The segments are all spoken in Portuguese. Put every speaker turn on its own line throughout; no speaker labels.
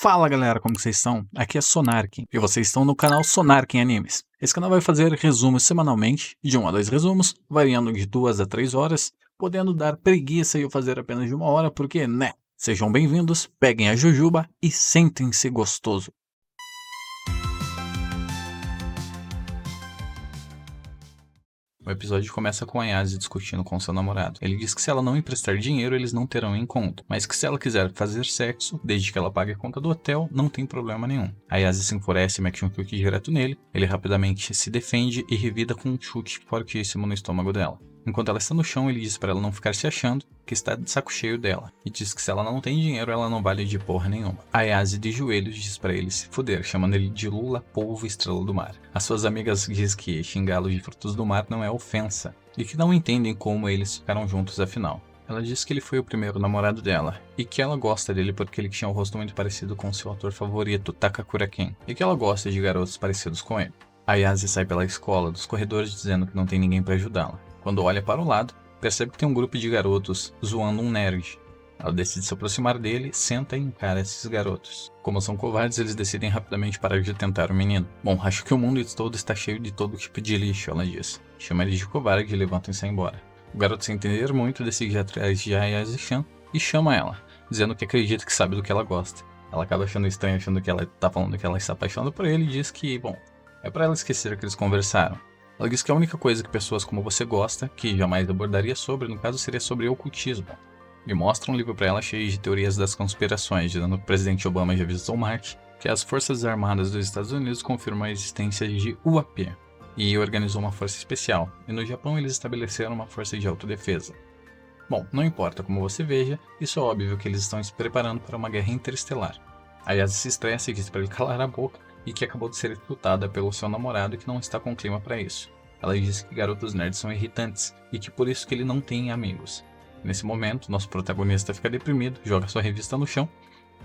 Fala galera, como vocês estão? Aqui é Sonark e vocês estão no canal Sonark em Animes. Esse canal vai fazer resumos semanalmente, de 1 a 2 resumos, variando de 2 a 3 horas, podendo dar preguiça e eu fazer apenas de 1 hora, porque né? Sejam bem-vindos, peguem a jujuba e sentem-se gostoso. O episódio começa com a Ayase discutindo com seu namorado. Ele diz que se ela não emprestar dinheiro, eles não terão encontro, mas que se ela quiser fazer sexo, desde que ela pague a conta do hotel, não tem problema nenhum. A Ayase se enfurece e mete um chute direto nele, ele rapidamente se defende e revida com um chute fortíssimo no estômago dela. Enquanto ela está no chão, ele diz para ela não ficar se achando, que está de saco cheio dela, e diz que se ela não tem dinheiro, ela não vale de porra nenhuma. A Ayase de joelhos diz para ele se fuder, chamando ele de Lula, polvo e estrela do mar. As suas amigas diz que xingá-lo de frutos do mar não é ofensa, e que não entendem como eles ficaram juntos afinal. Ela diz que ele foi o primeiro namorado dela, e que ela gosta dele porque ele tinha um rosto muito parecido com seu ator favorito, Takakura Ken, e que ela gosta de garotos parecidos com ele. A Ayase sai pela escola, dos corredores, dizendo que não tem ninguém para ajudá-la. Quando olha para o lado, percebe que tem um grupo de garotos zoando um nerd. Ela decide se aproximar dele, senta e encara esses garotos. Como são covardes, eles decidem rapidamente parar de tentar o menino. Bom, acho que o mundo todo está cheio de todo tipo de lixo, ela diz. Chama eles de covarde e levanta e sai embora. O garoto, sem entender muito, decide ir atrás de Ayase-chan e chama ela, dizendo que acredita que sabe do que ela gosta. Ela acaba achando estranho, achando que ela está falando que ela está apaixonada por ele e diz que, bom, é para ela esquecer que eles conversaram. Ela diz que a única coisa que pessoas como você gosta, que jamais abordaria sobre, no caso seria sobre ocultismo. E mostra um livro para ela cheio de teorias das conspirações, dizendo que o presidente Obama já visitou Marte, que as Forças Armadas dos Estados Unidos confirmam a existência de UAP, e organizou uma força especial, e no Japão eles estabeleceram uma força de autodefesa. Bom, não importa como você veja, isso é óbvio que eles estão se preparando para uma guerra interestelar. A Ayase se estressa e diz para ele calar a boca, e que acabou de ser escutada pelo seu namorado e que não está com clima para isso. Ela diz que garotos nerds são irritantes e que por isso que ele não tem amigos. Nesse momento, nosso protagonista fica deprimido, joga sua revista no chão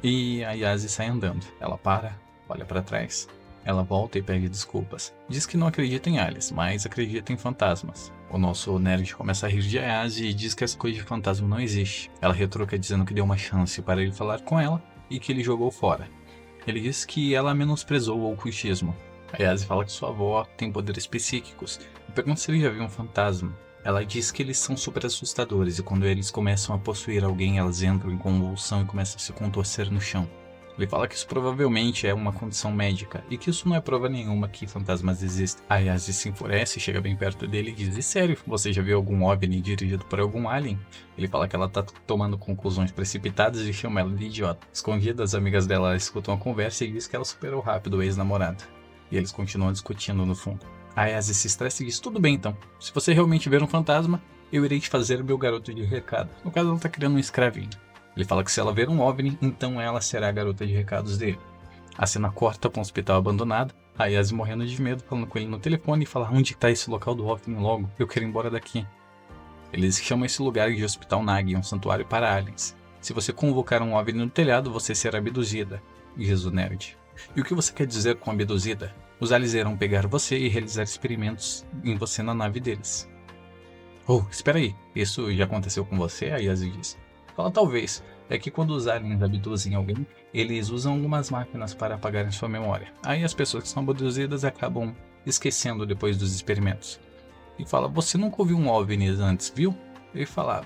e a Ayase sai andando. Ela para, olha para trás, ela volta e pede desculpas. Diz que não acredita em aliens, mas acredita em fantasmas. O nosso nerd começa a rir de Ayase e diz que essa coisa de fantasma não existe. Ela retruca dizendo que deu uma chance para ele falar com ela e que ele jogou fora. Ele diz que ela menosprezou o ocultismo. A Ayase fala que sua avó tem poderes psíquicos e pergunta se ele já viu um fantasma. Ela diz que eles são super assustadores e quando eles começam a possuir alguém, elas entram em convulsão e começam a se contorcer no chão. Ele fala que isso provavelmente é uma condição médica e que isso não é prova nenhuma que fantasmas existem. A Ayase se enfurece, chega bem perto dele e diz: "E sério, você já viu algum OVNI dirigido por algum alien?" Ele fala que ela tá tomando conclusões precipitadas e chama ela de idiota. Escondidas, as amigas dela escutam a conversa e diz que ela superou rápido o ex-namorado. E eles continuam discutindo no fundo. A Ayase se estressa e diz: "Tudo bem então, se você realmente ver um fantasma, eu irei te fazer meu garoto de recado." No caso, ela tá criando um escravinho. Ele fala que se ela ver um OVNI, então ela será a garota de recados dele. A cena corta para um hospital abandonado, a Ayase morrendo de medo, falando com ele no telefone e fala: "Onde está esse local do OVNI logo? Eu quero ir embora daqui." Eles chamam esse lugar de Hospital Nagi, um santuário para aliens. "Se você convocar um OVNI no telhado, você será abduzida", diz o nerd. "E o que você quer dizer com abduzida? Os aliens irão pegar você e realizar experimentos em você na nave deles." "Oh, espera aí, isso já aconteceu com você?" a Ayase diz. Fala: "Talvez. É que quando os aliens abduzem alguém, eles usam algumas máquinas para apagarem sua memória. Aí as pessoas que são abduzidas acabam esquecendo depois dos experimentos." E fala: "Você nunca ouviu um OVNI antes, viu?" Ele fala: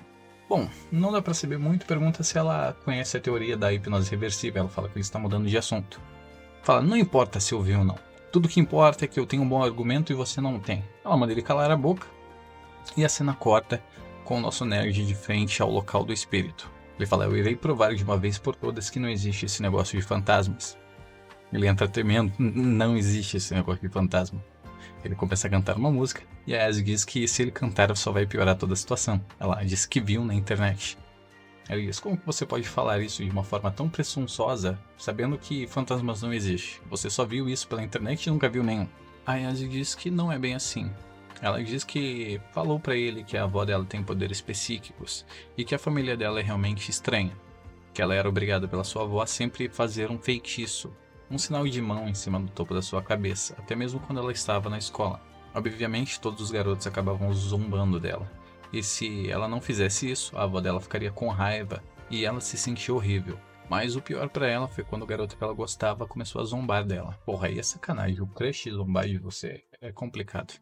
"Bom, não dá pra saber muito." Pergunta se ela conhece a teoria da hipnose reversível. Ela fala que ele está mudando de assunto. Fala: "Não importa se ouviu ou não. Tudo que importa é que eu tenho um bom argumento e você não tem." Ela manda ele calar a boca. E a cena corta com o nosso nerd de frente ao local do espírito. Ele fala: "Eu irei provar de uma vez por todas que não existe esse negócio de fantasmas." Ele entra tremendo: "Não existe esse negócio de fantasma." Ele começa a cantar uma música e a Ayase diz que se ele cantar só vai piorar toda a situação. Ela diz que viu na internet. Ele diz: "Como que você pode falar isso de uma forma tão presunçosa, sabendo que fantasmas não existem? Você só viu isso pela internet e nunca viu nenhum." A Ayase diz que não é bem assim. Ela diz que falou pra ele que a avó dela tem poderes psíquicos e que a família dela é realmente estranha. Que ela era obrigada pela sua avó a sempre fazer um feitiço, um sinal de mão em cima do topo da sua cabeça, até mesmo quando ela estava na escola. Obviamente, todos os garotos acabavam zombando dela. E se ela não fizesse isso, a avó dela ficaria com raiva e ela se sentia horrível. Mas o pior pra ela foi quando o garoto que ela gostava começou a zombar dela. Porra, aí é sacanagem, o crush zombar de você é complicado.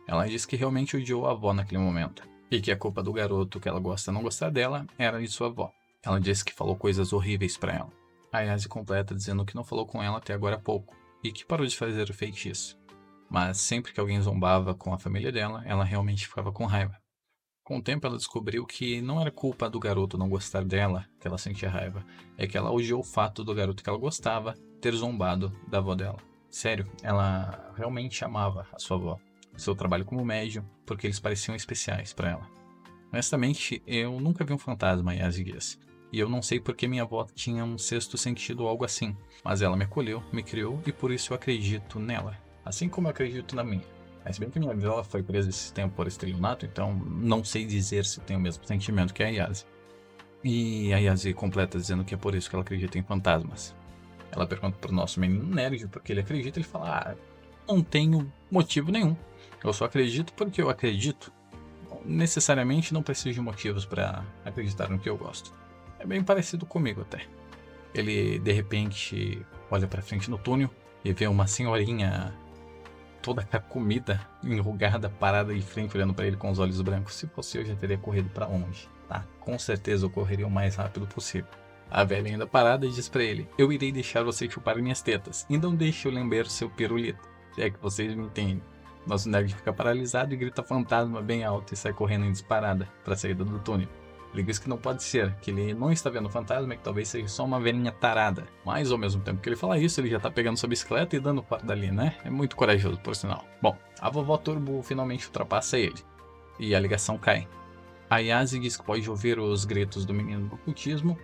Ela disse que realmente odiou a avó naquele momento. E que a culpa do garoto que ela gosta não gostar dela era de sua avó. Ela disse que falou coisas horríveis pra ela. A Yasi completa dizendo que não falou com ela até agora há pouco. E que parou de fazer o feitiço. Mas sempre que alguém zombava com a família dela, ela realmente ficava com raiva. Com o tempo ela descobriu que não era culpa do garoto não gostar dela que ela sentia raiva, é que ela odiou o fato do garoto que ela gostava ter zombado da avó dela. Sério, ela realmente amava a sua avó, seu trabalho como médium, porque eles pareciam especiais para ela. Honestamente, eu nunca vi um fantasma, Yasi diz, e eu não sei porque minha avó tinha um sexto sentido ou algo assim, mas ela me acolheu, me criou e por isso eu acredito nela, assim como eu acredito na minha. Mas bem que minha avó foi presa esse tempo por estelionato, então não sei dizer se tem o mesmo sentimento que a Yasi. E a Yasi completa dizendo que é por isso que ela acredita em fantasmas. Ela pergunta pro nosso menino nerd porque ele acredita, ele fala, não tenho motivo nenhum. Eu só acredito porque eu acredito. Necessariamente não preciso de motivos para acreditar no que eu gosto. É bem parecido comigo até. Ele de repente olha pra frente no túnel e vê uma senhorinha toda comida, enrugada, parada de frente, olhando para ele com os olhos brancos. Se fosse eu, já teria corrido para longe, tá? Com certeza eu correria o mais rápido possível. A velha ainda parada diz para ele: eu irei deixar você chupar minhas tetas, e não deixe eu lamber seu pirulito. Se é que vocês me entendem. Nosso nerd fica paralisado e grita fantasma bem alto e sai correndo em disparada para a saída do túnel. Ele diz que não pode ser, que ele não está vendo fantasma e que talvez seja só uma velhinha tarada. Mas ao mesmo tempo que ele fala isso, ele já tá pegando sua bicicleta e dando fora dali, né? É muito corajoso, por sinal. Bom, a vovó Turbo finalmente ultrapassa ele. E a ligação cai. A Yasi diz que pode ouvir os gritos do menino do cultismo,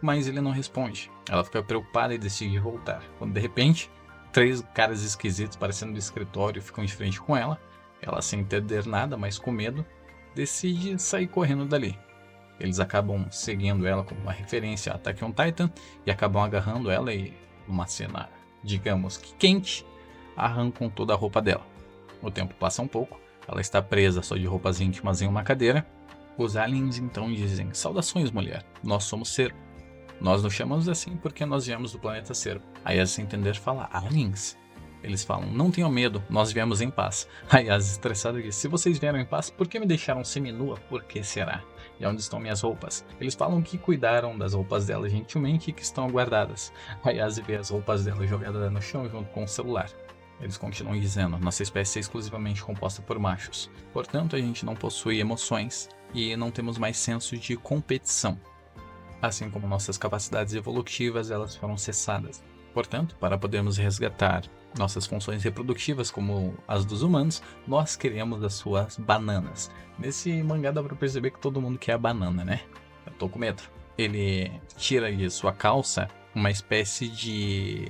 mas ele não responde. Ela fica preocupada e decide voltar. Quando de repente, 3 caras esquisitos parecendo do escritório ficam de frente com ela. Ela, sem entender nada, mas com medo, decide sair correndo dali. Eles acabam seguindo ela como uma referência a Attack on Titan e acabam agarrando ela e, numa cena, digamos que quente, arrancam toda a roupa dela. O tempo passa um pouco, ela está presa só de roupas íntimas em uma cadeira. Os aliens então dizem: saudações, mulher, nós somos Cervo. Nós nos chamamos assim porque nós viemos do planeta Cervo. Aí a sem entender fala: aliens? Eles falam: não tenham medo, nós viemos em paz. Aí as estressadas dizem: se vocês vieram em paz, por que me deixaram seminua? Por que será? E onde estão minhas roupas? Eles falam que cuidaram das roupas dela gentilmente e que estão guardadas. Aí Yasi vê as roupas dela jogadas no chão junto com o celular. Eles continuam dizendo: nossa espécie é exclusivamente composta por machos. Portanto, a gente não possui emoções e não temos mais senso de competição. Assim como nossas capacidades evolutivas, elas foram cessadas. Portanto, para podermos resgatar nossas funções reprodutivas como as dos humanos, nós queremos as suas bananas. Nesse mangá dá pra perceber que todo mundo quer a banana, né? Eu tô com medo. Ele tira de sua calça uma espécie de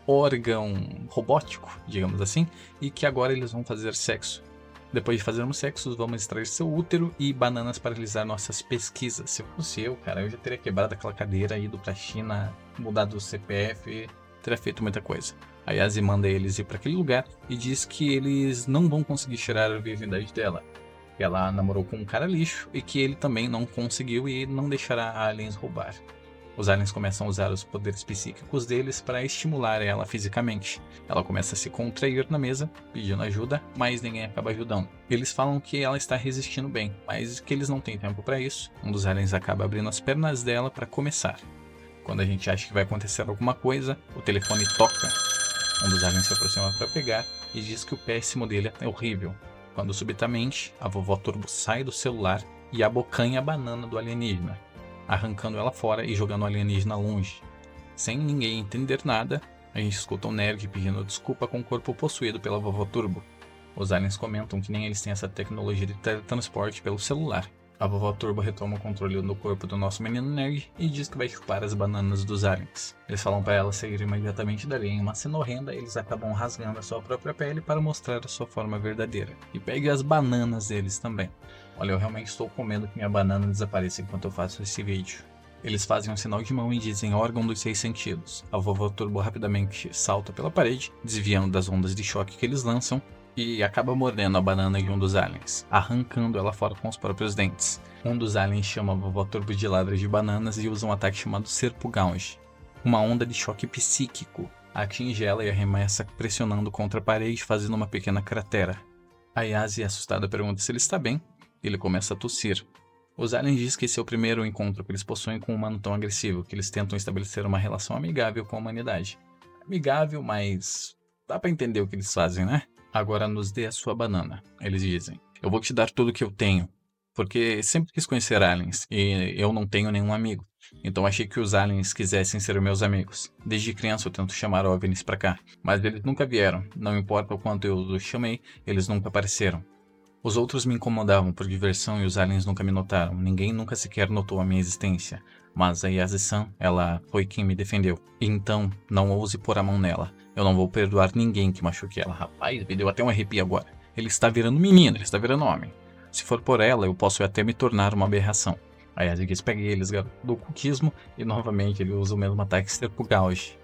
órgão robótico, digamos assim, e que agora eles vão fazer sexo. Depois de fazermos sexo, vamos extrair seu útero e bananas para realizar nossas pesquisas. Se fosse eu, cara, eu já teria quebrado aquela cadeira, ido pra China, mudado o CPF, teria feito muita coisa. A Yasi manda eles ir para aquele lugar e diz que eles não vão conseguir tirar a virgindade dela. Ela namorou com um cara lixo e que ele também não conseguiu e não deixará aliens roubar. Os aliens começam a usar os poderes psíquicos deles para estimular ela fisicamente. Ela começa a se contrair na mesa, pedindo ajuda, mas ninguém acaba ajudando. Eles falam que ela está resistindo bem, mas que eles não têm tempo para isso. Um dos aliens acaba abrindo as pernas dela para começar. Quando a gente acha que vai acontecer alguma coisa, o telefone toca. Um dos aliens se aproxima para pegar e diz que o péssimo dele é horrível. Quando subitamente a vovó Turbo sai do celular e abocanha a banana do alienígena, arrancando ela fora e jogando o alienígena longe. Sem ninguém entender nada, a gente escuta um nerd pedindo desculpa com o corpo possuído pela vovó Turbo. Os aliens comentam que nem eles têm essa tecnologia de teletransporte pelo celular. A vovó Turbo retoma o controle do corpo do nosso menino nerd e diz que vai chupar as bananas dos aliens. Eles falam para ela sair imediatamente dali. Em uma cena horrenda, eles acabam rasgando a sua própria pele para mostrar a sua forma verdadeira. E pegue as bananas deles também. Olha, eu realmente estou com medo que minha banana desapareça enquanto eu faço esse vídeo. Eles fazem um sinal de mão e dizem órgão dos 6 sentidos. A vovó Turbo rapidamente salta pela parede, desviando das ondas de choque que eles lançam, e acaba mordendo a banana de um dos aliens, arrancando ela fora com os próprios dentes. Um dos aliens chama a vovó Turbo de ladra de bananas e usa um ataque chamado Serpo Gauge. Uma onda de choque psíquico atinge ela e arremessa pressionando contra a parede, fazendo uma pequena cratera. A Yasi, assustada, pergunta se ele está bem. Ele começa a tossir. Os aliens dizem que esse é o primeiro encontro que eles possuem com um humano tão agressivo, que eles tentam estabelecer uma relação amigável com a humanidade. Amigável, mas dá pra entender o que eles fazem, né? Agora nos dê a sua banana, eles dizem. Eu vou te dar tudo o que eu tenho, porque sempre quis conhecer aliens e eu não tenho nenhum amigo. Então achei que os aliens quisessem ser meus amigos. Desde criança eu tento chamar OVNIs pra cá, mas eles nunca vieram. Não importa o quanto eu os chamei, eles nunca apareceram. Os outros me incomodavam por diversão e os aliens nunca me notaram. Ninguém nunca sequer notou a minha existência. Mas a Yasi-san, ela foi quem me defendeu. Então, não ouse pôr a mão nela. Eu não vou perdoar ninguém que machuque ela. Rapaz, me deu até um arrepio agora. Ele está virando menino, ele está virando homem. Se for por ela, eu posso até me tornar uma aberração. A Yasi diz, pegue eles, garoto do ocultismo, e novamente ele usa o mesmo ataque Serpo Gauge,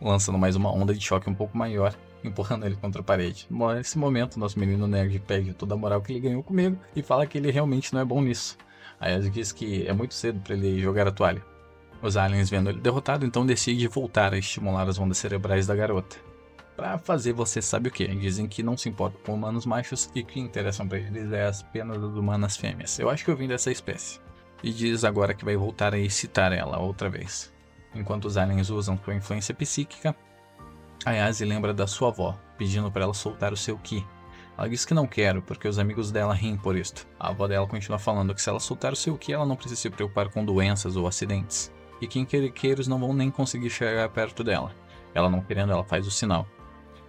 lançando mais uma onda de choque um pouco maior, empurrando ele contra a parede. Nesse momento, nosso menino nerd perde toda a moral que ele ganhou comigo e fala que ele realmente não é bom nisso. A Yasi diz que é muito cedo para ele jogar a toalha. Os aliens, vendo ele derrotado, então decidem voltar a estimular as ondas cerebrais da garota. Pra fazer você sabe o que? Dizem que não se importam com humanos machos e que interessam pra eles é apenas as humanas fêmeas. Eu acho que eu vim dessa espécie. E diz agora que vai voltar a excitar ela outra vez. Enquanto os aliens usam sua influência psíquica, a Yasi lembra da sua avó, pedindo para ela soltar o seu ki. Ela diz que não quer, porque os amigos dela riem por isto. A avó dela continua falando que se ela soltar o seu ki, ela não precisa se preocupar com doenças ou acidentes. E que inquiriqueiros não vão nem conseguir chegar perto dela. Ela não querendo, ela faz o sinal.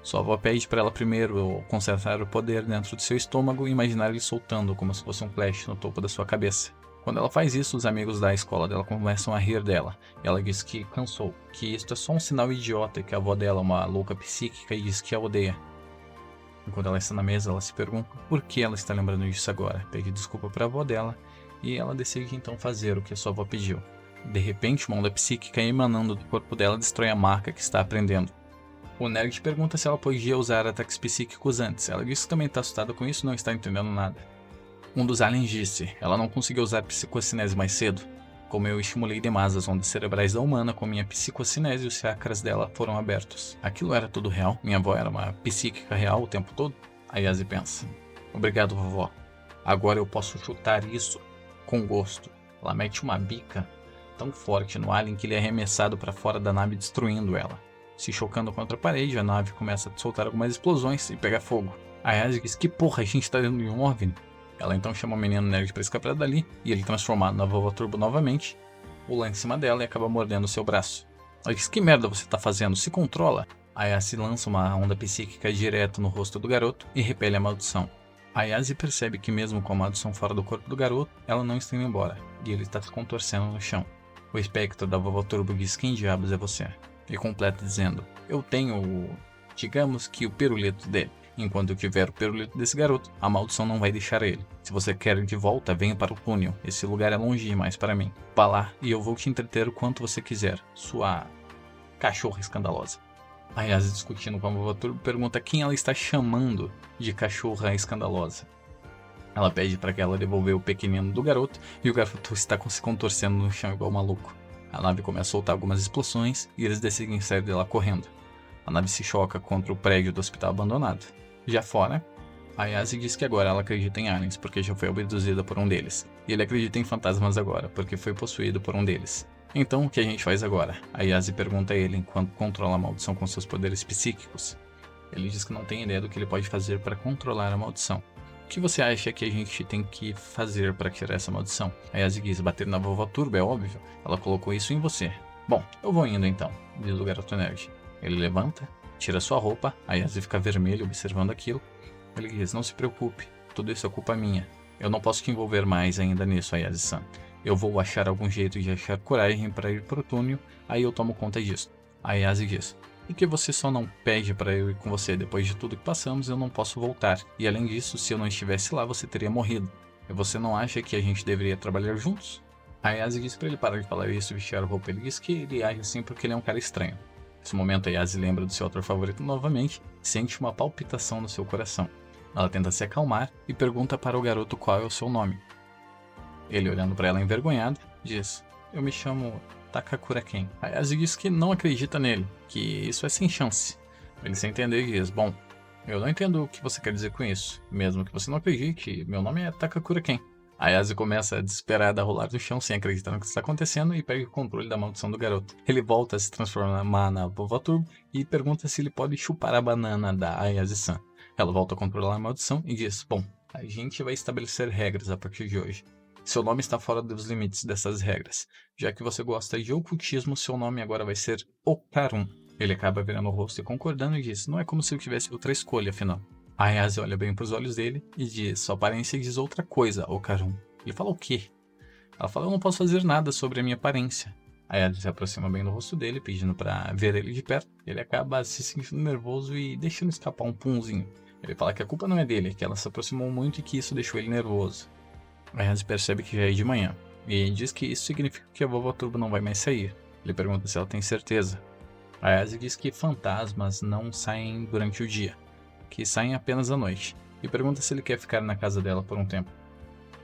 Sua avó pede para ela primeiro concentrar o poder dentro do seu estômago e imaginar ele soltando como se fosse um flash no topo da sua cabeça. Quando ela faz isso, os amigos da escola dela começam a rir dela. Ela diz que cansou, que isto é só um sinal idiota e que a avó dela é uma louca psíquica e diz que a odeia. Enquanto ela está na mesa, ela se pergunta por que ela está lembrando disso agora. Pede desculpa para a avó dela e ela decide então fazer o que a sua avó pediu. De repente, uma onda psíquica emanando do corpo dela destrói a marca que está aprendendo. O nerd pergunta se ela podia usar ataques psíquicos antes. Ela diz que também está assustada com isso e não está entendendo nada. Um dos aliens disse, ela não conseguiu usar psicocinese mais cedo. Como eu estimulei demais as ondas cerebrais da humana com minha psicocinese, os chakras dela foram abertos. Aquilo era tudo real? Minha avó era uma psíquica real o tempo todo? A Yasi pensa. Obrigado, vovó. Agora eu posso chutar isso com gosto. Ela mete uma bica tão forte no alien que ele é arremessado para fora da nave, destruindo ela. Se chocando contra a parede, a nave começa a soltar algumas explosões e pega fogo. A Yasi diz, que porra, a gente tá dentro de um OVNI? Ela então chama o menino nerd para escapar dali, e ele, transformado na vovó Turbo novamente, pula em cima dela e acaba mordendo seu braço. Ela diz, que merda você tá fazendo? Se controla! A Yasi lança uma onda psíquica direto no rosto do garoto e repele a maldição. A Yasi percebe que mesmo com a maldição fora do corpo do garoto, ela não está indo embora, e ele está se contorcendo no chão. O espectro da vovó Turbo diz, quem diabos é você? E completa dizendo, eu tenho digamos que o pirulito dele. Enquanto eu tiver o pirulito desse garoto, a maldição não vai deixar ele. Se você quer ir de volta, venha para o túnel. Esse lugar é longe demais para mim. Vá lá e eu vou te entreter o quanto você quiser. Sua cachorra escandalosa. A Yasi, discutindo com a vovó Turbo, pergunta quem ela está chamando de cachorra escandalosa. Ela pede para que ela devolver o pequenino do garoto e o garoto está se contorcendo no chão igual maluco. A nave começa a soltar algumas explosões e eles decidem sair dela correndo. A nave se choca contra o prédio do hospital abandonado. Já fora, a Yasi diz que agora ela acredita em aliens porque já foi abduzida por um deles. E ele acredita em fantasmas agora porque foi possuído por um deles. Então o que a gente faz agora? A Yasi pergunta a ele enquanto controla a maldição com seus poderes psíquicos. Ele diz que não tem ideia do que ele pode fazer para controlar a maldição. O que você acha que a gente tem que fazer para tirar essa maldição? A Yasi diz, bater na vovó Turbo, é óbvio. Ela colocou isso em você. Bom, eu vou indo então, diz o garoto nerd. Ele levanta, tira sua roupa, a Yasi fica vermelha observando aquilo. Ele diz, não se preocupe, tudo isso é culpa minha. Eu não posso te envolver mais ainda nisso, Yasi-san. Eu vou achar algum jeito de achar coragem para ir pro túnel, aí eu tomo conta disso. A Yasi diz, e que você só não pede para eu ir com você, depois de tudo que passamos eu não posso voltar. E além disso, se eu não estivesse lá, você teria morrido. E você não acha que a gente deveria trabalhar juntos? A Yasi diz para ele parar de falar isso e vestir a roupa. Ele diz que ele age assim porque ele é um cara estranho. Nesse momento, a Yasi lembra do seu autor favorito novamente e sente uma palpitação no seu coração. Ela tenta se acalmar e pergunta para o garoto qual é o seu nome. Ele, olhando para ela envergonhado, diz: eu me chamo Takakura Ken. Ayase diz que não acredita nele, que isso é sem chance. Ele, sem entender, diz: bom, eu não entendo o que você quer dizer com isso. Mesmo que você não acredite, meu nome é Takakura Ken. Ayase começa desesperada a rolar no chão sem acreditar no que está acontecendo e perde o controle da maldição do garoto. Ele volta a se transformar na Vovó Turbo e pergunta se ele pode chupar a banana da Ayase-san. Ela volta a controlar a maldição e diz: bom, a gente vai estabelecer regras a partir de hoje. Seu nome está fora dos limites dessas regras. Já que você gosta de ocultismo, seu nome agora vai ser Okarun. Ele acaba virando o rosto e concordando e diz: não é como se eu tivesse outra escolha, afinal. A Ayase olha bem para os olhos dele e diz: sua aparência diz outra coisa, Okarun. Ele fala o quê? Ela fala: eu não posso fazer nada sobre a minha aparência. A Ayase se aproxima bem do rosto dele, pedindo para ver ele de perto. Ele acaba se sentindo nervoso e deixando escapar um punzinho. Ele fala que a culpa não é dele, que ela se aproximou muito e que isso deixou ele nervoso. A Ayase percebe que já é de manhã, e diz que isso significa que a Vovó Turbo não vai mais sair. Ele pergunta se ela tem certeza. A Ayase diz que fantasmas não saem durante o dia, que saem apenas à noite, e pergunta se ele quer ficar na casa dela por um tempo.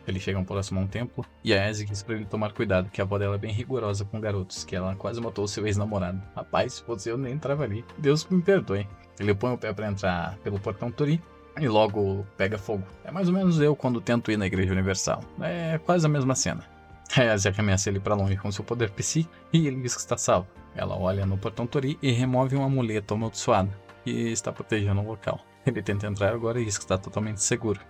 Eles chegam próximo a um templo, e a Ayase diz para ele tomar cuidado, que a avó dela é bem rigorosa com garotos, que ela quase matou seu ex-namorado. Rapaz, se fosse eu nem entrava ali, Deus me perdoe. Ele põe o pé para entrar pelo portão Tori, e logo pega fogo. É mais ou menos eu quando tento ir na Igreja Universal. É quase a mesma cena. A Ayase ameaça ele para longe com seu poder psi e ele diz que está salvo. Ela olha no portão Tori e remove um amuleto amaldiçoado e está protegendo o local. Ele tenta entrar agora e diz que está totalmente seguro.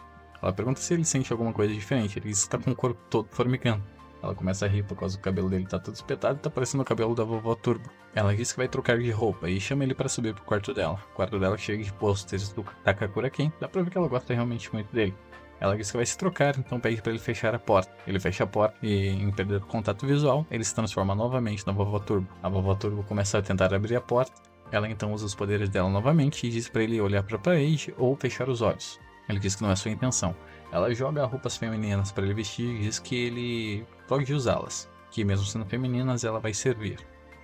Ela pergunta se ele sente alguma coisa diferente. Ele diz que está com o corpo todo formigando. Ela começa a rir por causa do cabelo dele tá todo espetado e tá parecendo o cabelo da Vovó Turbo. Ela diz que vai trocar de roupa e chama ele para subir pro quarto dela. O quarto dela cheio de pôsteres do Takakura Ken. Dá pra ver que ela gosta realmente muito dele. Ela diz que vai se trocar, então pede para ele fechar a porta. Ele fecha a porta e, em perder o contato visual, ele se transforma novamente na Vovó Turbo. A Vovó Turbo começa a tentar abrir a porta. Ela então usa os poderes dela novamente e diz para ele olhar para a parede ou fechar os olhos. Ele diz que não é sua intenção. Ela joga roupas femininas para ele vestir e diz que ele pode usá-las, que mesmo sendo femininas ela vai servir.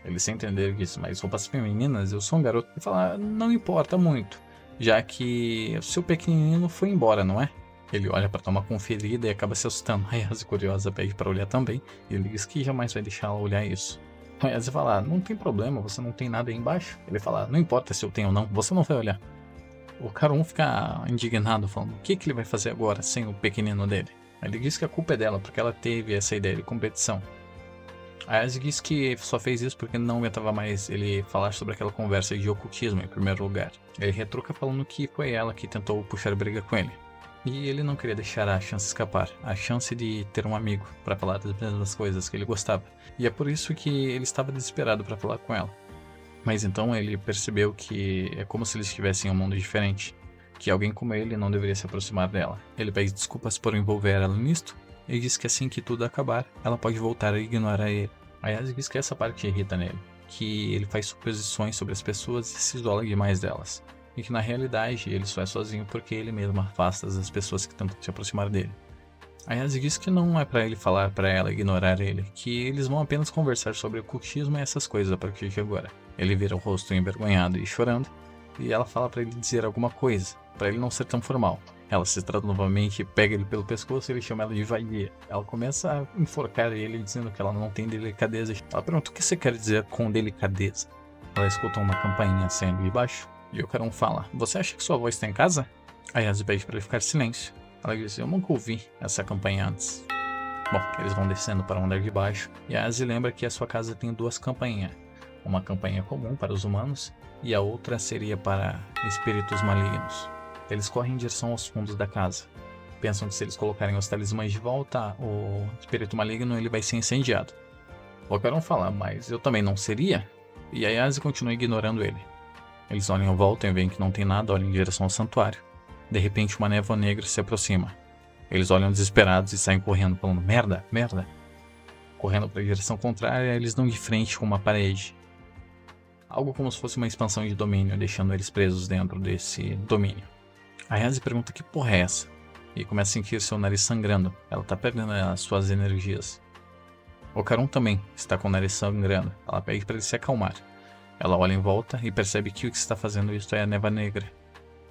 Ele, sem entender isso, mas roupas femininas, eu sou um garoto. Ele fala: não importa muito, já que o seu pequenino foi embora, não é? Ele olha para dar uma conferida e acaba se assustando. A Ayase, curiosa, pede para olhar também, e ele diz que jamais vai deixar ela olhar isso. A Ayase fala: não tem problema, você não tem nada aí embaixo. Ele fala: não importa se eu tenho ou não, você não vai olhar. O Karun fica indignado, falando: o que ele vai fazer agora sem o pequenino dele? Ele diz que a culpa é dela, porque ela teve essa ideia de competição. A Ayase diz que só fez isso porque não aguentava mais ele falar sobre aquela conversa de ocultismo em primeiro lugar. Ele retruca falando que foi ela que tentou puxar briga com ele. E ele não queria deixar a chance escapar, a chance de ter um amigo para falar das mesmas coisas que ele gostava. E é por isso que ele estava desesperado para falar com ela. Mas então ele percebeu que é como se eles estivessem em um mundo diferente, que alguém como ele não deveria se aproximar dela. Ele pede desculpas por envolver ela nisto e diz que assim que tudo acabar, ela pode voltar a ignorar ele. A Ayase diz que essa parte irrita nele, que ele faz suposições sobre as pessoas e se isola demais delas, e que na realidade ele só é sozinho porque ele mesmo afasta as pessoas que tentam se aproximar dele. A Ayase diz que não é para ele falar para ela ignorar ele, que eles vão apenas conversar sobre ocultismo e essas coisas a partir de agora. Ele vira o rosto envergonhado e chorando, e ela fala para ele dizer alguma coisa, para ele não ser tão formal. Ela se trata novamente, pega ele pelo pescoço e ele chama ela de vadia. Ela começa a enforcar ele, dizendo que ela não tem delicadeza. Ela pergunta: o que você quer dizer com delicadeza? Ela escuta uma campainha saindo de baixo, e o Karun fala: você acha que sua avó está em casa? A Ayase pede para ele ficar em silêncio. Ela diz: eu nunca ouvi essa campainha antes. Bom, eles vão descendo para o andar de baixo, e a Ayase lembra que a sua casa tem duas campainhas. Uma campainha comum para os humanos, e a outra seria para espíritos malignos. Eles correm em direção aos fundos da casa. Pensam que se eles colocarem os talismãs de volta, o espírito maligno ele vai ser incendiado. O Karun fala: mas eu também não seria? E a Ayase continua ignorando ele. Eles olham em volta e veem que não tem nada, olham em direção ao santuário. De repente, uma névoa negra se aproxima. Eles olham desesperados e saem correndo, falando: merda, merda. Correndo para a direção contrária, eles dão de frente com uma parede. Algo como se fosse uma expansão de domínio, deixando eles presos dentro desse domínio. A Ayase pergunta: que porra é essa? E começa a sentir seu nariz sangrando. Ela está perdendo as suas energias. O Karun também está com o nariz sangrando. Ela pede para ele se acalmar. Ela olha em volta e percebe que o que está fazendo isso é a névoa negra.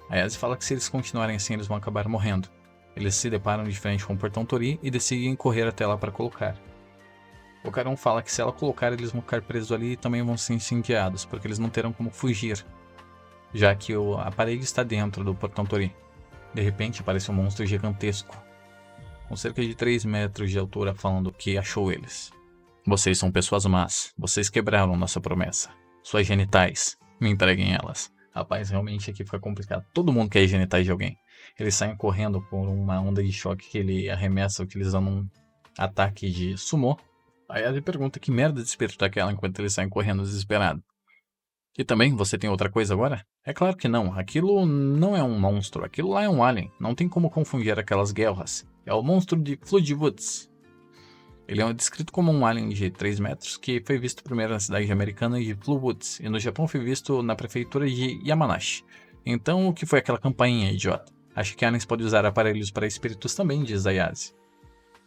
Ayase fala que se eles continuarem assim, eles vão acabar morrendo. Eles se deparam de frente com o portão Tori e decidem correr até lá para colocar. Ocaron fala que se ela colocar, eles vão ficar presos ali e também vão ser incendiados, porque eles não terão como fugir, já que a parede está dentro do portão Tori. De repente aparece um monstro gigantesco, com cerca de 3 metros de altura, falando que achou eles. Vocês são pessoas más, vocês quebraram nossa promessa. Suas genitais, me entreguem elas. Rapaz, realmente aqui fica complicado. Todo mundo quer genitais de alguém. Eles saem correndo por uma onda de choque que ele arremessa utilizando um ataque de sumô. Aí ele pergunta que merda de espírito é aquela enquanto eles saem correndo desesperado. E também, você tem outra coisa agora? É claro que não, aquilo não é um monstro, aquilo lá é um alien. Não tem como confundir aquelas guerras. É o monstro de Floodwoods. Ele é descrito como um alien de 3 metros que foi visto primeiro na cidade americana de Floodwoods e no Japão foi visto na prefeitura de Yamanashi. Então o que foi aquela campainha, idiota? Acho que aliens podem usar aparelhos para espíritos também, diz Ayase.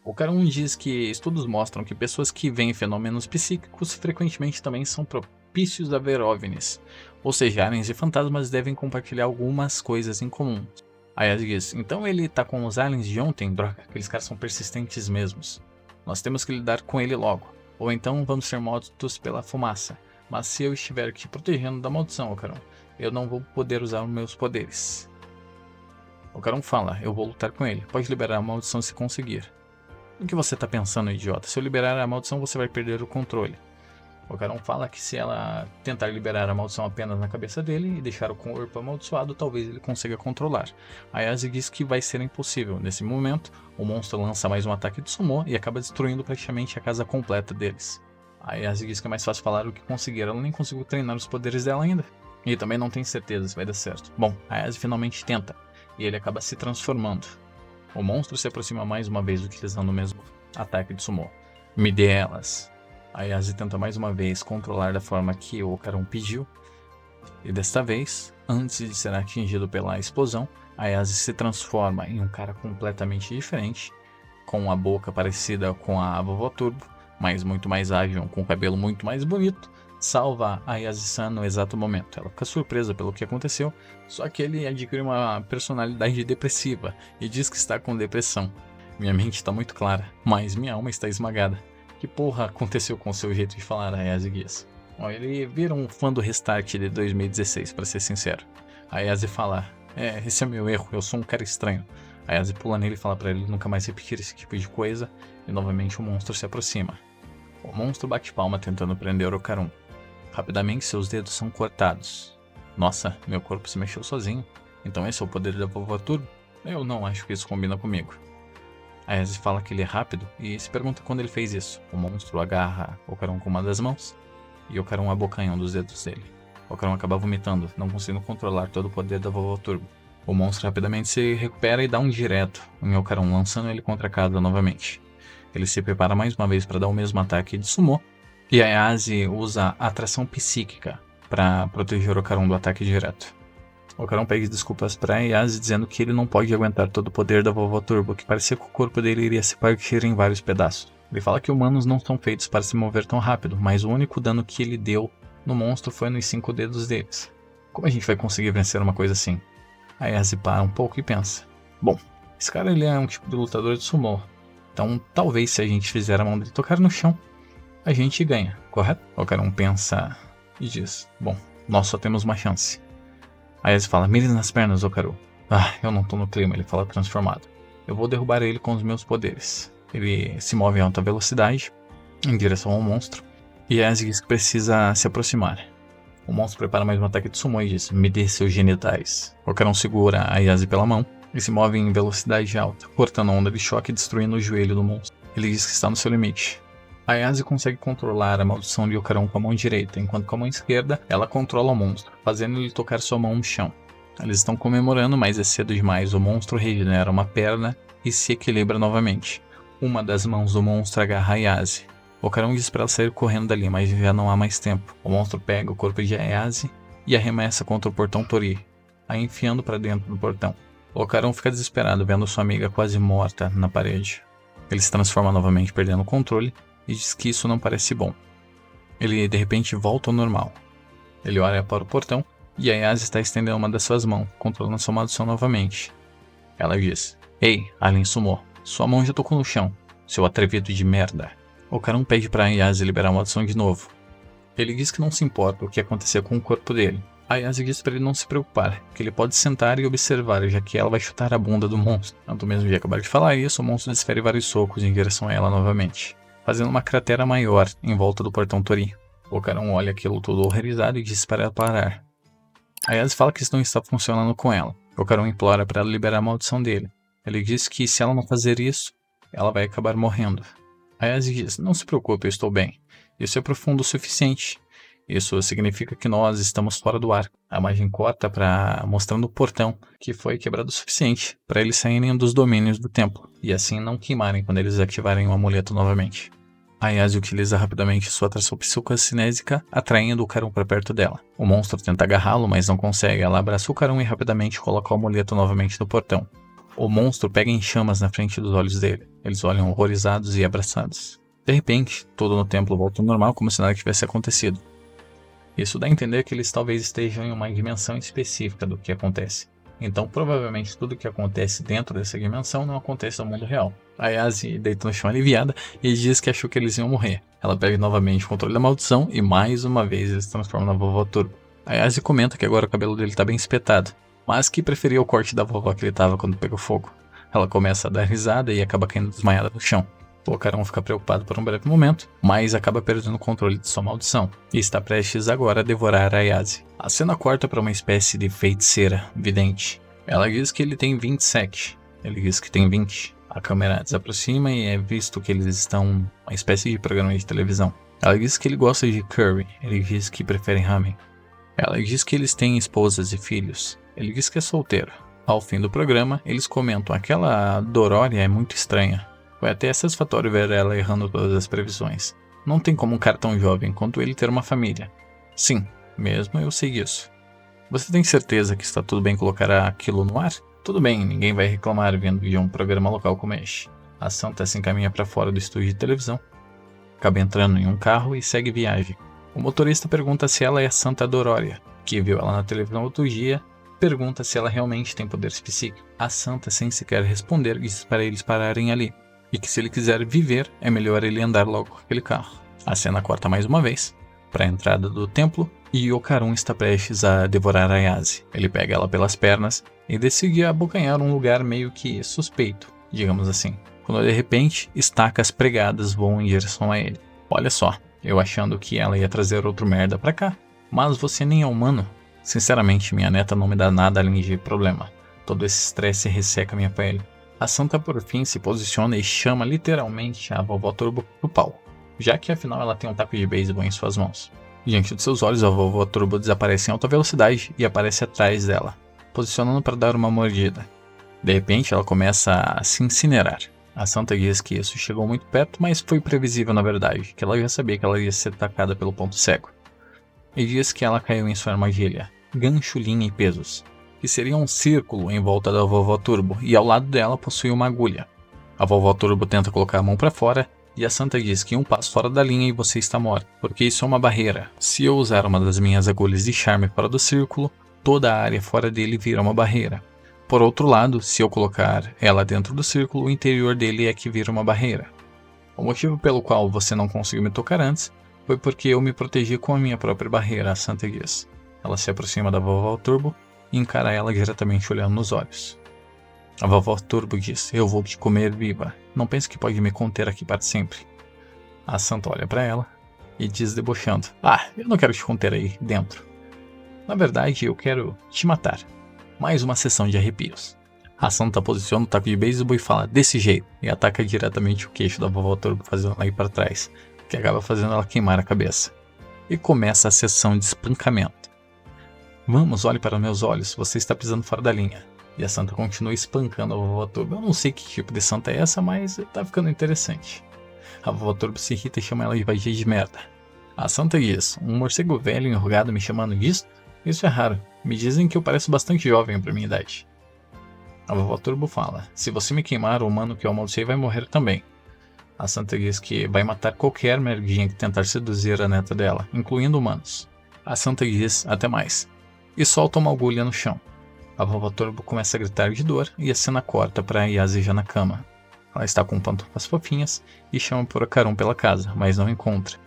Ocaron diz que estudos mostram que pessoas que veem fenômenos psíquicos frequentemente também são propícios a ver OVNIs, ou seja, aliens e fantasmas devem compartilhar algumas coisas em comum. Ayase diz, então ele tá com os aliens de ontem? Droga, aqueles caras são persistentes mesmos. Nós temos que lidar com ele logo, ou então vamos ser mortos pela fumaça. Mas se eu estiver te protegendo da maldição, Ocaron, eu não vou poder usar os meus poderes. Ocaron fala, eu vou lutar com ele, pode liberar a maldição se conseguir. O que você tá pensando, idiota? Se eu liberar a maldição, você vai perder o controle. Ocaron fala que se ela tentar liberar a maldição apenas na cabeça dele e deixar o corpo amaldiçoado, talvez ele consiga controlar. Ayase diz que vai ser impossível. Nesse momento, o monstro lança mais um ataque de sumô e acaba destruindo praticamente a casa completa deles. Ayase diz que é mais fácil falar o que conseguir, ela nem conseguiu treinar os poderes dela ainda. E também não tem certeza se vai dar certo. Bom, Ayase finalmente tenta, e ele acaba se transformando. O monstro se aproxima mais uma vez utilizando o mesmo ataque de sumô. Me dê elas. Ayase tenta mais uma vez controlar da forma que o Ocaron pediu. E desta vez, antes de ser atingido pela explosão, Ayase se transforma em um cara completamente diferente, com a boca parecida com a Vovó Turbo, mas muito mais ágil, com o cabelo muito mais bonito, salva a Ayase-san no exato momento. Ela fica surpresa pelo que aconteceu, só que ele adquire uma personalidade depressiva e diz que está com depressão. Minha mente está muito clara, mas minha alma está esmagada. Que porra aconteceu com o seu jeito de falar, Ayase diz? Ele vira um fã do Restart de 2016, para ser sincero. Ayase fala, esse é meu erro, eu sou um cara estranho. Ayase pula nele e fala para ele nunca mais repetir esse tipo de coisa, e novamente o monstro se aproxima. O monstro bate palma tentando prender Ocaron. Rapidamente seus dedos são cortados. Nossa, meu corpo se mexeu sozinho. Então esse é o poder da Vovó Turbo? Eu não acho que isso combina comigo. Ayase fala que ele é rápido e se pergunta quando ele fez isso. O monstro agarra Ocaron com uma das mãos e Ocaron abocanha um dos dedos dele. Ocaron acaba vomitando, não conseguindo controlar todo o poder da Vovó Turbo. O monstro rapidamente se recupera e dá um direto em Ocaron, lançando ele contra a casa novamente. Ele se prepara mais uma vez para dar o mesmo ataque de sumô, e Ayase usa a atração psíquica para proteger Ocaron do ataque direto. Ocaron pede desculpas para Ayase dizendo que ele não pode aguentar todo o poder da Vovó Turbo, que parecia que o corpo dele iria se partir em vários pedaços. Ele fala que humanos não são feitos para se mover tão rápido, mas o único dano que ele deu no monstro foi nos 5 dedos deles. Como a gente vai conseguir vencer uma coisa assim? Ayase para um pouco e pensa, bom, esse cara ele é um tipo de lutador de sumô, então talvez se a gente fizer a mão dele tocar no chão, a gente ganha, correto? Ocaron pensa e diz, bom, nós só temos uma chance. Ayase fala, mire nas pernas, Ocaron. Eu não tô no clima, ele fala transformado. Eu vou derrubar ele com os meus poderes. Ele se move em alta velocidade, em direção ao monstro, e Ayase diz que precisa se aproximar. O monstro prepara mais um ataque de sumô e diz, me dê seus genitais. Ocaron segura a Ayase pela mão e se move em velocidade alta, cortando a onda de choque e destruindo o joelho do monstro. Ele diz que está no seu limite. Ayase consegue controlar a maldição de Ocaron com a mão direita, enquanto com a mão esquerda ela controla o monstro, fazendo ele tocar sua mão no chão. Eles estão comemorando, mas é cedo demais. O monstro regenera uma perna e se equilibra novamente. Uma das mãos do monstro agarra Ayase. Ocaron diz para ela sair correndo dali, mas já não há mais tempo. O monstro pega o corpo de Ayase e arremessa contra o portão Tori, a enfiando para dentro do portão. Ocaron fica desesperado vendo sua amiga quase morta na parede. Ele se transforma novamente, perdendo o controle, e diz que isso não parece bom. Ele de repente volta ao normal. Ele olha para o portão E a Yase está estendendo uma das suas mãos, controlando sua maldição novamente. Ela diz: Ei, Alien Sumo, sua mão já tocou no chão, seu atrevido de merda. Ocarum pede para Yase liberar a maldição de novo. Ele diz que não se importa o que acontecer com o corpo dele. A Yase diz para ele não se preocupar, que ele pode sentar e observar, já que ela vai chutar a bunda do monstro. Tanto mesmo de acabar de falar isso, o monstro desfere vários socos em direção a ela novamente, fazendo uma cratera maior em volta do portão Tori. Ocarum olha aquilo tudo horrorizado e diz para ela parar. A Yase fala que isso não está funcionando com ela. Ocarum implora para ela liberar a maldição dele. Ele diz que se ela não fazer isso, ela vai acabar morrendo. A Yase diz: Não se preocupe, eu estou bem. Isso é profundo o suficiente. Isso significa que nós estamos fora do arco. A imagem corta mostrando o portão, que foi quebrado o suficiente para eles saírem dos domínios do templo, e assim não queimarem quando eles ativarem o amuleto novamente. A Yase utiliza rapidamente sua atração psicocinésica, atraindo o Ocarum para perto dela. O monstro tenta agarrá-lo, mas não consegue. Ela abraça o Ocarum e rapidamente coloca o amuleto novamente no portão. O monstro pega em chamas na frente dos olhos dele. Eles olham horrorizados e abraçados. De repente, tudo no templo volta ao normal, como se nada tivesse acontecido. Isso dá a entender que eles talvez estejam em uma dimensão específica do que acontece. Então, provavelmente, tudo que acontece dentro dessa dimensão não acontece no mundo real. A Yase deita no chão aliviada e diz que achou que eles iam morrer. Ela pega novamente o controle da maldição e mais uma vez eles se transformam na Vovó Turbo. A Yase comenta que agora o cabelo dele está bem espetado, mas que preferia o corte da vovó que ele estava quando pegou fogo. Ela começa a dar risada e acaba caindo desmaiada no chão. O Ocarum fica preocupado por um breve momento, mas acaba perdendo o controle de sua maldição, e está prestes agora a devorar a Yase. A cena corta para uma espécie de feiticeira, vidente. Ela diz que ele tem 27, ele diz que tem 20. A câmera desaproxima e é visto que eles estão uma espécie de programa de televisão. Ela diz que ele gosta de curry, ele diz que prefere ramen. Ela diz que eles têm esposas e filhos, ele diz que é solteiro. Ao fim do programa, eles comentam: aquela Dororia é muito estranha. Foi até satisfatório ver ela errando todas as previsões. Não tem como um cara tão jovem quanto ele ter uma família. Sim, mesmo eu sei disso. Você tem certeza que está tudo bem colocar aquilo no ar? Tudo bem, ninguém vai reclamar vindo de um programa local como este. A Santa se encaminha para fora do estúdio de televisão, acaba entrando em um carro e segue viagem. O motorista pergunta se ela é a Santa Dororia, que viu ela na televisão outro dia. Pergunta se ela realmente tem poderes psíquicos. A Santa, sem sequer responder, diz para eles pararem ali, e que se ele quiser viver, é melhor ele andar logo com aquele carro. A cena corta mais uma vez para a entrada do templo, e Ocarum está prestes a devorar a Yase. Ele pega ela pelas pernas e decide abocanhar um lugar meio que suspeito, digamos assim, quando de repente estacas pregadas voam em direção a ele. Olha só, eu achando que ela ia trazer outro merda pra cá, mas você nem é humano. Sinceramente, minha neta não me dá nada além de problema. Todo esse estresse resseca minha pele. A Santa por fim se posiciona e chama literalmente a Vovó Turbo pro pau, já que afinal ela tem um taco de beisebol em suas mãos. Diante de seus olhos, a Vovó Turbo desaparece em alta velocidade e aparece atrás dela, posicionando para dar uma mordida. De repente ela começa a se incinerar. A Santa diz que isso chegou muito perto, mas foi previsível na verdade, que ela já sabia que ela ia ser atacada pelo ponto cego. E diz que ela caiu em sua armadilha, gancho, linha e pesos, que seria um círculo em volta da Vovó Turbo, e ao lado dela possui uma agulha. A Vovó Turbo tenta colocar a mão para fora, e a Santa diz que um passo fora da linha e você está morto, porque isso é uma barreira. Se eu usar uma das minhas agulhas de charme fora do círculo, toda a área fora dele vira uma barreira. Por outro lado, se eu colocar ela dentro do círculo, o interior dele é que vira uma barreira. O motivo pelo qual você não conseguiu me tocar antes foi porque eu me protegi com a minha própria barreira, a Santa diz. Ela se aproxima da Vovó Turbo e encara ela diretamente olhando nos olhos. A Vovó Turbo diz: eu vou te comer viva. Não pense que pode me conter aqui para sempre. A Santa olha para ela e diz debochando: eu não quero te conter aí dentro. Na verdade, eu quero te matar. Mais uma sessão de arrepios. A Santa posiciona o taco de beisebol e fala desse jeito, e ataca diretamente o queixo da Vovó Turbo, fazendo ela ir para trás, que acaba fazendo ela queimar a cabeça. E começa a sessão de espancamento. Vamos, olhe para meus olhos, você está pisando fora da linha. E a Santa continua espancando a Vovó Turbo. Eu não sei que tipo de Santa é essa, mas tá ficando interessante. A Vovó Turbo se irrita e chama ela de vadia de merda. A Santa diz: um morcego velho enrugado me chamando disso? Isso é raro. Me dizem que eu pareço bastante jovem para minha idade. A Vovó Turbo fala: se você me queimar, o humano que eu amaldiçoei vai morrer também. A Santa diz que vai matar qualquer merdinha que tentar seduzir a neta dela, incluindo humanos. A Santa diz: até mais. e solta uma agulha no chão. A vovó Turbo começa a gritar de dor e a cena corta para Yase já na cama. Ela está com pantufas fofinhas e chama por Okarun pela casa, mas não encontra.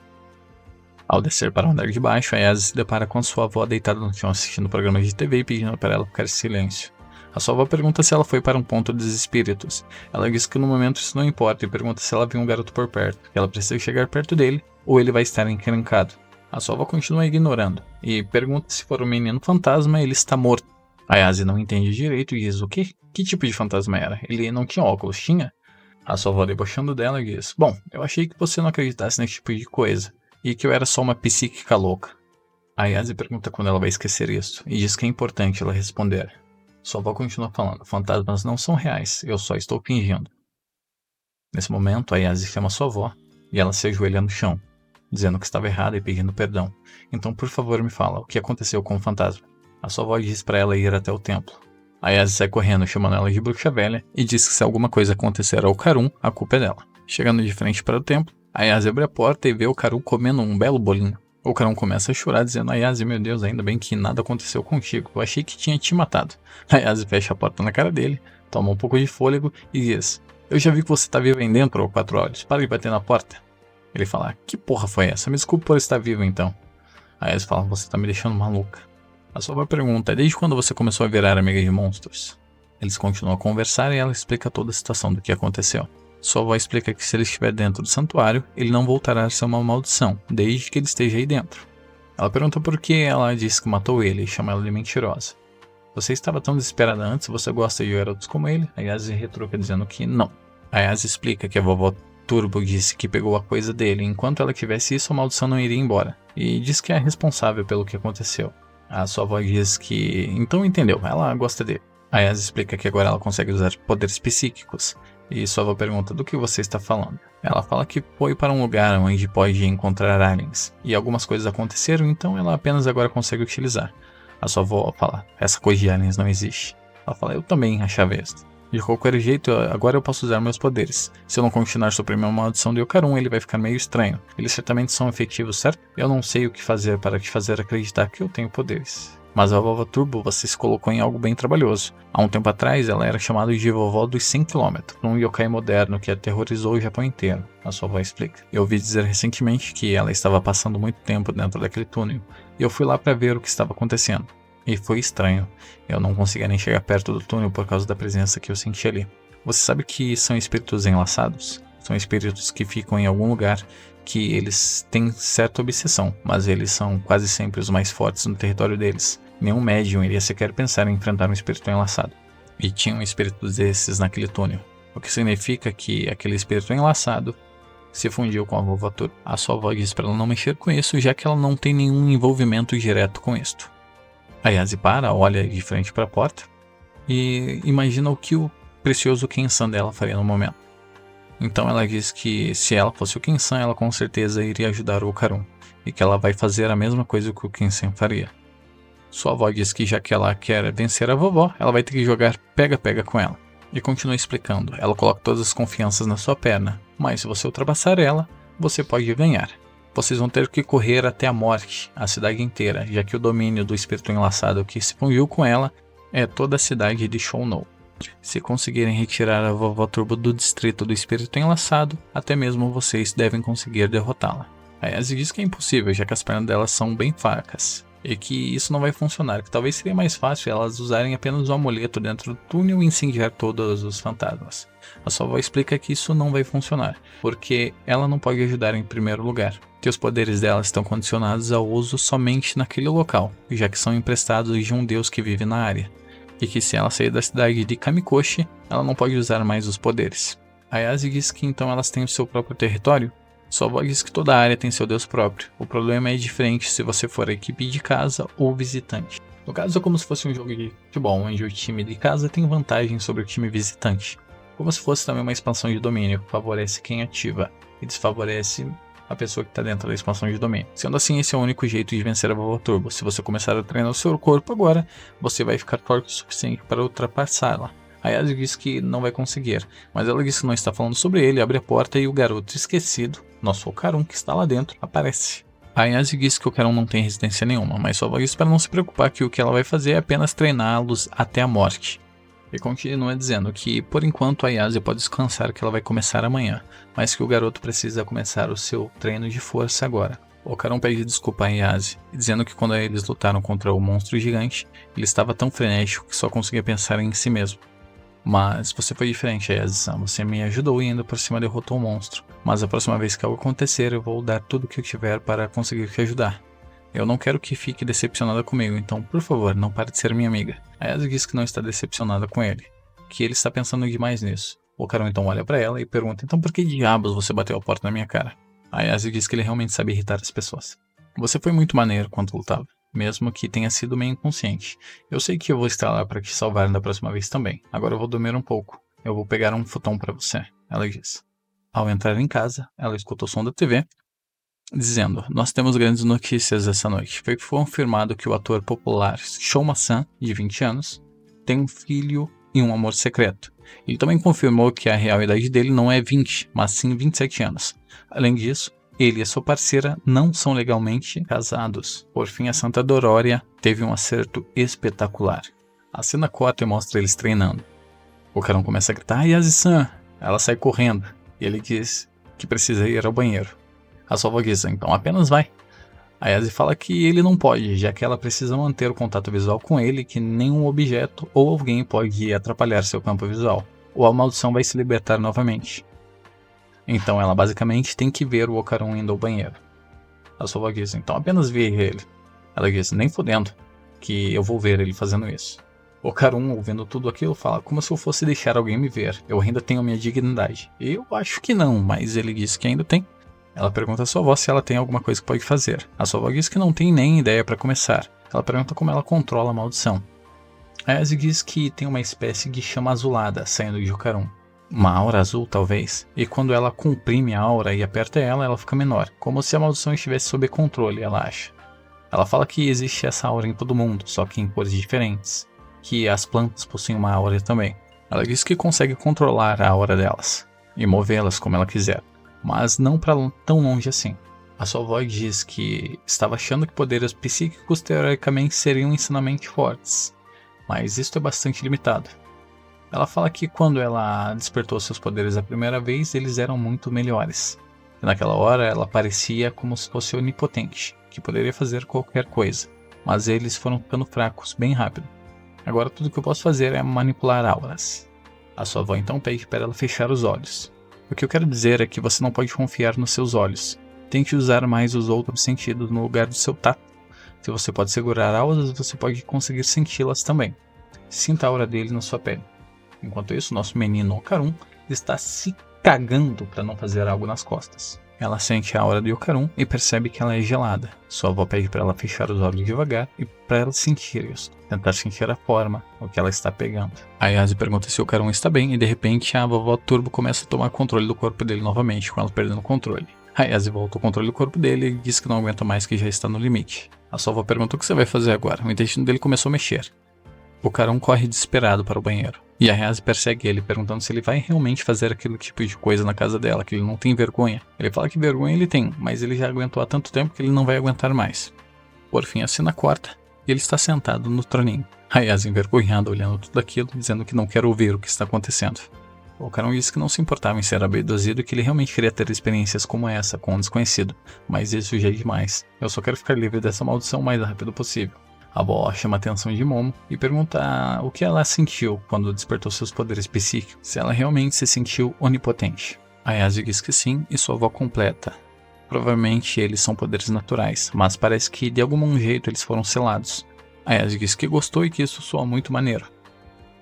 Ao descer para o andar de baixo, a Yase se depara com a sua avó deitada no chão assistindo programas de TV e pedindo para ela ficar em silêncio. A sua avó pergunta se ela foi para um ponto dos espíritos. Ela diz que no momento isso não importa e pergunta se ela viu um garoto por perto, que ela precisa chegar perto dele ou ele vai estar encrencado. A sua avó continua ignorando e pergunta se for um menino fantasma ele está morto. A Yase não entende direito e diz o quê? Que tipo de fantasma era? Ele não tinha óculos, tinha? A sua avó, debochando dela, diz: bom, eu achei que você não acreditasse nesse tipo de coisa e que eu era só uma psíquica louca. A Yase pergunta quando ela vai esquecer isso e diz que é importante ela responder. Sua avó continua falando: fantasmas não são reais, eu só estou fingindo. Nesse momento, a Yase chama sua avó e ela se ajoelha no chão, dizendo que estava errada e pedindo perdão. Então, por favor, me fala, o que aconteceu com o fantasma? A sua avó diz para ela ir até o templo. A Yase sai correndo, chamando ela de bruxa velha, e diz que se alguma coisa acontecer ao Okarun, a culpa é dela. Chegando de frente para o templo, a Yase abre a porta e vê o Okarun comendo um belo bolinho. O Okarun começa a chorar, dizendo: a Yase, meu Deus, ainda bem que nada aconteceu contigo, eu achei que tinha te matado. A Yase fecha a porta na cara dele, toma um pouco de fôlego e diz: eu já vi que você tá vivo aí dentro, ô 4 olhos, para de bater na porta. Ele fala: que porra foi essa? Me desculpe por estar vivo então. A Yase fala: você tá me deixando maluca. A sua avó pergunta: desde quando você começou a virar amiga de monstros? Eles continuam a conversar e ela explica toda a situação do que aconteceu. Sua avó explica que se ele estiver dentro do santuário, ele não voltará a ser uma maldição, desde que ele esteja aí dentro. Ela pergunta por que ela disse que matou ele e chama ela de mentirosa. Você estava tão desesperada antes, você gosta de garotos como ele? A Yase retruca dizendo que não. A Yase explica que a vovó Turbo disse que pegou a coisa dele, enquanto ela tivesse isso a maldição não iria embora, e diz que é responsável pelo que aconteceu. A sua avó diz que então entendeu, ela gosta dele. A Yase explica que agora ela consegue usar poderes psíquicos, e sua avó pergunta: do que você está falando? Ela fala que foi para um lugar onde pode encontrar aliens, e algumas coisas aconteceram, então ela apenas agora consegue utilizar. A sua avó fala: essa coisa de aliens não existe. Ela fala: eu também achava isso. De qualquer jeito, agora eu posso usar meus poderes. Se eu não continuar suprimindo a maldição de Okarun, ele vai ficar meio estranho. Eles certamente são efetivos, certo? Eu não sei o que fazer para te fazer acreditar que eu tenho poderes. Mas a vovó Turbo, você se colocou em algo bem trabalhoso. Há um tempo atrás, ela era chamada de vovó dos 100 km, um yokai moderno que aterrorizou o Japão inteiro. A sua avó explica. Eu ouvi dizer recentemente que ela estava passando muito tempo dentro daquele túnel, e eu fui lá para ver o que estava acontecendo. E foi estranho. Eu não conseguia nem chegar perto do túnel por causa da presença que eu senti ali. Você sabe que são espíritos enlaçados? São espíritos que ficam em algum lugar que eles têm certa obsessão, mas eles são quase sempre os mais fortes no território deles. Nenhum médium iria sequer pensar em enfrentar um espírito enlaçado. E tinha um espírito desses naquele túnel. O que significa que aquele espírito enlaçado se fundiu com a vovó Turbo. A sua avó diz para ela não mexer com isso, já que ela não tem nenhum envolvimento direto com isto. A Yase para, olha de frente para a porta e imagina o que o precioso Ken-san dela faria no momento. Então ela diz que se ela fosse o Ken-san, ela com certeza iria ajudar o Okarun, e que ela vai fazer a mesma coisa que o Ken-san faria. Sua avó diz que já que ela quer vencer a vovó, ela vai ter que jogar pega-pega com ela. E continua explicando, ela coloca todas as confianças na sua perna, mas se você ultrapassar ela, você pode ganhar. Vocês vão ter que correr até a morte, a cidade inteira, já que o domínio do espírito enlaçado que se fundiu com ela é toda a cidade de Shounou. Se conseguirem retirar a vovó Turbo do distrito do espírito enlaçado, até mesmo vocês devem conseguir derrotá-la. A Yase diz que é impossível, já que as pernas delas são bem fracas, e que isso não vai funcionar, que talvez seria mais fácil elas usarem apenas um amuleto dentro do túnel e incendiar todos os fantasmas. A sua avó explica que isso não vai funcionar, porque ela não pode ajudar em primeiro lugar, que os poderes dela estão condicionados ao uso somente naquele local, já que são emprestados de um deus que vive na área, e que se ela sair da cidade de Kamikoshi, ela não pode usar mais os poderes. A Yase diz que então elas têm o seu próprio território. Sua avó diz que toda a área tem seu deus próprio. O problema é diferente se você for a equipe de casa ou visitante. No caso é como se fosse um jogo de futebol, onde o time de casa tem vantagem sobre o time visitante. Como se fosse também uma expansão de domínio, que favorece quem ativa e desfavorece a pessoa que está dentro da expansão de domínio. Sendo assim, esse é o único jeito de vencer a vovó Turbo. Se você começar a treinar o seu corpo agora, você vai ficar forte o suficiente para ultrapassá-la. A Yase diz que não vai conseguir, mas ela diz que não está falando sobre ele, abre a porta e o garoto esquecido, nosso Okarun que está lá dentro, aparece. A Ayase diz que o Ocarum não tem resistência nenhuma, mas sua avó diz para não se preocupar que o que ela vai fazer é apenas treiná-los até a morte. E continua dizendo que, por enquanto, a Ayase pode descansar que ela vai começar amanhã, mas que o garoto precisa começar o seu treino de força agora. O Ocarum pede desculpa a Ayase, dizendo que quando eles lutaram contra o monstro gigante, ele estava tão frenético que só conseguia pensar em si mesmo. Mas você foi diferente, Ayase-san. Você me ajudou e ainda por cima derrotou o monstro. Mas a próxima vez que algo acontecer, eu vou dar tudo o que eu tiver para conseguir te ajudar. Eu não quero que fique decepcionada comigo, então por favor, não pare de ser minha amiga. Ayase diz que não está decepcionada com ele, que ele está pensando demais nisso. O Ocarum então olha para ela e pergunta, então por que diabos você bateu a porta na minha cara? Ayase diz que ele realmente sabe irritar as pessoas. Você foi muito maneiro quando lutava, mesmo que tenha sido meio inconsciente. Eu sei que eu vou estar lá para te salvar da próxima vez também. Agora eu vou dormir um pouco. Eu vou pegar um futon para você, ela diz. Ao entrar em casa, ela escuta o som da TV, dizendo, nós temos grandes notícias essa noite. Foi confirmado que o ator popular Shoma-san, de 20 anos, tem um filho e um amor secreto. Ele também confirmou que a real idade dele não é 20, mas sim 27 anos. Além disso, ele e sua parceira não são legalmente casados. Por fim, a Santa Dorória teve um acerto espetacular. A cena corta e mostra eles treinando. O Ocarum começa a gritar, Ayase-san! Ela sai correndo, e ele diz que precisa ir ao banheiro. A sua avó diz, então apenas vai. A Ayase fala que ele não pode, já que ela precisa manter o contato visual com ele, que nenhum objeto ou alguém pode atrapalhar seu campo visual, ou a maldição vai se libertar novamente. Então ela basicamente tem que ver o Ocarum indo ao banheiro. A sua avó diz, então apenas veja ele. Ela diz, nem fodendo, que eu vou ver ele fazendo isso. O Ocarum, ouvindo tudo aquilo, fala, como se eu fosse deixar alguém me ver, eu ainda tenho minha dignidade. Eu acho que não, mas ele diz que ainda tem. Ela pergunta à sua avó se ela tem alguma coisa que pode fazer. A sua avó diz que não tem nem ideia para começar. Ela pergunta como ela controla a maldição. A Ayase diz que tem uma espécie de chama azulada saindo de Ocarum. Uma aura azul, talvez. E quando ela comprime a aura e aperta ela, ela fica menor. Como se a maldição estivesse sob controle, ela acha. Ela fala que existe essa aura em todo mundo, só que em cores diferentes. Que as plantas possuem uma aura também. Ela diz que consegue controlar a aura delas. E movê-las como ela quiser. Mas não para tão longe assim. A sua avó diz que estava achando que poderes psíquicos teoricamente seriam insanamente fortes, mas isso é bastante limitado. Ela fala que quando ela despertou seus poderes a primeira vez, eles eram muito melhores. E naquela hora ela parecia como se fosse onipotente, que poderia fazer qualquer coisa, mas eles foram ficando fracos bem rápido. Agora tudo que eu posso fazer é manipular auras. A sua avó então pede para ela fechar os olhos. O que eu quero dizer é que você não pode confiar nos seus olhos. Tente usar mais os outros sentidos no lugar do seu tato. Se você pode segurar auras, você pode conseguir senti-las também. Sinta a aura dele na sua pele. Enquanto isso, nosso menino Ocarum está se cagando para não fazer algo nas costas. Ela sente a aura de Ocarum e percebe que ela é gelada. Sua avó pede para ela fechar os olhos devagar e para ela sentir isso. Tentar sentir a forma, o que ela está pegando. A Ayase pergunta se o Ocarum está bem e de repente a vovó Turbo começa a tomar controle do corpo dele novamente, com ela perdendo o controle. A Ayase volta ao controle do corpo dele e diz que não aguenta mais, que já está no limite. A sua avó pergunta o que você vai fazer agora. O intestino dele começou a mexer. O Ocarum corre desesperado para o banheiro. E a Ayase persegue ele, perguntando se ele vai realmente fazer aquele tipo de coisa na casa dela, que ele não tem vergonha. Ele fala que vergonha ele tem, mas ele já aguentou há tanto tempo que ele não vai aguentar mais. Por fim, a cena corta e ele está sentado no troninho. A Ayase envergonhada olhando tudo aquilo, dizendo que não quer ouvir o que está acontecendo. O Ocarum disse que não se importava em ser abduzido e que ele realmente queria ter experiências como essa com um desconhecido, mas isso já é demais. Eu só quero ficar livre dessa maldição o mais rápido possível. A avó chama a atenção de Momo e pergunta o que ela sentiu quando despertou seus poderes psíquicos, se ela realmente se sentiu onipotente. A Ayase diz que sim e sua avó completa. Provavelmente eles são poderes naturais, mas parece que de algum jeito eles foram selados. A Ayase diz que gostou e que isso soa muito maneiro.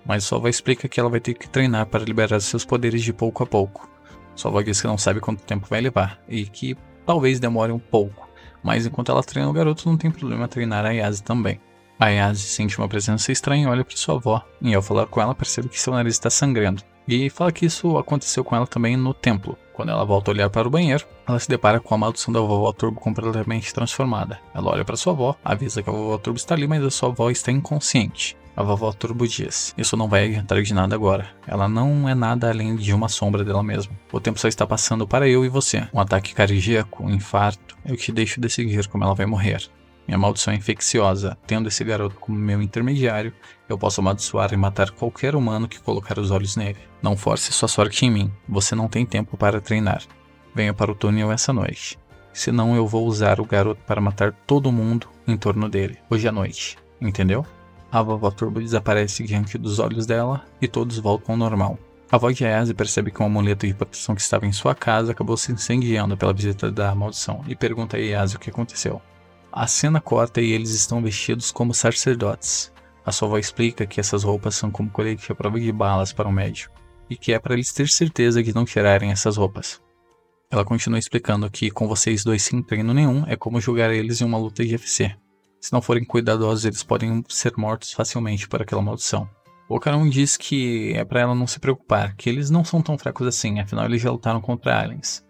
Mas sua avó explica que ela vai ter que treinar para liberar seus poderes de pouco a pouco. Sua avó diz que não sabe quanto tempo vai levar e que talvez demore um pouco. Mas enquanto ela treina o garoto, não tem problema treinar a Ayase também. A Ayase sente uma presença estranha e olha para sua avó, e ao falar com ela percebe que seu nariz está sangrando. E fala que isso aconteceu com ela também no templo. Quando ela volta a olhar para o banheiro, ela se depara com a maldição da vovó Turbo completamente transformada. Ela olha para sua avó, avisa que a vovó Turbo está ali, mas a sua avó está inconsciente. A vovó Turbo diz: isso não vai adiantar de nada agora. Ela não é nada além de uma sombra dela mesma. O tempo só está passando para eu e você. Um ataque cardíaco, um infarto. Eu te deixo decidir como ela vai morrer. Minha maldição é infecciosa. Tendo esse garoto como meu intermediário, eu posso amaldiçoar e matar qualquer humano que colocar os olhos nele. Não force sua sorte em mim. Você não tem tempo para treinar. Venha para o túnel essa noite. Senão eu vou usar o garoto para matar todo mundo em torno dele. Hoje à noite. Entendeu? A vovó Turbo desaparece diante dos olhos dela e todos voltam ao normal. A avó de Ayase percebe que um amuleto de proteção que estava em sua casa acabou se incendiando pela visita da maldição e pergunta a Ayase o que aconteceu. A cena corta e eles estão vestidos como sacerdotes. A sua avó explica que essas roupas são como colete à prova de balas para um médico e que é para eles ter certeza de não tirarem essas roupas. Ela continua explicando que com vocês dois sem treino nenhum é como jogar eles em uma luta de UFC. Se não forem cuidadosos, eles podem ser mortos facilmente por aquela maldição. O Ocaron diz que é pra ela não se preocupar, que eles não são tão fracos assim, afinal eles já lutaram contra aliens.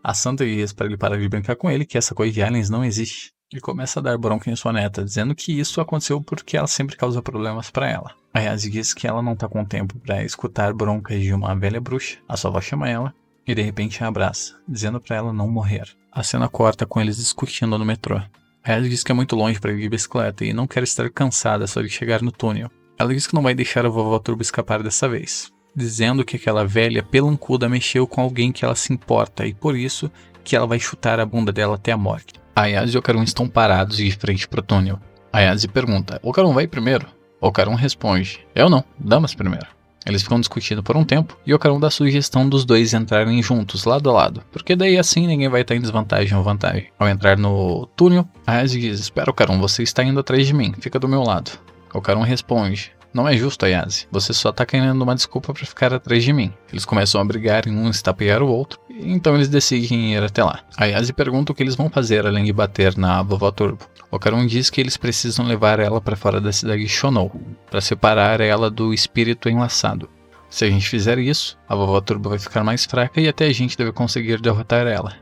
A Santa diz para ele parar de brincar com ele, que essa coisa de aliens não existe. Ele começa a dar bronca em sua neta, dizendo que isso aconteceu porque ela sempre causa problemas pra ela. A Ayase diz que ela não tá com tempo pra escutar broncas de uma velha bruxa. A sua avó chama ela e de repente a abraça, dizendo pra ela não morrer. A cena corta com eles discutindo no metrô. A Ayase diz que é muito longe para ir de bicicleta e não quer estar cansada só de chegar no túnel. Ela diz que não vai deixar a vovó Turbo escapar dessa vez, dizendo que aquela velha pelancuda mexeu com alguém que ela se importa e por isso que ela vai chutar a bunda dela até a morte. A Ayase e o Ocaron estão parados de frente pro túnel. A Ayase pergunta: Ocaron vai primeiro? Ocaron responde: eu não, damas primeiro. Eles ficam discutindo por um tempo e Ocaron dá a sugestão dos dois entrarem juntos, lado a lado, porque daí assim ninguém vai estar em desvantagem ou vantagem. Ao entrar no túnel, a Ayase diz: espera, Ocaron, você está indo atrás de mim, fica do meu lado. Ocaron responde: não é justo, Ayase, você só tá querendo uma desculpa para ficar atrás de mim. Eles começam a brigar e um estapear o outro, então eles decidem ir até lá. A Ayase pergunta o que eles vão fazer além de bater na vovó Turbo. Ocaron diz que eles precisam levar ela para fora da cidade de Shonou, para separar ela do espírito enlaçado. Se a gente fizer isso, a vovó Turbo vai ficar mais fraca e até a gente deve conseguir derrotar ela.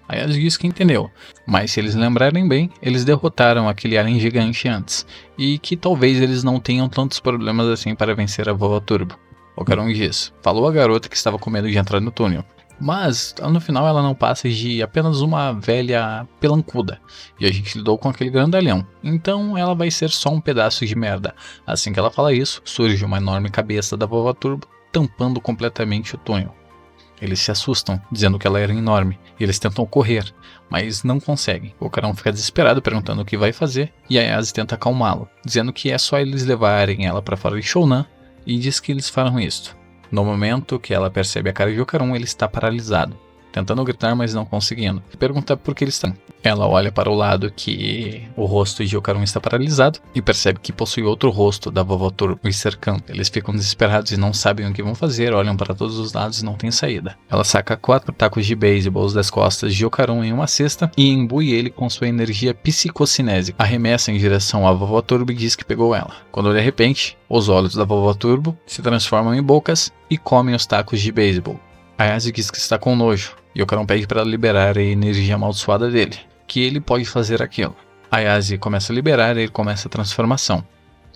A Ayase diz que entendeu, mas se eles lembrarem bem, eles derrotaram aquele alien gigante antes, e que talvez eles não tenham tantos problemas assim para vencer a vovó Turbo. Ocaron diz: falou a garota que estava com medo de entrar no túnel. Mas, no final, ela não passa de apenas uma velha pelancuda. E a gente lidou com aquele grandalhão. Então, ela vai ser só um pedaço de merda. Assim que ela fala isso, surge uma enorme cabeça da vovó Turbo, tampando completamente o túnel. Eles se assustam, dizendo que ela era enorme. E eles tentam correr, mas não conseguem. O Ocaron fica desesperado, perguntando o que vai fazer. E a Ayase tenta acalmá-lo, dizendo que é só eles levarem ela para fora de Shounan. E diz que eles farão isto. No momento que ela percebe a cara de Ocaron, ele está paralisado, tentando gritar, mas não conseguindo. E pergunta por que ele está. Ela olha para o lado que o rosto de Ocaron está paralisado e percebe que possui outro rosto da vovó Turbo e cercando. Eles ficam desesperados e não sabem o que vão fazer, olham para todos os lados e não tem saída. Ela saca 4 tacos de beisebol das costas de Ocaron em uma cesta e imbui ele com sua energia psicocinésica. Arremessa em direção à vovó Turbo e diz que pegou ela. Quando de repente, os olhos da vovó Turbo se transformam em bocas e comem os tacos de beisebol. A Ayase diz que está com nojo, e Ocaron pede para liberar a energia amaldiçoada dele, que ele pode fazer aquilo. A Ayase começa a liberar e ele começa a transformação.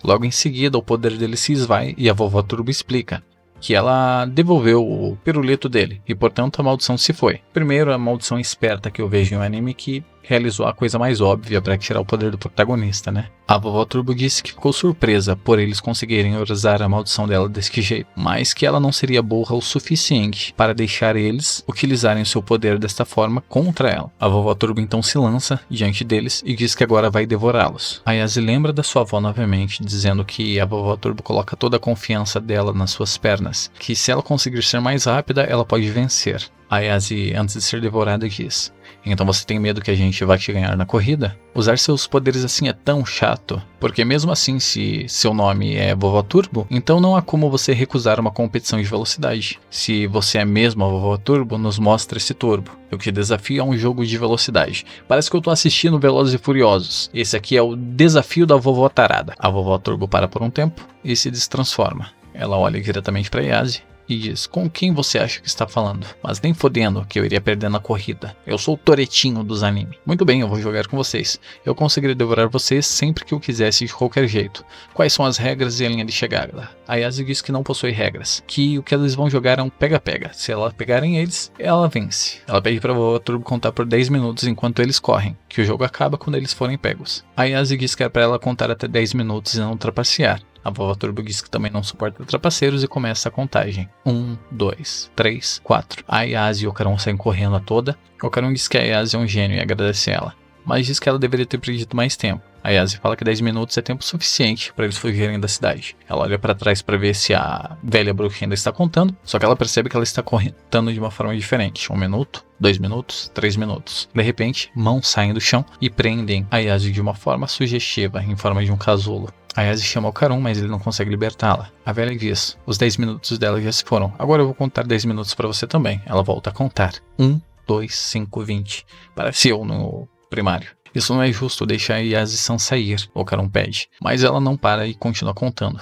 Logo em seguida, o poder dele se esvai e a vovó Turbo explica que ela devolveu o pirulito dele, e portanto a maldição se foi. Primeiro, a maldição esperta que eu vejo em um anime que realizou a coisa mais óbvia para tirar o poder do protagonista, né? A vovó Turbo disse que ficou surpresa por eles conseguirem usar a maldição dela desse jeito, mas que ela não seria burra o suficiente para deixar eles utilizarem o seu poder desta forma contra ela. A vovó Turbo então se lança diante deles e diz que agora vai devorá-los. A Ayase lembra da sua avó novamente, dizendo que a vovó Turbo coloca toda a confiança dela nas suas pernas, que se ela conseguir ser mais rápida, ela pode vencer. A Ayase, antes de ser devorada, diz: então você tem medo que a gente vá te ganhar na corrida? Usar seus poderes assim é tão chato, porque mesmo assim, se seu nome é Vovó Turbo, então não há como você recusar uma competição de velocidade. Se você é mesmo a Vovó Turbo, nos mostra esse turbo. Eu te desafio a um jogo de velocidade. Parece que eu tô assistindo Velozes e Furiosos. Esse aqui é o desafio da Vovó Tarada. A Vovó Turbo para por um tempo e se destransforma. Ela olha diretamente para Ayase e diz: com quem você acha que está falando? Mas nem fodendo que eu iria perder na corrida. Eu sou o Toretinho dos anime. Muito bem, eu vou jogar com vocês. Eu conseguiria devorar vocês sempre que eu quisesse de qualquer jeito. Quais são as regras e a linha de chegada? A Yase diz que não possui regras, que o que eles vão jogar é um pega-pega. Se ela pegarem eles, ela vence. Ela pede pra Vovó Turbo contar por 10 minutos enquanto eles correm, que o jogo acaba quando eles forem pegos. A Yase diz que é pra ela contar até 10 minutos e não trapacear. A Vovó Turbo diz que também não suporta trapaceiros e começa a contagem. 1, 2, 3, 4. A Yase e o Carão saem correndo a toda. O Carão diz que a Yase é um gênio e agradece ela, mas diz que ela deveria ter perdido mais tempo. A Yase fala que 10 minutos é tempo suficiente para eles fugirem da cidade. Ela olha para trás para ver se a velha bruxa ainda está contando, só que ela percebe que ela está contando de uma forma diferente. 1 minuto, 2 minutos, 3 minutos. De repente, mãos saem do chão e prendem a Yase de uma forma sugestiva, em forma de um casulo. A Yase chama o Carão, mas ele não consegue libertá-la. A velha diz: os 10 minutos dela já se foram, agora eu vou contar 10 minutos para você também. Ela volta a contar. 1, 2, 5, 20. Parece eu no primário. Isso não é justo, deixa a Yase-san sair, o Carão pede. Mas ela não para e continua contando.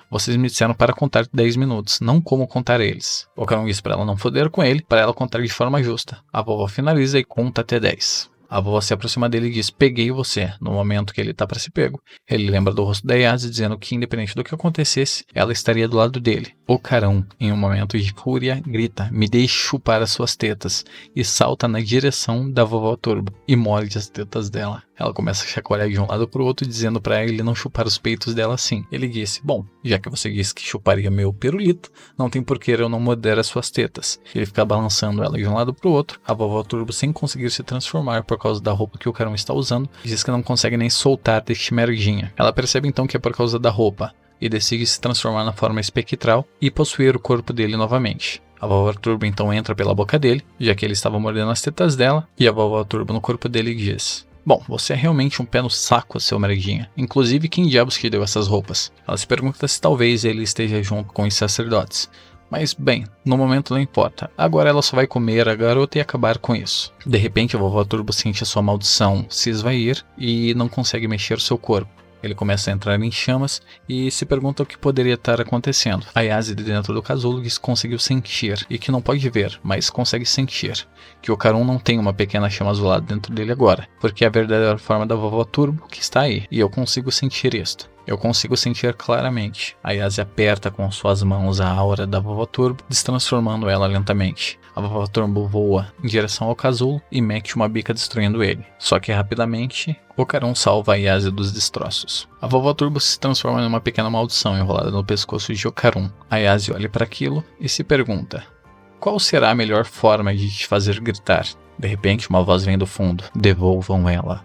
Vocês me disseram para contar 10 minutos, não como contar eles. O Carão diz para ela não foder com ele, para ela contar de forma justa. A vovó finaliza e conta até 10. A vovó se aproxima dele e diz: peguei você. No momento que ele tá para ser pego, ele lembra do rosto da Yase, dizendo que independente do que acontecesse, ela estaria do lado dele. O Carão, em um momento de fúria, grita: me deixe chupar as suas tetas, e salta na direção da Vovó Turbo e morde as tetas dela. Ela começa a chacoalhar de um lado pro outro, dizendo para ele não chupar os peitos dela assim. Ele disse: bom, já que você disse que chuparia meu pirulito, não tem por que eu não morder as suas tetas. Ele fica balançando ela de um lado pro outro. A Vovó Turbo, sem conseguir se transformar por causa da roupa que o Carão está usando, diz que não consegue nem soltar deste merdinha. Ela percebe então que é por causa da roupa e decide se transformar na forma espectral e possuir o corpo dele novamente. A Vovó Turbo então entra pela boca dele, já que ele estava mordendo as tetas dela, e a Vovó Turbo no corpo dele diz: bom, você é realmente um pé no saco, seu merdinha. Inclusive, quem diabos te deu essas roupas? Ela se pergunta se talvez ele esteja junto com os sacerdotes. Mas, bem, no momento não importa. Agora ela só vai comer a garota e acabar com isso. De repente, a Vovó Turbo sente a sua maldição se esvair e não consegue mexer seu corpo. Ele começa a entrar em chamas e se pergunta o que poderia estar acontecendo. A Yase de dentro do casulo diz que conseguiu sentir, e que não pode ver, mas consegue sentir, que o Carão não tem uma pequena chama azulada dentro dele agora, porque é a verdadeira forma da Vovó Turbo que está aí, e eu consigo sentir isto. Eu consigo sentir claramente. A Yase aperta com suas mãos a aura da Vovó Turbo, destransformando ela lentamente. A Vovó Turbo voa em direção ao casulo e mete uma bica destruindo ele. Só que rapidamente, o Carão salva a Yase dos destroços. A Vovó Turbo se transforma em uma pequena maldição enrolada no pescoço de Okarun. A Yase olha para aquilo e se pergunta: qual será a melhor forma de te fazer gritar? De repente, uma voz vem do fundo: devolvam ela.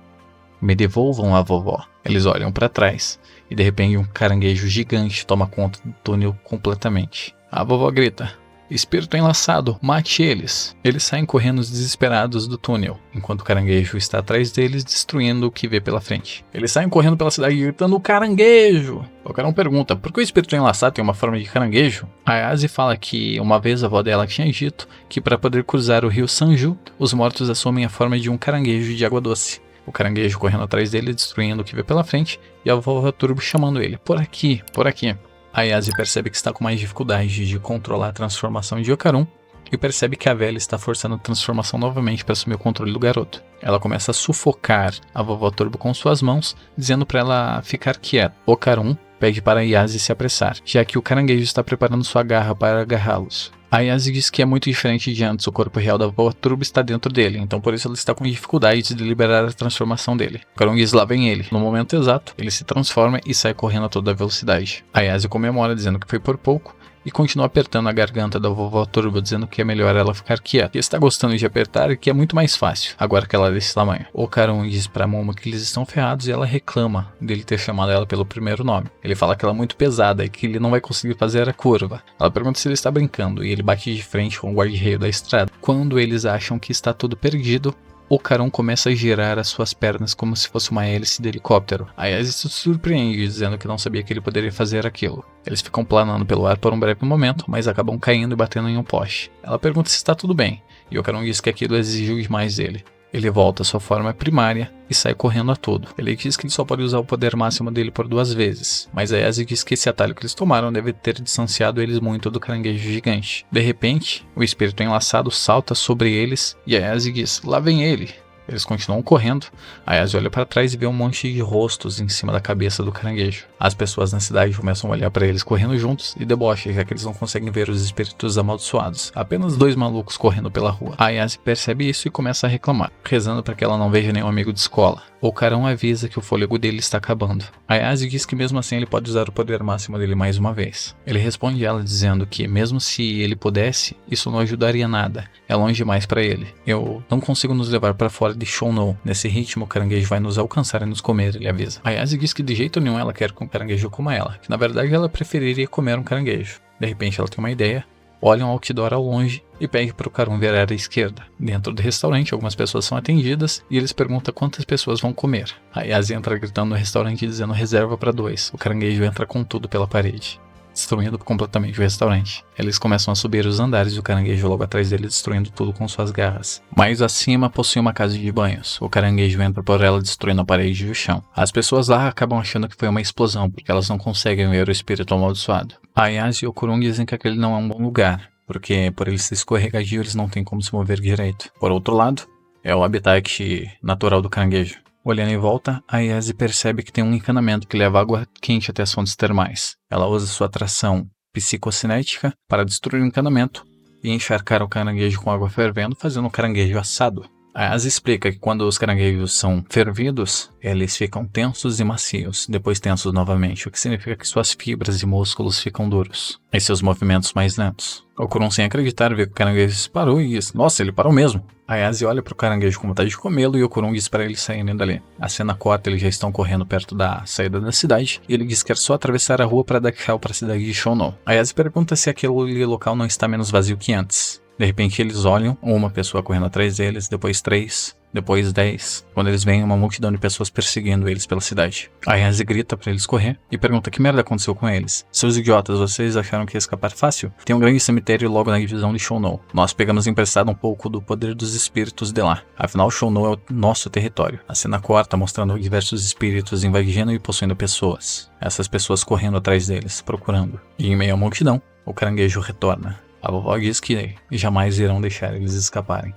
Me devolvam a vovó. Eles olham para trás e de repente um caranguejo gigante toma conta do túnel completamente. A vovó grita: espírito enlaçado, mate eles. Eles saem correndo desesperados do túnel, enquanto o caranguejo está atrás deles, destruindo o que vê pela frente. Eles saem correndo pela cidade gritando: caranguejo! O Carão pergunta: por que o espírito enlaçado tem uma forma de caranguejo? A Yase fala que uma vez a avó dela tinha dito que para poder cruzar o rio Sanju, os mortos assumem a forma de um caranguejo de água doce. O caranguejo correndo atrás dele, destruindo o que vê pela frente, e a Vovó Turbo chamando ele: por aqui, por aqui. A Yase percebe que está com mais dificuldade de controlar a transformação de Okarun e percebe que a velha está forçando a transformação novamente para assumir o controle do garoto. Ela começa a sufocar a Vovó Turbo com suas mãos, dizendo para ela ficar quieta. Okarun pede para a Yase se apressar, já que o caranguejo está preparando sua garra para agarrá-los. A Yase diz que é muito diferente de antes, o corpo real da Vovó Turbo está dentro dele, então por isso ela está com dificuldade de liberar a transformação dele. O Carão diz: lá vem ele. No momento exato, ele se transforma e sai correndo a toda velocidade. A Yase comemora, dizendo que foi por pouco, e continua apertando a garganta da Vovó Turbo, dizendo que é melhor ela ficar quieta, que está gostando de apertar e que é muito mais fácil, agora que ela é desse tamanho. O Carão diz pra Momo que eles estão ferrados e ela reclama dele ter chamado ela pelo primeiro nome. Ele fala que ela é muito pesada e que ele não vai conseguir fazer a curva. Ela pergunta se ele está brincando e ele bate de frente com o guarda-reio da estrada. Quando eles acham que está tudo perdido, o Carão começa a girar as suas pernas como se fosse uma hélice de helicóptero. A Yase se surpreende, dizendo que não sabia que ele poderia fazer aquilo. Eles ficam planando pelo ar por um breve momento, mas acabam caindo e batendo em um poste. Ela pergunta se está tudo bem, e o Carão diz que aquilo exigiu demais dele. Ele volta à sua forma primária e sai correndo a todo. Ele diz que ele só pode usar o poder máximo dele por 2 vezes, mas a Yase diz que esse atalho que eles tomaram deve ter distanciado eles muito do caranguejo gigante. De repente, o espírito enlaçado salta sobre eles e a Yase diz: lá vem ele. Eles continuam correndo. A Yase olha para trás e vê um monte de rostos em cima da cabeça do caranguejo. As pessoas na cidade começam a olhar para eles correndo juntos e debocham, já que eles não conseguem ver os espíritos amaldiçoados. Apenas 2 malucos correndo pela rua. A Yase percebe isso e começa a reclamar, rezando para que ela não veja nenhum amigo de escola. O Carão avisa que o fôlego dele está acabando. A Yase diz que mesmo assim ele pode usar o poder máximo dele mais uma vez. Ele responde ela dizendo que mesmo se ele pudesse, isso não ajudaria nada. É longe demais para ele. Eu não consigo nos levar para fora de Shounou. Nesse ritmo o caranguejo vai nos alcançar e nos comer, ele avisa. A Yase diz que de jeito nenhum ela quer que um caranguejo coma ela, que na verdade ela preferiria comer um caranguejo. De repente ela tem uma ideia. Olha um outdoor ao longe e pede para o Carão virar à esquerda. Dentro do restaurante, algumas pessoas são atendidas e eles perguntam quantas pessoas vão comer. A Yase entra gritando no restaurante dizendo reserva para 2. O caranguejo entra com tudo pela parede, destruindo completamente o restaurante. Eles começam a subir os andares e o caranguejo logo atrás dele destruindo tudo com suas garras. Mais acima possui uma casa de banhos. O caranguejo entra por ela destruindo a parede e o chão. As pessoas lá acabam achando que foi uma explosão porque elas não conseguem ver o espírito amaldiçoado. A Yase e o Kurung dizem que aquele não é um bom lugar, porque por ele ser escorregadio eles não têm como se mover direito. Por outro lado, é o habitat natural do caranguejo. Olhando em volta, a Yase percebe que tem um encanamento que leva água quente até as fontes termais. Ela usa sua atração psicocinética para destruir o encanamento e encharcar o caranguejo com água fervendo, fazendo o caranguejo assado. A Yase explica que quando os caranguejos são fervidos, eles ficam tensos e macios, depois tensos novamente, o que significa que suas fibras e músculos ficam duros, e seus movimentos mais lentos. O Kurung, sem acreditar, vê que o caranguejo parou e diz: nossa, ele parou mesmo. A Yase olha para o caranguejo com vontade de comê-lo e o Kurung diz para eles saírem dali. A cena corta, eles já estão correndo perto da saída da cidade e ele diz que é só atravessar a rua para dar tchau para a cidade de Shounou. A Yase pergunta se aquele local não está menos vazio que antes. De repente eles olham, uma pessoa correndo atrás deles, depois 3, depois 10. Quando eles veem uma multidão de pessoas perseguindo eles pela cidade. A Yase grita para eles correr e pergunta que merda aconteceu com eles. Seus idiotas, vocês acharam que ia escapar fácil? Tem um grande cemitério logo na divisão de Shounou. Nós pegamos emprestado um pouco do poder dos espíritos de lá. Afinal, Shounou é o nosso território. A cena corta mostrando diversos espíritos invadindo e possuindo pessoas. Essas pessoas correndo atrás deles, procurando. E em meio à multidão, o caranguejo retorna. A vovó diz que jamais irão deixar eles escaparem.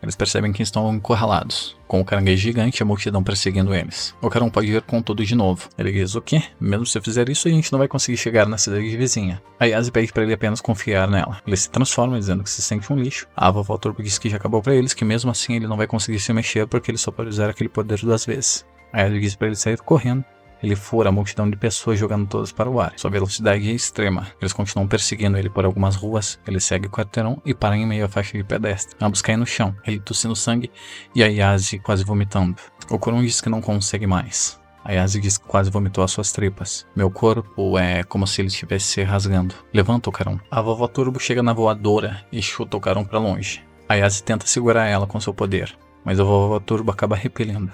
Eles percebem que estão encurralados, com o caranguejo gigante e a multidão perseguindo eles. O Carão pode vir com tudo de novo. Ele diz: o quê? Mesmo se eu fizer isso, a gente não vai conseguir chegar na cidade vizinha. A Yase pede para ele apenas confiar nela. Ele se transforma, dizendo que se sente um lixo. A vovó Turbo diz que já acabou para eles, que mesmo assim ele não vai conseguir se mexer porque ele só pode usar aquele poder 2 vezes. A Yase diz para ele sair correndo. Ele fura a multidão de pessoas jogando todas para o ar. Sua velocidade é extrema. Eles continuam perseguindo ele por algumas ruas. Ele segue o quarteirão e para em meio à faixa de pedestre. Ambos caem no chão, ele tossindo sangue e a Yase quase vomitando. O Kurung diz que não consegue mais. A Yase diz que quase vomitou as suas tripas. Meu corpo é como se ele estivesse se rasgando. Levanta o Carão. A vovó Turbo chega na voadora e chuta o Carão para longe. A Yase tenta segurar ela com seu poder, mas a vovó Turbo acaba repelindo.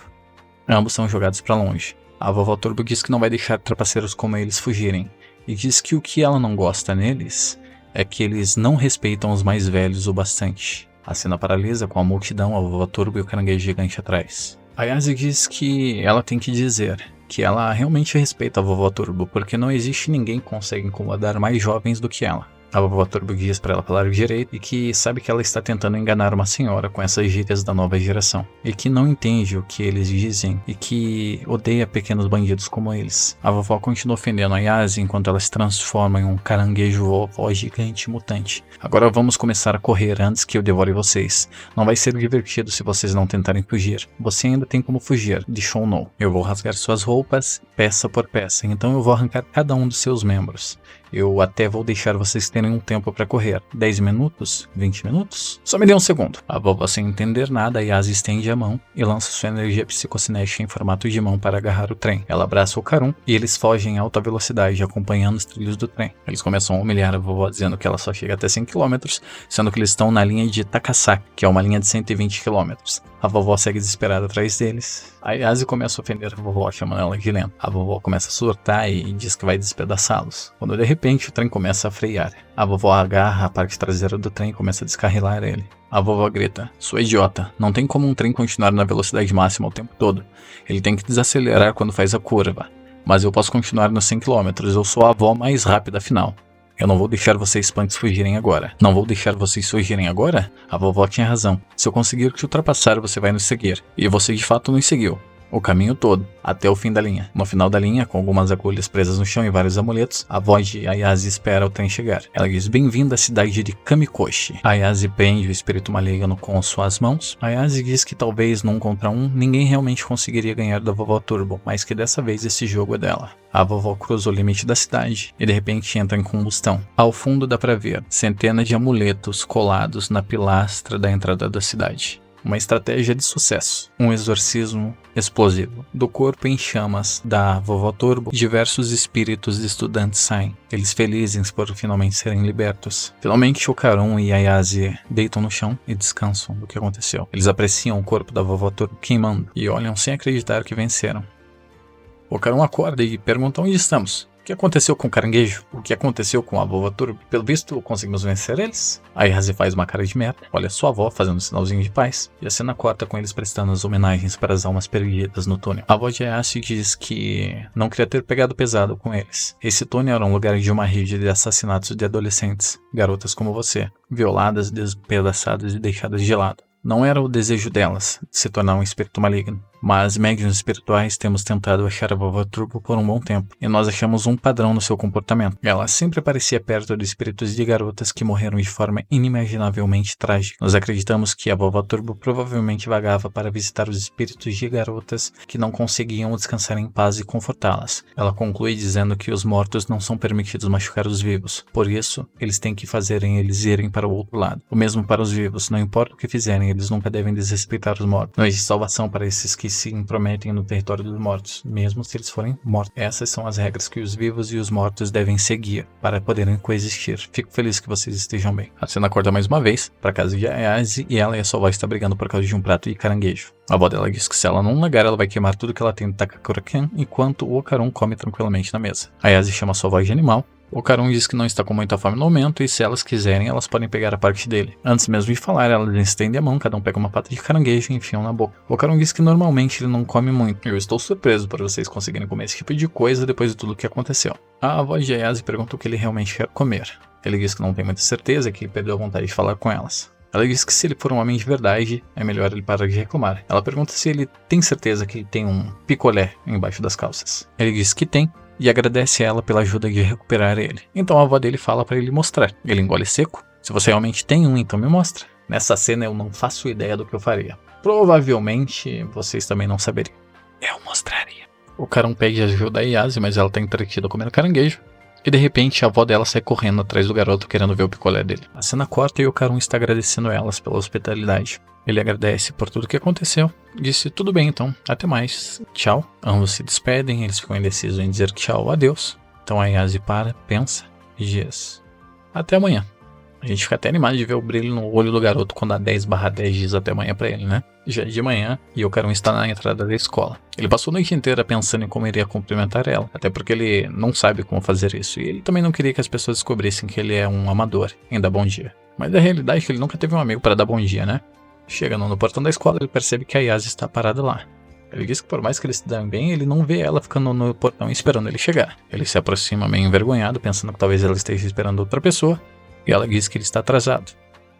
Ambos são jogados para longe. A vovó Turbo diz que não vai deixar trapaceiros como eles fugirem, e diz que o que ela não gosta neles é que eles não respeitam os mais velhos o bastante. A cena paralisa com a multidão, a vovó Turbo e o caranguejo gigante atrás. A Yase diz que ela tem que dizer que ela realmente respeita a vovó Turbo, porque não existe ninguém que consegue incomodar mais jovens do que ela. A vovó Turbo diz para ela falar direito e que sabe que ela está tentando enganar uma senhora com essas gírias da nova geração. E que não entende o que eles dizem e que odeia pequenos bandidos como eles. A vovó continua ofendendo a Yase enquanto ela se transforma em um caranguejo vovó gigante mutante. Agora vamos começar a correr antes que eu devore vocês. Não vai ser divertido se vocês não tentarem fugir. Você ainda tem como fugir de Shounou. Eu vou rasgar suas roupas peça por peça, então eu vou arrancar cada um dos seus membros. Eu até vou deixar vocês terem um tempo para correr. 10 minutos? 20 minutos? Só me dê um segundo. A vovó, sem entender nada, a Yase estende a mão e lança sua energia psicocinética em formato de mão para agarrar o trem. Ela abraça o Carão e eles fogem em alta velocidade, acompanhando os trilhos do trem. Eles começam a humilhar a vovó, dizendo que ela só chega até 100 km, sendo que eles estão na linha de Takasaki, que é uma linha de 120 km. A vovó segue desesperada atrás deles. A Yase começa a ofender a vovó, chamando ela de lenta. A vovó começa a surtar e diz que vai despedaçá-los. Quando de repente o trem começa a frear. A vovó agarra a parte traseira do trem e começa a descarrilar ele. A vovó grita: "Sua idiota, não tem como um trem continuar na velocidade máxima o tempo todo. Ele tem que desacelerar quando faz a curva. Mas eu posso continuar nos 100 km, eu sou a avó mais rápida afinal. Eu não vou deixar vocês punks fugirem agora." "Não vou deixar vocês fugirem agora?" A vovó tinha razão. "Se eu conseguir te ultrapassar, você vai nos seguir." E você de fato nos seguiu. O caminho todo, até o fim da linha. No final da linha, com algumas agulhas presas no chão e vários amuletos, a voz de Ayase espera o trem chegar. Ela diz: "Bem-vindo à cidade de Kamikoshi." Ayase prende o espírito maligno com suas mãos. Ayase diz que talvez num contra um, ninguém realmente conseguiria ganhar da vovó Turbo, mas que dessa vez esse jogo é dela. A vovó cruza o limite da cidade e de repente entra em combustão. Ao fundo dá pra ver centenas de amuletos colados na pilastra da entrada da cidade. Uma estratégia de sucesso. Um exorcismo explosivo. Do corpo em chamas da vovó Turbo, diversos espíritos de estudantes saem. Eles felizes por finalmente serem libertos. Finalmente, Okarun e Ayase deitam no chão e descansam do que aconteceu. Eles apreciam o corpo da vovó Turbo queimando e olham sem acreditar que venceram. Okarun acorda e pergunta: "Onde estamos? O que aconteceu com o caranguejo? O que aconteceu com a vovó Turbo? Pelo visto, conseguimos vencer eles?" Ayase faz uma cara de merda, olha sua avó fazendo um sinalzinho de paz, e a cena corta com eles prestando as homenagens para as almas perdidas no túnel. A avó de Ayase diz que não queria ter pegado pesado com eles. Esse túnel era um lugar de uma rede de assassinatos de adolescentes, garotas como você, violadas, despedaçadas e deixadas de lado. Não era o desejo delas de se tornar um espírito maligno, mas médiuns espirituais temos tentado achar a vovó Turbo por um bom tempo, e nós achamos um padrão no seu comportamento. Ela sempre aparecia perto de espíritos de garotas que morreram de forma inimaginavelmente trágica. Nós acreditamos que a vovó Turbo provavelmente vagava para visitar os espíritos de garotas que não conseguiam descansar em paz e confortá-las. Ela conclui dizendo que os mortos não são permitidos machucar os vivos, por isso, eles têm que fazerem eles irem para o outro lado. O mesmo para os vivos, não importa o que fizerem, eles nunca devem desrespeitar os mortos. Não existe salvação para esses que se intrometem no território dos mortos, mesmo se eles forem mortos. Essas são as regras que os vivos e os mortos devem seguir para poderem coexistir. Fico feliz que vocês estejam bem. A cena corta mais uma vez para casa de Ayase e ela e a sua avó estão brigando por causa de um prato de caranguejo. A avó dela diz que se ela não largar, ela vai queimar tudo que ela tem no Takakura-ken, enquanto o Okarun come tranquilamente na mesa. Ayase chama a sua avó de animal. O Okarun diz que não está com muita fome no momento e se elas quiserem, elas podem pegar a parte dele. Antes mesmo de falar, elas estendem a mão, cada um pega uma pata de caranguejo e enfiam na boca. O Okarun diz que normalmente ele não come muito. Eu estou surpreso por vocês conseguirem comer esse tipo de coisa depois de tudo o que aconteceu. A avó de Ayase pergunta o que ele realmente quer comer. Ele diz que não tem muita certeza, que ele perdeu a vontade de falar com elas. Ela diz que se ele for um homem de verdade, é melhor ele parar de reclamar. Ela pergunta se ele tem certeza que ele tem um picolé embaixo das calças. Ele diz que tem e agradece a ela pela ajuda de recuperar ele. Então a avó dele fala para ele mostrar. Ele engole seco. "Se você realmente tem um, então me mostra." Nessa cena eu não faço ideia do que eu faria. Provavelmente vocês também não saberiam. Eu mostraria. O Okarun pede ajuda a Ayase, mas ela tá entretida comendo caranguejo. E de repente a avó dela sai correndo atrás do garoto querendo ver o picolé dele. A cena corta e o Okarun está agradecendo elas pela hospitalidade. Ele agradece por tudo que aconteceu. Disse: "Tudo bem então, até mais. Tchau." Ambos se despedem, eles ficam indecisos em dizer tchau ou adeus. Então a Ayase para, pensa e diz: "Até amanhã." A gente fica até animado de ver o brilho no olho do garoto quando dá 10/10 dias até amanhã pra ele, né? Já é de manhã e o Okarun está na entrada da escola. Ele passou a noite inteira pensando em como iria cumprimentar ela, até porque ele não sabe como fazer isso. E ele também não queria que as pessoas descobrissem que ele é um amador em dar bom dia. Mas a realidade é que ele nunca teve um amigo para dar bom dia, né? Chegando no portão da escola, ele percebe que a Ayase está parada lá. Ele diz que por mais que eles se dão bem, ele não vê ela ficando no portão esperando ele chegar. Ele se aproxima meio envergonhado, pensando que talvez ela esteja esperando outra pessoa. E ela diz que ele está atrasado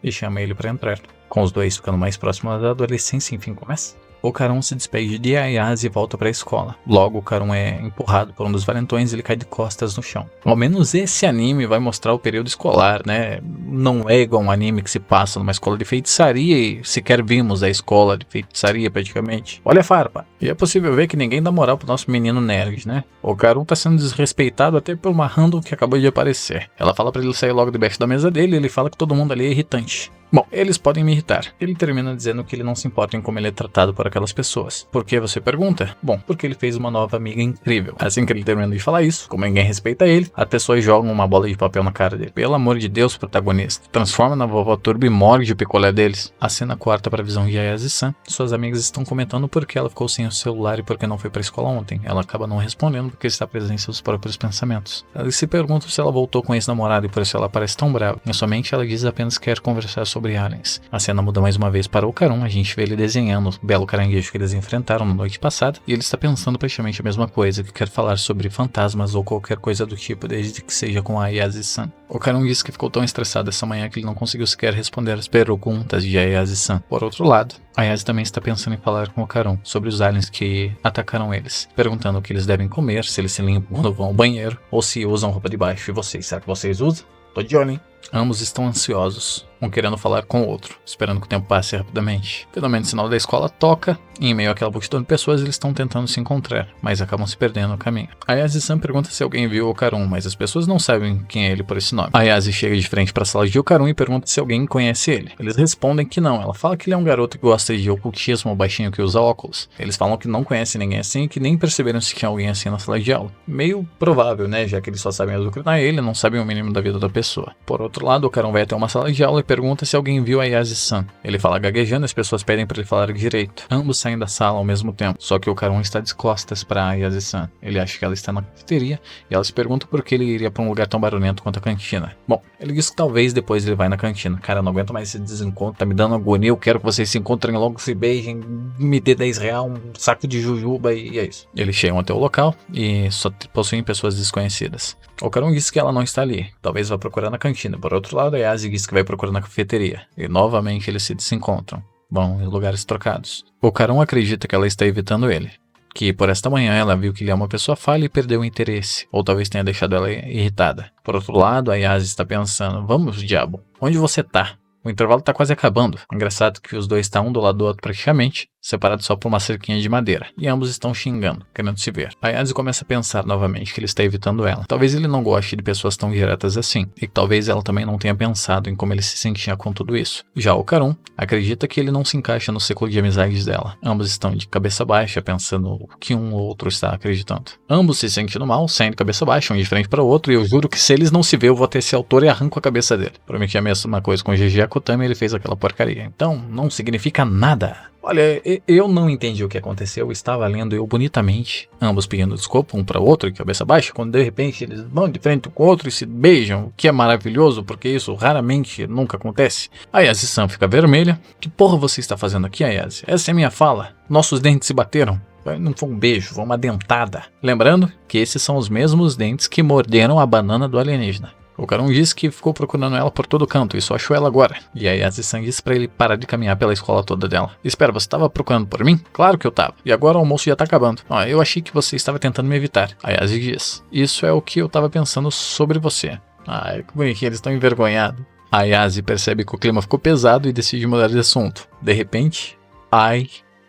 e chama ele para entrar. Com os dois ficando mais próximos da adolescência, enfim, começa. O Okarun se despede de Ayase e volta para a escola. Logo, o Okarun é empurrado por um dos valentões e ele cai de costas no chão. Ao menos esse anime vai mostrar o período escolar, né? Não é igual um anime que se passa numa escola de feitiçaria e sequer vimos a escola de feitiçaria praticamente. Olha a farpa. E é possível ver que ninguém dá moral pro nosso menino nerd, né? O Okarun tá sendo desrespeitado até por uma random que acabou de aparecer. Ela fala para ele sair logo debaixo da mesa dele e ele fala que todo mundo ali é irritante. Bom, eles podem me irritar. Ele termina dizendo que ele não se importa em como ele é tratado por aquelas pessoas. Por que, você pergunta? Bom, porque ele fez uma nova amiga incrível. Assim que ele termina de falar isso, como ninguém respeita ele, as pessoas jogam uma bola de papel na cara dele. Pelo amor de Deus, protagonista. Transforma na vovó Turbo e morde o picolé deles. A cena corta para a visão de Ayaz e Sam. Suas amigas estão comentando porque ela ficou sem o celular e porque não foi para a escola ontem. Ela acaba não respondendo porque está presa em seus próprios pensamentos. Eles se perguntam se ela voltou com esse namorado e por isso ela parece tão brava. Em sua mente ela diz apenas que quer conversar sobre aliens. A cena muda mais uma vez para o Karun, a gente vê ele desenhando o belo caranguejo que eles enfrentaram na noite passada, e ele está pensando praticamente a mesma coisa, que quer falar sobre fantasmas ou qualquer coisa do tipo, desde que seja com a Ayaz e Sam. O Karun diz que ficou tão estressado essa manhã que ele não conseguiu sequer responder as perguntas de Ayaz e Sam. Por outro lado, Ayaz também está pensando em falar com o Karun sobre os aliens que atacaram eles, perguntando o que eles devem comer, se eles se limpam quando vão ao banheiro, ou se usam roupa de baixo. E vocês, será que vocês usam? Tô de olho, hein? Ambos estão ansiosos, um querendo falar com o outro, esperando que o tempo passe rapidamente. Finalmente o sinal da escola toca, e em meio àquela multidão de pessoas eles estão tentando se encontrar, mas acabam se perdendo no caminho. Ayaz e Sam pergunta se alguém viu o Karun, mas as pessoas não sabem quem é ele por esse nome. Ayaz chega de frente para a sala de Karun e pergunta se alguém conhece ele. Eles respondem que não, ela fala que ele é um garoto que gosta de ocultismo, baixinho que usa óculos. Eles falam que não conhecem ninguém assim e que nem perceberam se tinha alguém assim na sala de aula. Meio provável, né, já que eles só sabem azucrinar ele, não sabem o mínimo da vida da pessoa. Por outro lado, o Karun vai até uma sala de aula e pergunta se alguém viu Ayaz e Sam. Ele fala gaguejando e as pessoas pedem para ele falar direito. Ambos saem da sala ao mesmo tempo, só que o Karun está de costas para Ayaz e Sam. Ele acha que ela está na cafeteria e ela se pergunta por que ele iria para um lugar tão barulhento quanto a cantina. Bom, ele diz que talvez depois ele vai na cantina. Cara, eu não aguento mais esse desencontro, tá me dando agonia, eu quero que vocês se encontrem logo, se beijem, me dê 10 reais, um saco de jujuba e é isso. Eles chegam até o local e só possuem pessoas desconhecidas. O Karun diz que ela não está ali, talvez vá procurar na cantina. Por outro lado, a Ayaz diz que vai procurar na cafeteria. E novamente eles se desencontram. Vão em lugares trocados. O Karun acredita que ela está evitando ele. Que por esta manhã ela viu que ele é uma pessoa falha e perdeu o interesse. Ou talvez tenha deixado ela irritada. Por outro lado, a Ayaz está pensando, vamos, diabo, onde você tá? O intervalo tá quase acabando. Engraçado que os dois estão um do lado do outro praticamente, separados só por uma cerquinha de madeira. E ambos estão xingando, querendo se ver. A Ayaz começa a pensar novamente que ele está evitando ela. Talvez ele não goste de pessoas tão diretas assim. E talvez ela também não tenha pensado em como ele se sentia com tudo isso. Já o Karun acredita que ele não se encaixa no ciclo de amizades dela. Ambos estão de cabeça baixa, pensando o que um ou outro está acreditando. Ambos se sentindo mal, saem de cabeça baixa, um de frente para o outro. E eu juro que se eles não se vê, eu vou ter esse autor e arranco a cabeça dele. Prometi a mesma coisa com o GG Akutami e ele fez aquela porcaria. Então, não significa nada. Olha, eu não entendi o que aconteceu, eu estava lendo eu bonitamente, ambos pedindo desculpa um para o outro, de cabeça baixa, quando de repente eles vão de frente um com o outro e se beijam, o que é maravilhoso, porque isso raramente nunca acontece. A Ayaz Sam fica vermelha. Que porra você está fazendo aqui, Ayaz? Essa é minha fala. Nossos dentes se bateram. Não foi um beijo, foi uma dentada. Lembrando que esses são os mesmos dentes que morderam a banana do alienígena. O Karun disse que ficou procurando ela por todo canto e só achou ela agora. E aí Ayaz-san disse pra ele parar de caminhar pela escola toda dela. Espera, você estava procurando por mim? Claro que eu tava. E agora o almoço já tá acabando. Eu achei que você estava tentando me evitar. Ayaz diz, isso é o que eu tava pensando sobre você. Que bonitinho, eles estão envergonhados. A Ayaz percebe que o clima ficou pesado e decide mudar de assunto. De repente,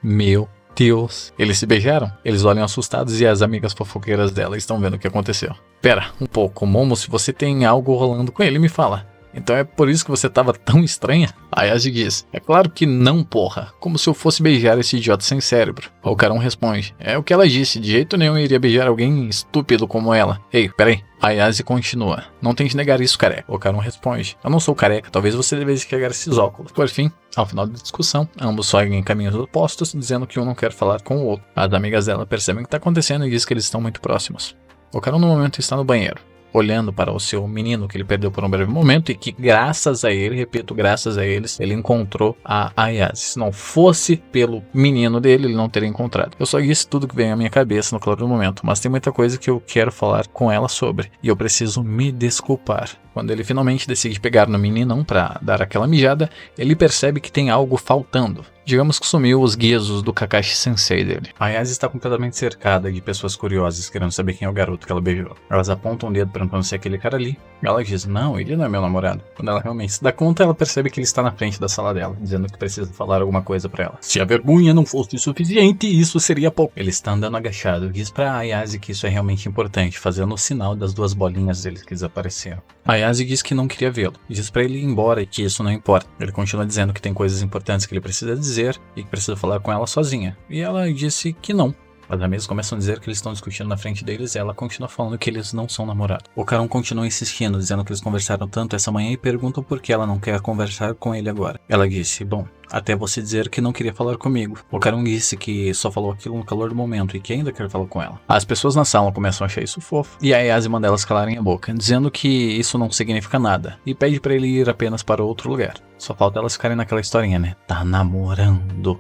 meu Deus. Eles se beijaram? Eles olham assustados e as amigas fofoqueiras dela estão vendo o que aconteceu. Pera, um pouco, Momo, se você tem algo rolando com ele, me fala. Então é por isso que você tava tão estranha? A Ayaz diz, é claro que não, porra. Como se eu fosse beijar esse idiota sem cérebro. O Karun responde, é o que ela disse, de jeito nenhum eu iria beijar alguém estúpido como ela. Ei, peraí. A Ayaz continua, não tente negar isso, careca. O Karun responde, eu não sou careca, talvez você devesse carregar esses óculos. Por fim, ao final da discussão, ambos seguem em caminhos opostos, dizendo que um não quer falar com o outro. As amigas dela percebem o que está acontecendo e dizem que eles estão muito próximos. O Karun no momento está no banheiro, olhando para o seu menino que ele perdeu por um breve momento e que graças a ele, repito, graças a eles, ele encontrou a Ayaz. Se não fosse pelo menino dele, ele não teria encontrado. Eu só disse tudo que veio à minha cabeça no claro do momento, mas tem muita coisa que eu quero falar com ela sobre e eu preciso me desculpar. Quando ele finalmente decide pegar no meninão para dar aquela mijada, ele percebe que tem algo faltando. Digamos que sumiu os guizos do Kakashi Sensei dele. A Ayaz está completamente cercada de pessoas curiosas querendo saber quem é o garoto que ela beijou. Elas apontam o dedo perguntando se é aquele cara ali. Ela diz, não, ele não é meu namorado. Quando ela realmente se dá conta, ela percebe que ele está na frente da sala dela, dizendo que precisa falar alguma coisa para ela. Se a vergonha não fosse suficiente, isso seria pouco. Ele está andando agachado, diz pra Ayaz que isso é realmente importante, fazendo o sinal das duas bolinhas dele que desapareceram. A Ayase diz que não queria vê-lo, e diz pra ele ir embora e que isso não importa. Ele continua dizendo que tem coisas importantes que ele precisa dizer e que precisa falar com ela sozinha. E ela disse que não. As amigas começam a dizer que eles estão discutindo na frente deles e ela continua falando que eles não são namorados. O Carão continua insistindo, dizendo que eles conversaram tanto essa manhã e perguntam por que ela não quer conversar com ele agora. Ela disse, bom, até você dizer que não queria falar comigo. O Carão disse que só falou aquilo no calor do momento e que ainda quer falar com ela. As pessoas na sala começam a achar isso fofo e a Ayase manda elas calarem a boca, dizendo que isso não significa nada e pede pra ele ir apenas para outro lugar. Só falta elas ficarem naquela historinha, né? Tá namorando.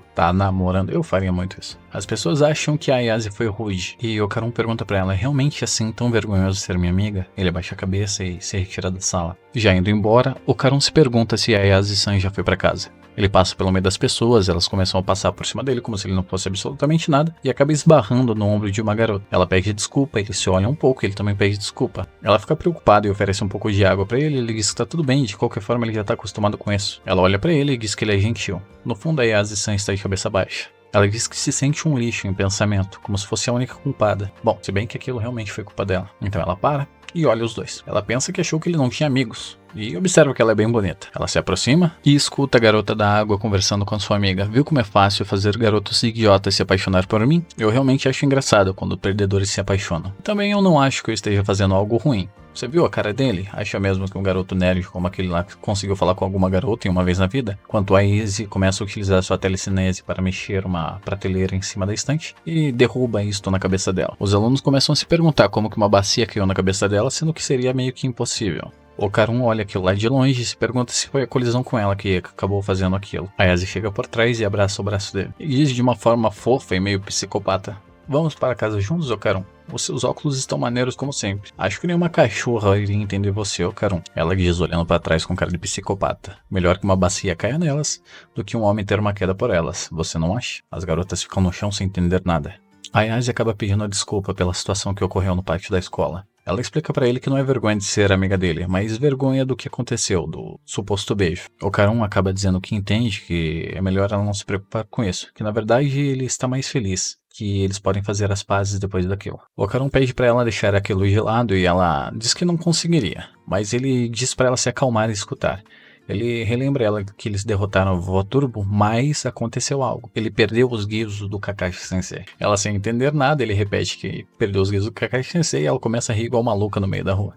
Eu faria muito isso. As pessoas acham que a Ayase foi rude e o Carão pergunta pra ela, é realmente assim tão vergonhoso ser minha amiga? Ele abaixa a cabeça e se retira da sala. Já indo embora, o Carão se pergunta se a Ayase-san já foi pra casa. Ele passa pelo meio das pessoas, elas começam a passar por cima dele como se ele não fosse absolutamente nada e acaba esbarrando no ombro de uma garota. Ela pede desculpa, ele se olha um pouco e ele também pede desculpa. Ela fica preocupada e oferece um pouco de água pra ele diz que tá tudo bem, de qualquer forma ele já tá acostumado com isso. Ela olha pra ele e diz que ele é gentil. No fundo, a Ayase-san está de cabeça baixa. Ela diz que se sente um lixo em pensamento, como se fosse a única culpada. Bom, se bem que aquilo realmente foi culpa dela. Então ela para e olha os dois. Ela pensa que achou que ele não tinha amigos. E observa que ela é bem bonita. Ela se aproxima e escuta a garota da água conversando com sua amiga. Viu como é fácil fazer garotos idiotas se apaixonar por mim? Eu realmente acho engraçado quando perdedores se apaixonam. Também eu não acho que eu esteja fazendo algo ruim. Você viu a cara dele? Acha mesmo que um garoto nerd como aquele lá conseguiu falar com alguma garota em uma vez na vida? Enquanto a Izzy começa a utilizar sua telecinese para mexer uma prateleira em cima da estante e derruba isto na cabeça dela. Os alunos começam a se perguntar como que uma bacia caiu na cabeça dela, sendo que seria meio que impossível. O Carun olha aquilo lá de longe e se pergunta se foi a colisão com ela que acabou fazendo aquilo. A Ayase chega por trás e abraça o braço dele. E diz de uma forma fofa e meio psicopata: vamos para casa juntos, ô Carun? Os seus óculos estão maneiros como sempre. Acho que nenhuma cachorra iria entender você, ô Carun. Ela diz olhando para trás com cara de psicopata. Melhor que uma bacia caia nelas do que um homem ter uma queda por elas. Você não acha? As garotas ficam no chão sem entender nada. A Ayase acaba pedindo desculpa pela situação que ocorreu no pátio da escola. Ela explica pra ele que não é vergonha de ser amiga dele, mas vergonha do que aconteceu, do suposto beijo. O Carun acaba dizendo que entende que é melhor ela não se preocupar com isso, que na verdade ele está mais feliz, que eles podem fazer as pazes depois daquilo. O Carun pede pra ela deixar aquilo de lado e ela diz que não conseguiria, mas ele diz pra ela se acalmar e escutar. Ele relembra ela que eles derrotaram o Vovô Turbo, mas aconteceu algo. Ele perdeu os guizos do Kakashi Sensei. Ela, sem entender nada, ele repete que perdeu os guizos do Kakashi Sensei e ela começa a rir igual maluca no meio da rua.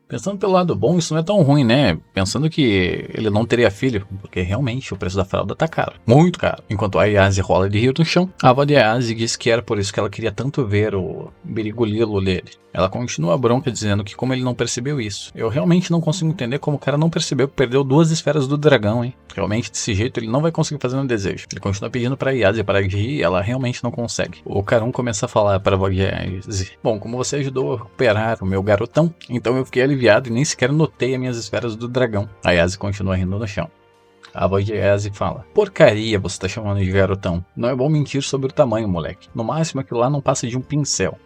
Pensando pelo lado bom, isso não é tão ruim, né? Pensando que ele não teria filho, porque realmente o preço da fralda tá caro. Muito caro. Enquanto a Ayase rola de rir no chão, a avó de Ayase diz que era por isso que ela queria tanto ver o birigolilo dele. Ela continua a bronca dizendo que como ele não percebeu isso. Eu realmente não consigo entender como o cara não percebeu que perdeu 2 esferas do dragão, hein? Realmente, desse jeito, ele não vai conseguir fazer um desejo. Ele continua pedindo pra Ayase parar de rir e ela realmente não consegue. O Carun começa a falar para a avó de Ayase: bom, como você ajudou a recuperar o meu garotão, então eu fiquei aliviado e nem sequer notei as minhas esferas do dragão. A Ayase continua rindo no chão. A avó de Ayase fala: porcaria você tá chamando de garotão. Não é bom mentir sobre o tamanho, moleque. No máximo aquilo lá não passa de um pincel.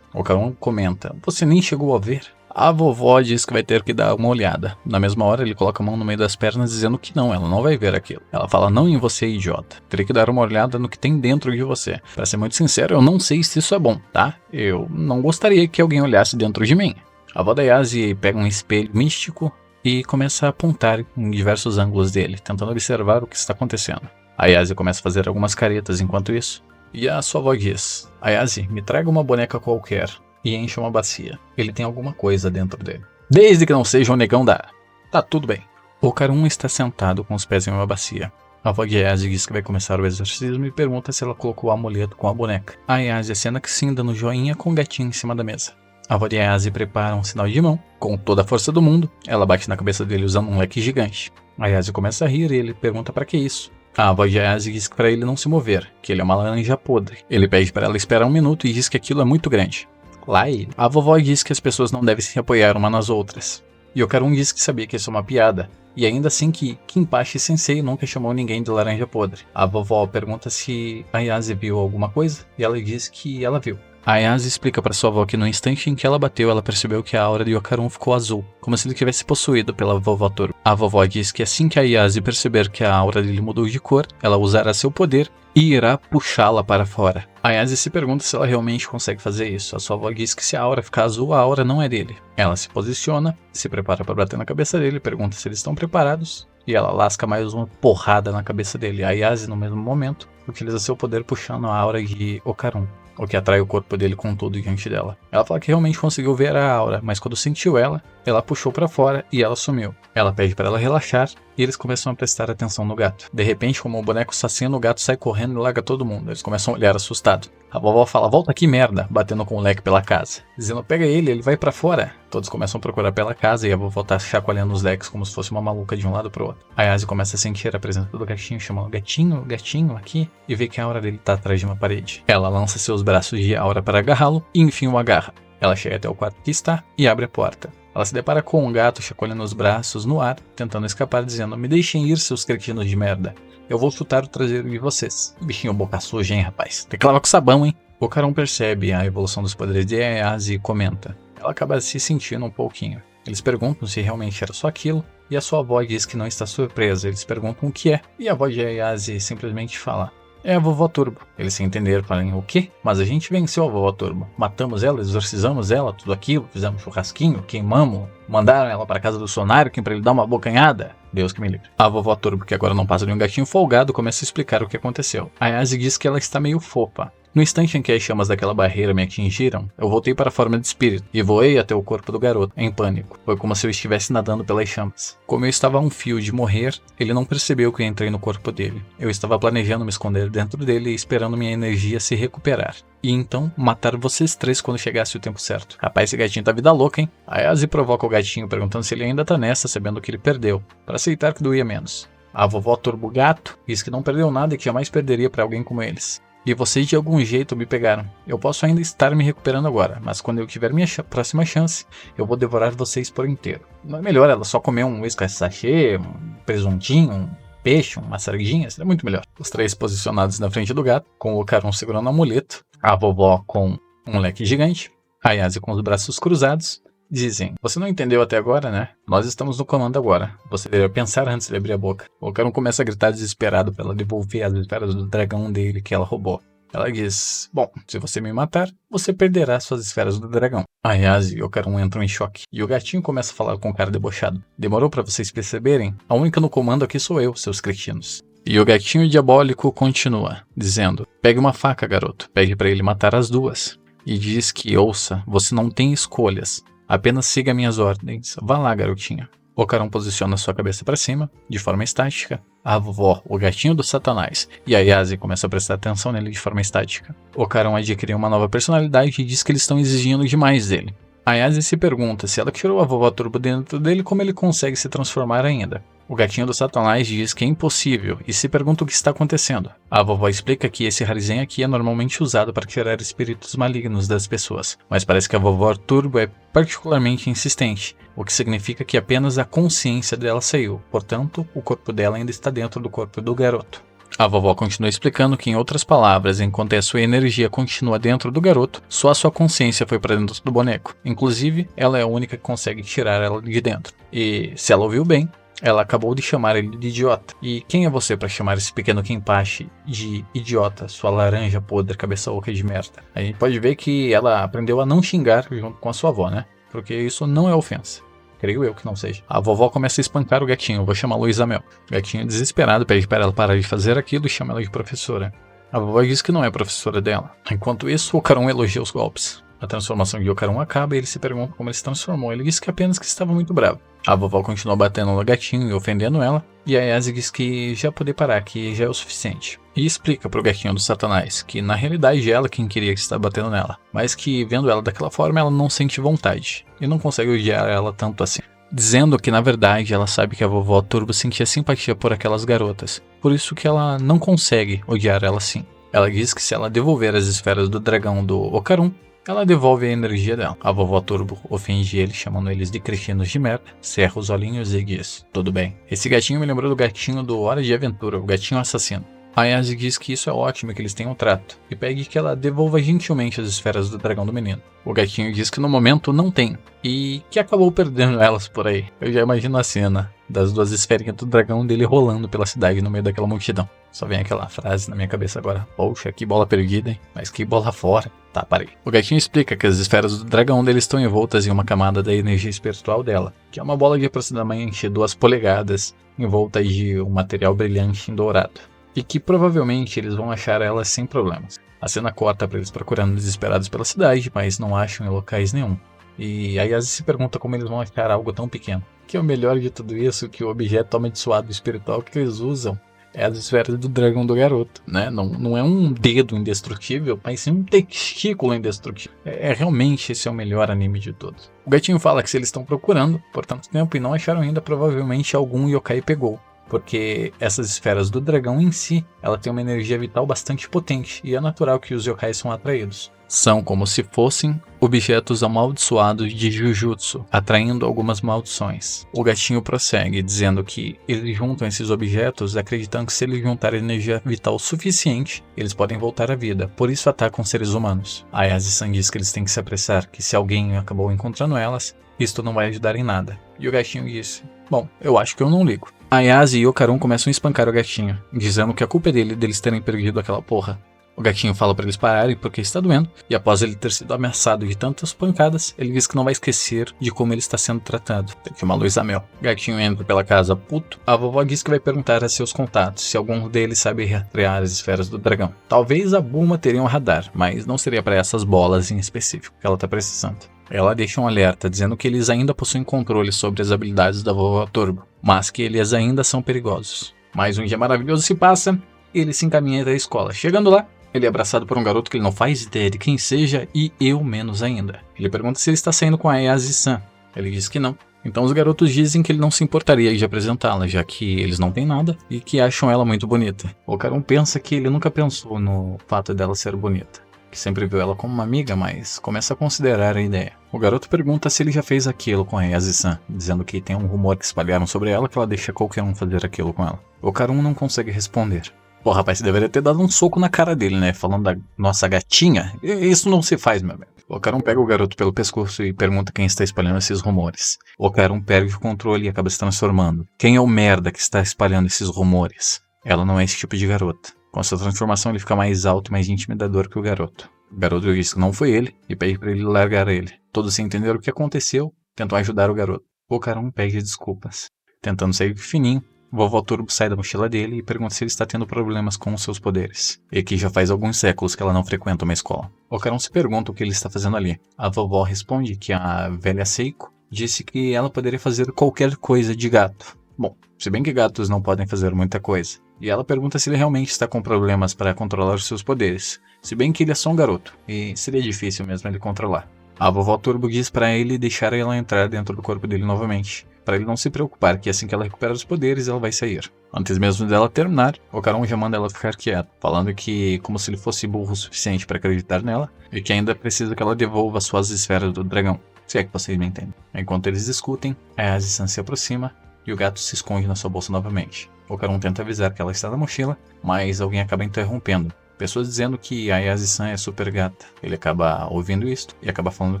O Carun comenta: você nem chegou a ver? A vovó diz que vai ter que dar uma olhada. Na mesma hora ele coloca a mão no meio das pernas dizendo que não, ela não vai ver aquilo. Ela fala: não em você, idiota. Terei que dar uma olhada no que tem dentro de você. Pra ser muito sincero, eu não sei se isso é bom, tá? Eu não gostaria que alguém olhasse dentro de mim. A avó da Ayase pega um espelho místico e começa a apontar em diversos ângulos dele, tentando observar o que está acontecendo. A Ayase começa a fazer algumas caretas enquanto isso. E a sua avó diz: Ayase, me traga uma boneca qualquer e enche uma bacia. Ele tem alguma coisa dentro dele. Desde que não seja um negão da... Tá tudo bem. O Carun está sentado com os pés em uma bacia. A avó de Ayase diz que vai começar o exorcismo e pergunta se ela colocou o amuleto com a boneca. A Ayase acena que sim, dando joinha com o gatinho em cima da mesa. A avó de Ayase prepara um sinal de mão. Com toda a força do mundo, ela bate na cabeça dele usando um leque gigante. A Ayase começa a rir e ele pergunta pra que isso. A avó de Ayase diz pra ele não se mover, que ele é uma laranja podre. Ele pede para ela esperar 1 minuto e diz que aquilo é muito grande. Lá ele. A vovó diz que as pessoas não devem se apoiar umas nas outras. E o Carun diz que sabia que isso é uma piada. E ainda assim que Kinpachi Sensei nunca chamou ninguém de laranja podre. A vovó pergunta se a Ayase viu alguma coisa e ela diz que ela viu. A Ayase explica para sua avó que no instante em que ela bateu, ela percebeu que a aura de Okarun ficou azul, como se ele tivesse possuído pela vovó Turbo. A vovó diz que assim que a Ayase perceber que a aura dele mudou de cor, ela usará seu poder e irá puxá-la para fora. A Ayase se pergunta se ela realmente consegue fazer isso. A sua avó diz que se a aura ficar azul, a aura não é dele. Ela se posiciona, se prepara para bater na cabeça dele, pergunta se eles estão preparados, e ela lasca mais uma porrada na cabeça dele. A Ayase, no mesmo momento, utiliza seu poder puxando a aura de Ocarun, o que atrai o corpo dele com tudo diante dela. Ela fala que realmente conseguiu ver a aura, mas quando sentiu ela puxou pra fora e ela sumiu. Ela pede pra ela relaxar e eles começam a prestar atenção no gato. De repente, como o boneco assassino, o gato sai correndo e larga todo mundo. Eles começam a olhar assustados. A vovó fala, volta aqui merda, batendo com o leque pela casa. Dizendo, pega ele vai pra fora. Todos começam a procurar pela casa e a vovó tá chacoalhando os leques como se fosse uma maluca de um lado pro outro. A Ayase começa a sentir a presença do gatinho, chamando gatinho, gatinho aqui, e vê que a aura dele tá atrás de uma parede. Ela lança seus braços de aura para agarrá-lo e enfim o agarra. Ela chega até o quarto que está e abre a porta. Ela se depara com um gato chacoalhando os braços no ar, tentando escapar, dizendo, me deixem ir, seus cretinos de merda. Eu vou chutar o traseiro de vocês. Bichinho boca suja, hein, rapaz? Tem que lavar com sabão, hein? O Ocarun percebe a evolução dos poderes de Ayase e comenta. Ela acaba se sentindo um pouquinho. Eles perguntam se realmente era só aquilo, e a sua avó diz que não está surpresa. Eles perguntam o que é, e a avó de Ayase simplesmente fala, é a vovó Turbo. Eles se entenderam, falam, o quê? Mas a gente venceu a vovó Turbo. Matamos ela, exorcizamos ela, tudo aquilo, fizemos churrasquinho, queimamos, mandaram ela para casa do Sonário, para ele dar uma bocanhada. Deus que me livre. A vovó Turbo, que agora não passa de um gatinho folgado, começa a explicar o que aconteceu. A Ayase diz que ela está meio fofa. No instante em que as chamas daquela barreira me atingiram, eu voltei para a forma de espírito e voei até o corpo do garoto, em pânico. Foi como se eu estivesse nadando pelas chamas. Como eu estava a um fio de morrer, ele não percebeu que eu entrei no corpo dele. Eu estava planejando me esconder dentro dele e esperando minha energia se recuperar. E então, matar vocês três quando chegasse o tempo certo. Rapaz, esse gatinho tá vida louca, hein? A Ayase provoca o gatinho perguntando se ele ainda tá nessa, sabendo que ele perdeu, para aceitar que doía menos. A vovó Turbo Gato diz que não perdeu nada e que jamais perderia para alguém como eles. E vocês de algum jeito me pegaram. Eu posso ainda estar me recuperando agora, mas quando eu tiver minha próxima chance, eu vou devorar vocês por inteiro. Não é melhor ela só comer um whisky sachê, um presuntinho, um peixe, uma sardinha? Seria muito melhor. Os três posicionados na frente do gato, com o Ocarun segurando o amuleto, a vovó com um leque gigante, a Ayase com os braços cruzados, dizem, você não entendeu até agora, né? Nós estamos no comando agora. Você deveria pensar antes de abrir a boca. O Ocarun começa a gritar desesperado para ela devolver as esferas do dragão dele que ela roubou. Ela diz, bom, se você me matar, você perderá suas esferas do dragão. A Ayase e o Ocarun entram em choque. E o gatinho começa a falar com um cara debochado. Demorou para vocês perceberem? A única no comando aqui sou eu, seus cretinos. E o gatinho diabólico continua, dizendo, pegue uma faca, garoto. Pegue para ele matar as duas. E diz que, ouça, você não tem escolhas. Apenas siga minhas ordens. Vá lá, garotinha. O Ocarun posiciona sua cabeça para cima, de forma estática. A vovó, o gatinho do Satanás, e a Ayase começa a prestar atenção nele de forma estática. O Ocarun adquire uma nova personalidade e diz que eles estão exigindo demais dele. A Ayase se pergunta se ela tirou a vovó Turbo dentro dele, como ele consegue se transformar ainda. O gatinho do Satanás diz que é impossível e se pergunta o que está acontecendo. A vovó explica que esse Harizen aqui é normalmente usado para tirar espíritos malignos das pessoas, mas parece que a vovó Turbo é particularmente insistente, o que significa que apenas a consciência dela saiu, portanto, o corpo dela ainda está dentro do corpo do garoto. A vovó continua explicando que, em outras palavras, enquanto a sua energia continua dentro do garoto, só a sua consciência foi para dentro do boneco. Inclusive, ela é a única que consegue tirar ela de dentro. E, se ela ouviu bem, ela acabou de chamar ele de idiota. E quem é você para chamar esse pequeno Kenpachi de idiota, sua laranja podre, cabeça oca de merda? A gente pode ver que ela aprendeu a não xingar junto com a sua avó, né? Porque isso não é ofensa. Creio eu que não seja. A vovó começa a espancar o gatinho. Vou chamar Luísa Mel. O gatinho desesperado pede para ela parar de fazer aquilo e chama ela de professora. A vovó diz que não é professora dela. Enquanto isso, o Ocarun elogia os golpes. A transformação de Ocarun acaba e ele se pergunta como ele se transformou. Ele diz que apenas que estava muito bravo. A vovó continua batendo no gatinho e ofendendo ela. E a Ayase diz que já poder parar, que já é o suficiente. E explica pro gatinho do Satanás que na realidade é ela quem queria que está batendo nela. Mas que vendo ela daquela forma ela não sente vontade. E não consegue odiar ela tanto assim. Dizendo que na verdade ela sabe que a vovó Turbo sentia simpatia por aquelas garotas. Por isso que ela não consegue odiar ela assim. Ela diz que se ela devolver as esferas do dragão do Ocarun, ela devolve a energia dela. A vovó Turbo ofende eles, chamando eles de cretinos de merda, cerra os olhinhos e diz, tudo bem. Esse gatinho me lembrou do gatinho do Hora de Aventura, o gatinho assassino. A Ayase diz que isso é ótimo, que eles tenham trato, e pede que ela devolva gentilmente as esferas do dragão do menino. O gatinho diz que no momento não tem, e que acabou perdendo elas por aí. Eu já imagino a cena. das 2 esferinhas do dragão dele rolando pela cidade no meio daquela multidão. Só vem aquela frase na minha cabeça agora. Poxa, que bola perdida, hein? Mas que bola fora. Tá, parei. O gatinho explica que as esferas do dragão dele estão envoltas em uma camada da energia espiritual dela, que é uma bola de aproximadamente 2 polegadas, envolta de um material brilhante em dourado. E que provavelmente eles vão achar ela sem problemas. A cena corta para eles procurando desesperados pela cidade, mas não acham em locais nenhum. E a Yasi se pergunta como eles vão achar algo tão pequeno. Que é o melhor de tudo isso, que o objeto amaldiçoado espiritual que eles usam é as esferas do dragão do garoto, né? Não é um dedo indestrutível, mas sim um testículo indestrutível. Realmente esse é o melhor anime de todos. O gatinho fala que se eles estão procurando por tanto tempo e não acharam ainda, provavelmente algum yokai pegou. Porque essas esferas do dragão em si, ela tem uma energia vital bastante potente, e é natural que os yokais são atraídos. São como se fossem objetos amaldiçoados de Jujutsu, atraindo algumas maldições. O gatinho prossegue, dizendo que eles juntam esses objetos acreditando que se eles juntarem energia vital suficiente, eles podem voltar à vida, por isso atacam seres humanos. A Yasi-san diz que eles têm que se apressar, que se alguém acabou encontrando elas, isto não vai ajudar em nada. E o gatinho disse, bom, eu acho que eu não ligo. A Yasi e o Karun começam a espancar o gatinho, dizendo que a culpa é deles terem perdido aquela porra. O gatinho fala para eles pararem porque está doendo, e após ele ter sido ameaçado de tantas pancadas, ele diz que não vai esquecer de como ele está sendo tratado. Tem que uma luz a mel. O gatinho entra pela casa puto. A vovó diz que vai perguntar a seus contatos se algum deles sabe rastrear as esferas do dragão. Talvez a Bulma teria um radar, mas não seria para essas bolas em específico que ela está precisando. Ela deixa um alerta dizendo que eles ainda possuem controle sobre as habilidades da vovó Turbo, mas que eles ainda são perigosos. Mais um dia maravilhoso se passa e ele se encaminha até a escola. Chegando lá, ele é abraçado por um garoto que ele não faz ideia de quem seja e eu menos ainda. Ele pergunta se ele está saindo com a Yasi-san. Ele diz que não. Então os garotos dizem que ele não se importaria de apresentá-la, já que eles não têm nada e que acham ela muito bonita. O Karun pensa que ele nunca pensou no fato dela ser bonita, que sempre viu ela como uma amiga, mas começa a considerar a ideia. O garoto pergunta se ele já fez aquilo com a Yasi-san, dizendo que tem um rumor que espalharam sobre ela que ela deixa qualquer um fazer aquilo com ela. O Karun não consegue responder. Pô, rapaz, você deveria ter dado um soco na cara dele, né? Falando da nossa gatinha. Isso não se faz, meu velho. O Karun pega o garoto pelo pescoço e pergunta quem está espalhando esses rumores. O Karun perde o controle e acaba se transformando. Quem é o merda que está espalhando esses rumores? Ela não é esse tipo de garota. Com sua transformação ele fica mais alto e mais intimidador que o garoto. O garoto diz que não foi ele e pede para ele largar ele. Todos sem entender o que aconteceu, tentam ajudar o garoto. O Karun pede desculpas. Tentando sair fininho, Vovó Turbo sai da mochila dele e pergunta se ele está tendo problemas com os seus poderes. E que já faz alguns séculos que ela não frequenta uma escola. O Karun se pergunta o que ele está fazendo ali. A vovó responde que a velha Seiko disse que ela poderia fazer qualquer coisa de gato. Bom, se bem que gatos não podem fazer muita coisa. E ela pergunta se ele realmente está com problemas para controlar os seus poderes. Se bem que ele é só um garoto, e seria difícil mesmo ele controlar. A vovó Turbo diz para ele deixar ela entrar dentro do corpo dele novamente, para ele não se preocupar que assim que ela recuperar os poderes, ela vai sair. Antes mesmo dela terminar, o Karun já manda ela ficar quieta, falando que como se ele fosse burro o suficiente para acreditar nela, e que ainda precisa que ela devolva suas esferas do dragão, se é que vocês me entendem. Enquanto eles discutem, a Yasi-san se aproxima, e o gato se esconde na sua bolsa novamente. O Karun tenta avisar que ela está na mochila, mas alguém acaba interrompendo. Pessoas dizendo que a Yasi-san é super gata. Ele acaba ouvindo isto e acaba falando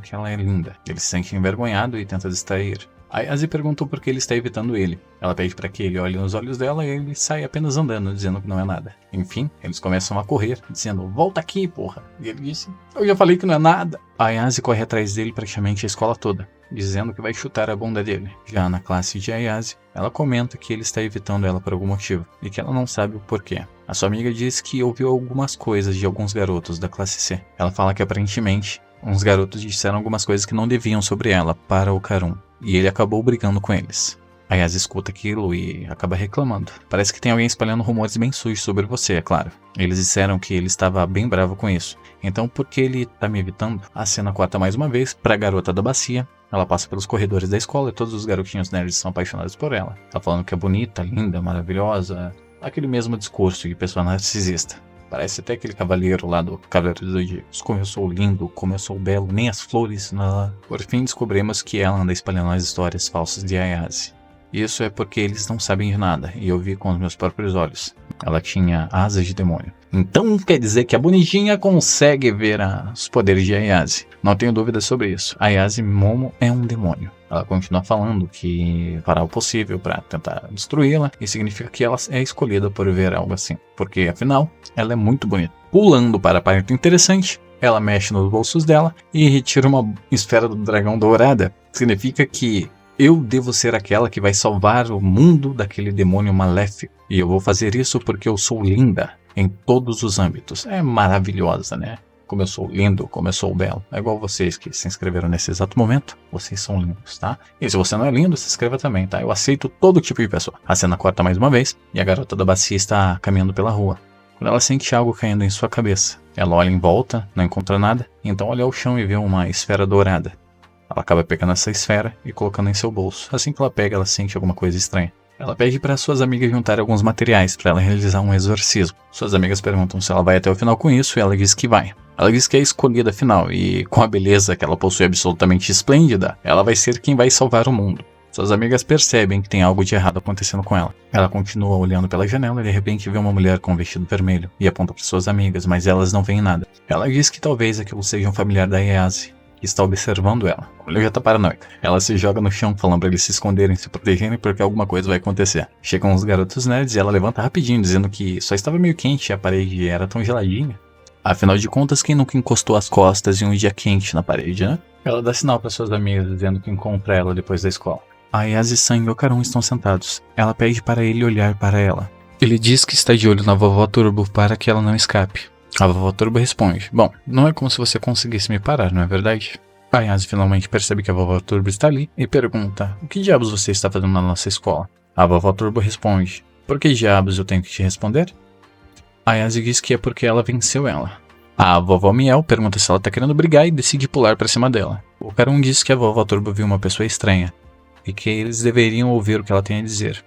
que ela é linda. Ele se sente envergonhado e tenta distrair. A Yasi pergunta por que ele está evitando ele. Ela pede para que ele olhe nos olhos dela e ele sai apenas andando, dizendo que não é nada. Enfim, eles começam a correr, dizendo, volta aqui, porra. E ele disse, eu já falei que não é nada. A Yasi corre atrás dele praticamente a escola toda, dizendo que vai chutar a bunda dele. Já na classe de Ayase, ela comenta que ele está evitando ela por algum motivo, e que ela não sabe o porquê. A sua amiga diz que ouviu algumas coisas de alguns garotos da classe C. Ela fala que aparentemente, uns garotos disseram algumas coisas que não deviam sobre ela para o Karun, e ele acabou brigando com eles. A Yasi escuta aquilo e acaba reclamando. Parece que tem alguém espalhando rumores bem sujos sobre você, é claro. Eles disseram que ele estava bem bravo com isso. Então por que ele tá me evitando? A cena corta mais uma vez para a garota da bacia. Ela passa pelos corredores da escola e todos os garotinhos nerds são apaixonados por ela. Tá falando que é bonita, linda, maravilhosa. Aquele mesmo discurso de pessoa narcisista. Parece até aquele cavaleiro lá do Cavaleiro dos Zodíacos. Como eu sou lindo, como eu sou belo, nem as flores. Não. Por fim descobrimos que ela anda espalhando as histórias falsas de Ayase. Isso é porque eles não sabem de nada, e eu vi com os meus próprios olhos. Ela tinha asas de demônio. Então quer dizer que a bonitinha consegue ver os poderes de Ayase. Não tenho dúvidas sobre isso. Ayase Momo é um demônio. Ela continua falando que fará o possível para tentar destruí-la, e significa que ela é escolhida por ver algo assim, porque afinal, ela é muito bonita. Pulando para a parte interessante, ela mexe nos bolsos dela e retira uma esfera do dragão dourada. Significa que eu devo ser aquela que vai salvar o mundo daquele demônio maléfico. E eu vou fazer isso porque eu sou linda em todos os âmbitos. É maravilhosa, né? Como eu sou lindo, como eu sou belo. É igual vocês que se inscreveram nesse exato momento. Vocês são lindos, tá? E se você não é lindo, se inscreva também, tá? Eu aceito todo tipo de pessoa. A cena corta mais uma vez e a garota da bacia está caminhando pela rua. Quando ela sente algo caindo em sua cabeça, ela olha em volta, não encontra nada, então olha ao chão e vê uma esfera dourada. Ela acaba pegando essa esfera e colocando em seu bolso. Assim que ela pega, ela sente alguma coisa estranha. Ela pede para suas amigas juntarem alguns materiais para ela realizar um exorcismo. Suas amigas perguntam se ela vai até o final com isso e ela diz que vai. Ela diz que é a escolhida final e, com a beleza que ela possui absolutamente esplêndida, ela vai ser quem vai salvar o mundo. Suas amigas percebem que tem algo de errado acontecendo com ela. Ela continua olhando pela janela e de repente vê uma mulher com um vestido vermelho e aponta para suas amigas, mas elas não veem nada. Ela diz que talvez aquilo seja um familiar da Ayase, que está observando ela. A mulher já tá paranoica. Ela se joga no chão falando para eles se esconderem, se protegerem, porque alguma coisa vai acontecer. Chegam os garotos nerds e ela levanta rapidinho, dizendo que só estava meio quente e a parede era tão geladinha. Afinal de contas, quem nunca encostou as costas em um dia quente na parede, né? Ela dá sinal para suas amigas, dizendo que encontra ela depois da escola. A Ayase-san e o Karun estão sentados. Ela pede para ele olhar para ela. Ele diz que está de olho na vovó Turbo para que ela não escape. A vovó Turbo responde: bom, não é como se você conseguisse me parar, não é verdade? A Ayase finalmente percebe que a vovó Turbo está ali e pergunta: o que diabos você está fazendo na nossa escola? A vovó Turbo responde: por que diabos eu tenho que te responder? A Ayase diz que é porque ela venceu ela. A vovó Miel pergunta se ela está querendo brigar e decide pular para cima dela. O Karun diz que a vovó Turbo viu uma pessoa estranha e que eles deveriam ouvir o que ela tem a dizer.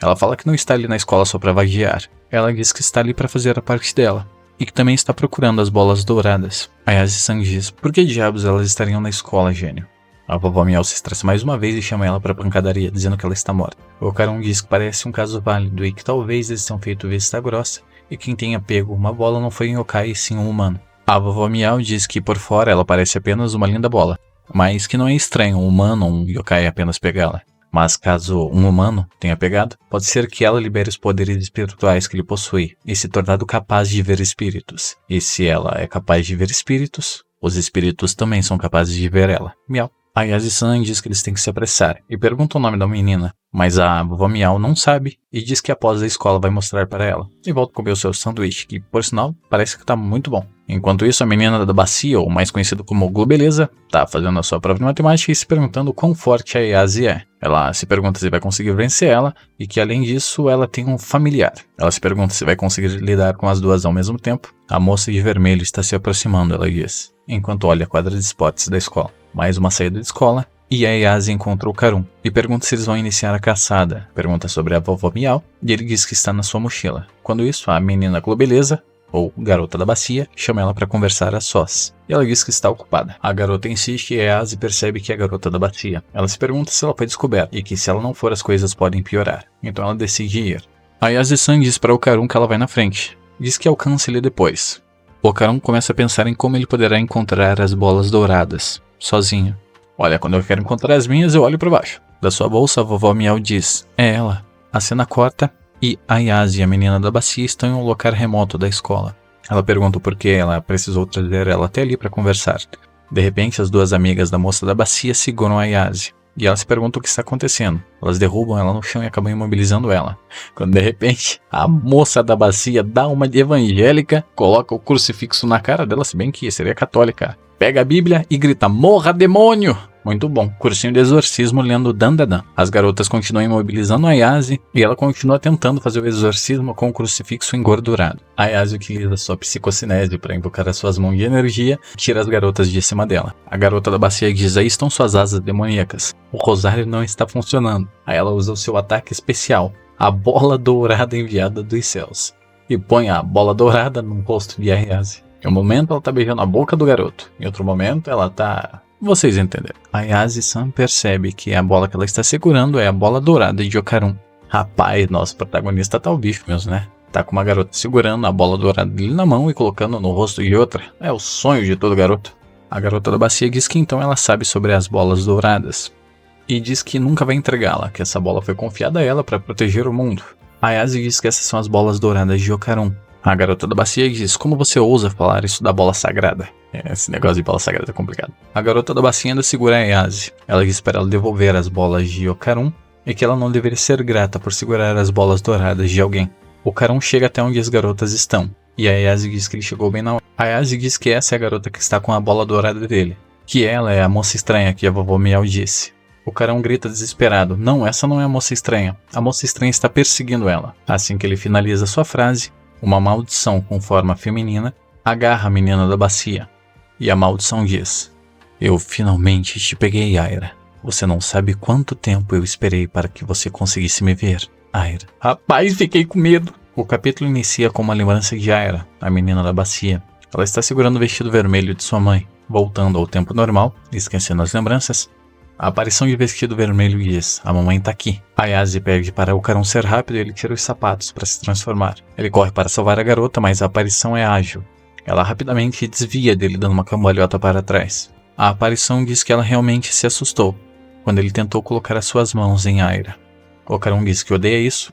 Ela fala que não está ali na escola só para vaguear. Ela diz que está ali para fazer a parte dela e que também está procurando as bolas douradas. A Ayase-san diz: por que diabos elas estariam na escola, gênio? A vovó Miel se estressa mais uma vez e chama ela para pancadaria, dizendo que ela está morta. O Karun diz que parece um caso válido e que talvez eles tenham feito vista grossa e quem tenha pego uma bola não foi um yokai e sim um humano. A vovó Miel diz que por fora ela parece apenas uma linda bola, mas que não é estranho um humano ou um yokai apenas pegá-la. Mas caso um humano tenha pegado, pode ser que ela libere os poderes espirituais que ele possui e se tornado capaz de ver espíritos. E se ela é capaz de ver espíritos, os espíritos também são capazes de ver ela. Miau. A Ayase-san diz que eles têm que se apressar e pergunta o nome da menina, mas a vovó Miau não sabe e diz que após a escola vai mostrar para ela. E volta a comer o seu sanduíche, que por sinal parece que está muito bom. Enquanto isso, a menina da bacia, ou mais conhecida como Globeleza, tá fazendo a sua prova de matemática e se perguntando quão forte a Ayase é. Ela se pergunta se vai conseguir vencer ela e que além disso ela tem um familiar. Ela se pergunta se vai conseguir lidar com as duas ao mesmo tempo. A moça de vermelho está se aproximando, ela diz, enquanto olha a quadra de esportes da escola. Mais uma saída de escola e a Ayase encontra o Karun e pergunta se eles vão iniciar a caçada. Pergunta sobre a vovó Miau e ele diz que está na sua mochila. Quando isso, a menina Globeleza, ou garota da bacia, chama ela para conversar a sós. E ela diz que está ocupada. A garota insiste e a Ayase percebe que é a garota da bacia. Ela se pergunta se ela foi descoberta e que se ela não for as coisas podem piorar. Então ela decide ir. A Ayase-san diz para o Karun que ela vai na frente. Diz que alcança ele depois. O Karun começa a pensar em como ele poderá encontrar as bolas douradas, sozinho. Olha, quando eu quero encontrar as minhas, eu olho para baixo. Da sua bolsa, a vovó Miau diz: é ela. A cena corta e a Ayase e a menina da bacia estão em um lugar remoto da escola. Ela pergunta por que ela precisou trazer ela até ali para conversar. De repente, as duas amigas da moça da bacia seguram a Ayase. E ela se pergunta o que está acontecendo. Elas derrubam ela no chão e acabam imobilizando ela. Quando de repente, a moça da bacia dá uma de evangélica, coloca o crucifixo na cara dela, se bem que seria católica. Pega a Bíblia e grita: morra, demônio! Muito bom, cursinho de exorcismo lendo Dandadan. As garotas continuam imobilizando a Ayase e ela continua tentando fazer o exorcismo com o crucifixo engordurado. A Ayase utiliza sua psicocinese para invocar as suas mãos de energia e tira as garotas de cima dela. A garota da bacia diz: aí estão suas asas demoníacas. O rosário não está funcionando. Aí ela usa o seu ataque especial, a bola dourada enviada dos céus, e põe a bola dourada no rosto de Ayase. Em um momento ela tá beijando a boca do garoto, em outro momento ela tá Vocês entenderam. Ayase-san percebe que a bola que ela está segurando é a bola dourada de Okarun. Rapaz, nosso protagonista tá o bicho mesmo, né? Tá com uma garota segurando a bola dourada dele na mão e colocando no rosto de outra. É o sonho de todo garoto. A garota da bacia diz que então ela sabe sobre as bolas douradas. E diz que nunca vai entregá-la, que essa bola foi confiada a ela para proteger o mundo. Ayase diz que essas são as bolas douradas de Okarun. A garota da bacia diz: como você ousa falar isso da bola sagrada? Esse negócio de bola sagrada é complicado. A garota da bacia ainda segura a Ayase. Ela diz para ela devolver as bolas de Okarun e que ela não deveria ser grata por segurar as bolas douradas de alguém. Okarun chega até onde as garotas estão, e a Ayase diz que ele chegou bem na hora. A Ayase diz que essa é a garota que está com a bola dourada dele, que ela é a moça estranha que a vovó Miau disse. Okarun grita desesperado: não, essa não é a moça estranha está perseguindo ela. Assim que ele finaliza sua frase, uma maldição com forma feminina agarra a menina da bacia, e a maldição diz: eu finalmente te peguei, Aira. Você não sabe quanto tempo eu esperei para que você conseguisse me ver, Aira. Rapaz, fiquei com medo. O capítulo inicia com uma lembrança de Aira, a menina da bacia. Ela está segurando o vestido vermelho de sua mãe. Voltando ao tempo normal, esquecendo as lembranças, a aparição de vestido vermelho diz: a mamãe tá aqui. Ayase pede para Okarun ser rápido e ele tira os sapatos para se transformar. Ele corre para salvar a garota, mas a aparição é ágil. Ela rapidamente desvia dele, dando uma cambalhota para trás. A aparição diz que ela realmente se assustou quando ele tentou colocar as suas mãos em Aira. Okarun diz que odeia isso,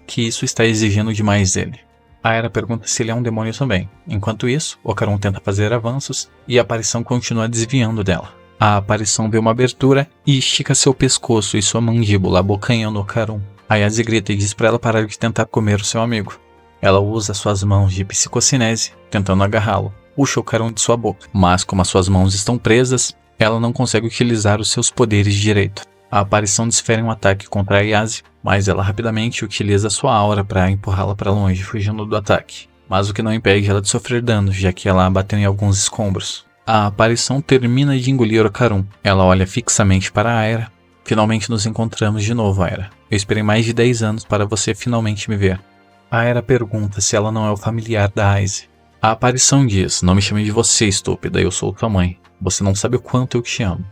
que isso está exigindo demais dele. Aira pergunta se ele é um demônio também. Enquanto isso, Okarun tenta fazer avanços e a aparição continua desviando dela. A aparição vê uma abertura e estica seu pescoço e sua mandíbula abocanhando Okarun. Ayase grita e diz para ela parar de tentar comer o seu amigo. Ela usa suas mãos de psicocinese, tentando agarrá-lo. Puxa Okarun de sua boca, mas como as suas mãos estão presas, ela não consegue utilizar os seus poderes direito. A aparição desfere um ataque contra Ayase, mas ela rapidamente utiliza sua aura para empurrá-la para longe, fugindo do ataque. Mas o que não impede ela de sofrer danos, já que ela bateu em alguns escombros. A aparição termina de engolir Okarun. Ela olha fixamente para Aira. Finalmente nos encontramos de novo, Aira. Eu esperei mais de 10 anos para você finalmente me ver. Aira pergunta se ela não é o familiar da Aize. A aparição diz: não me chame de você, estúpida, eu sou tua mãe. Você não sabe o quanto eu te amo.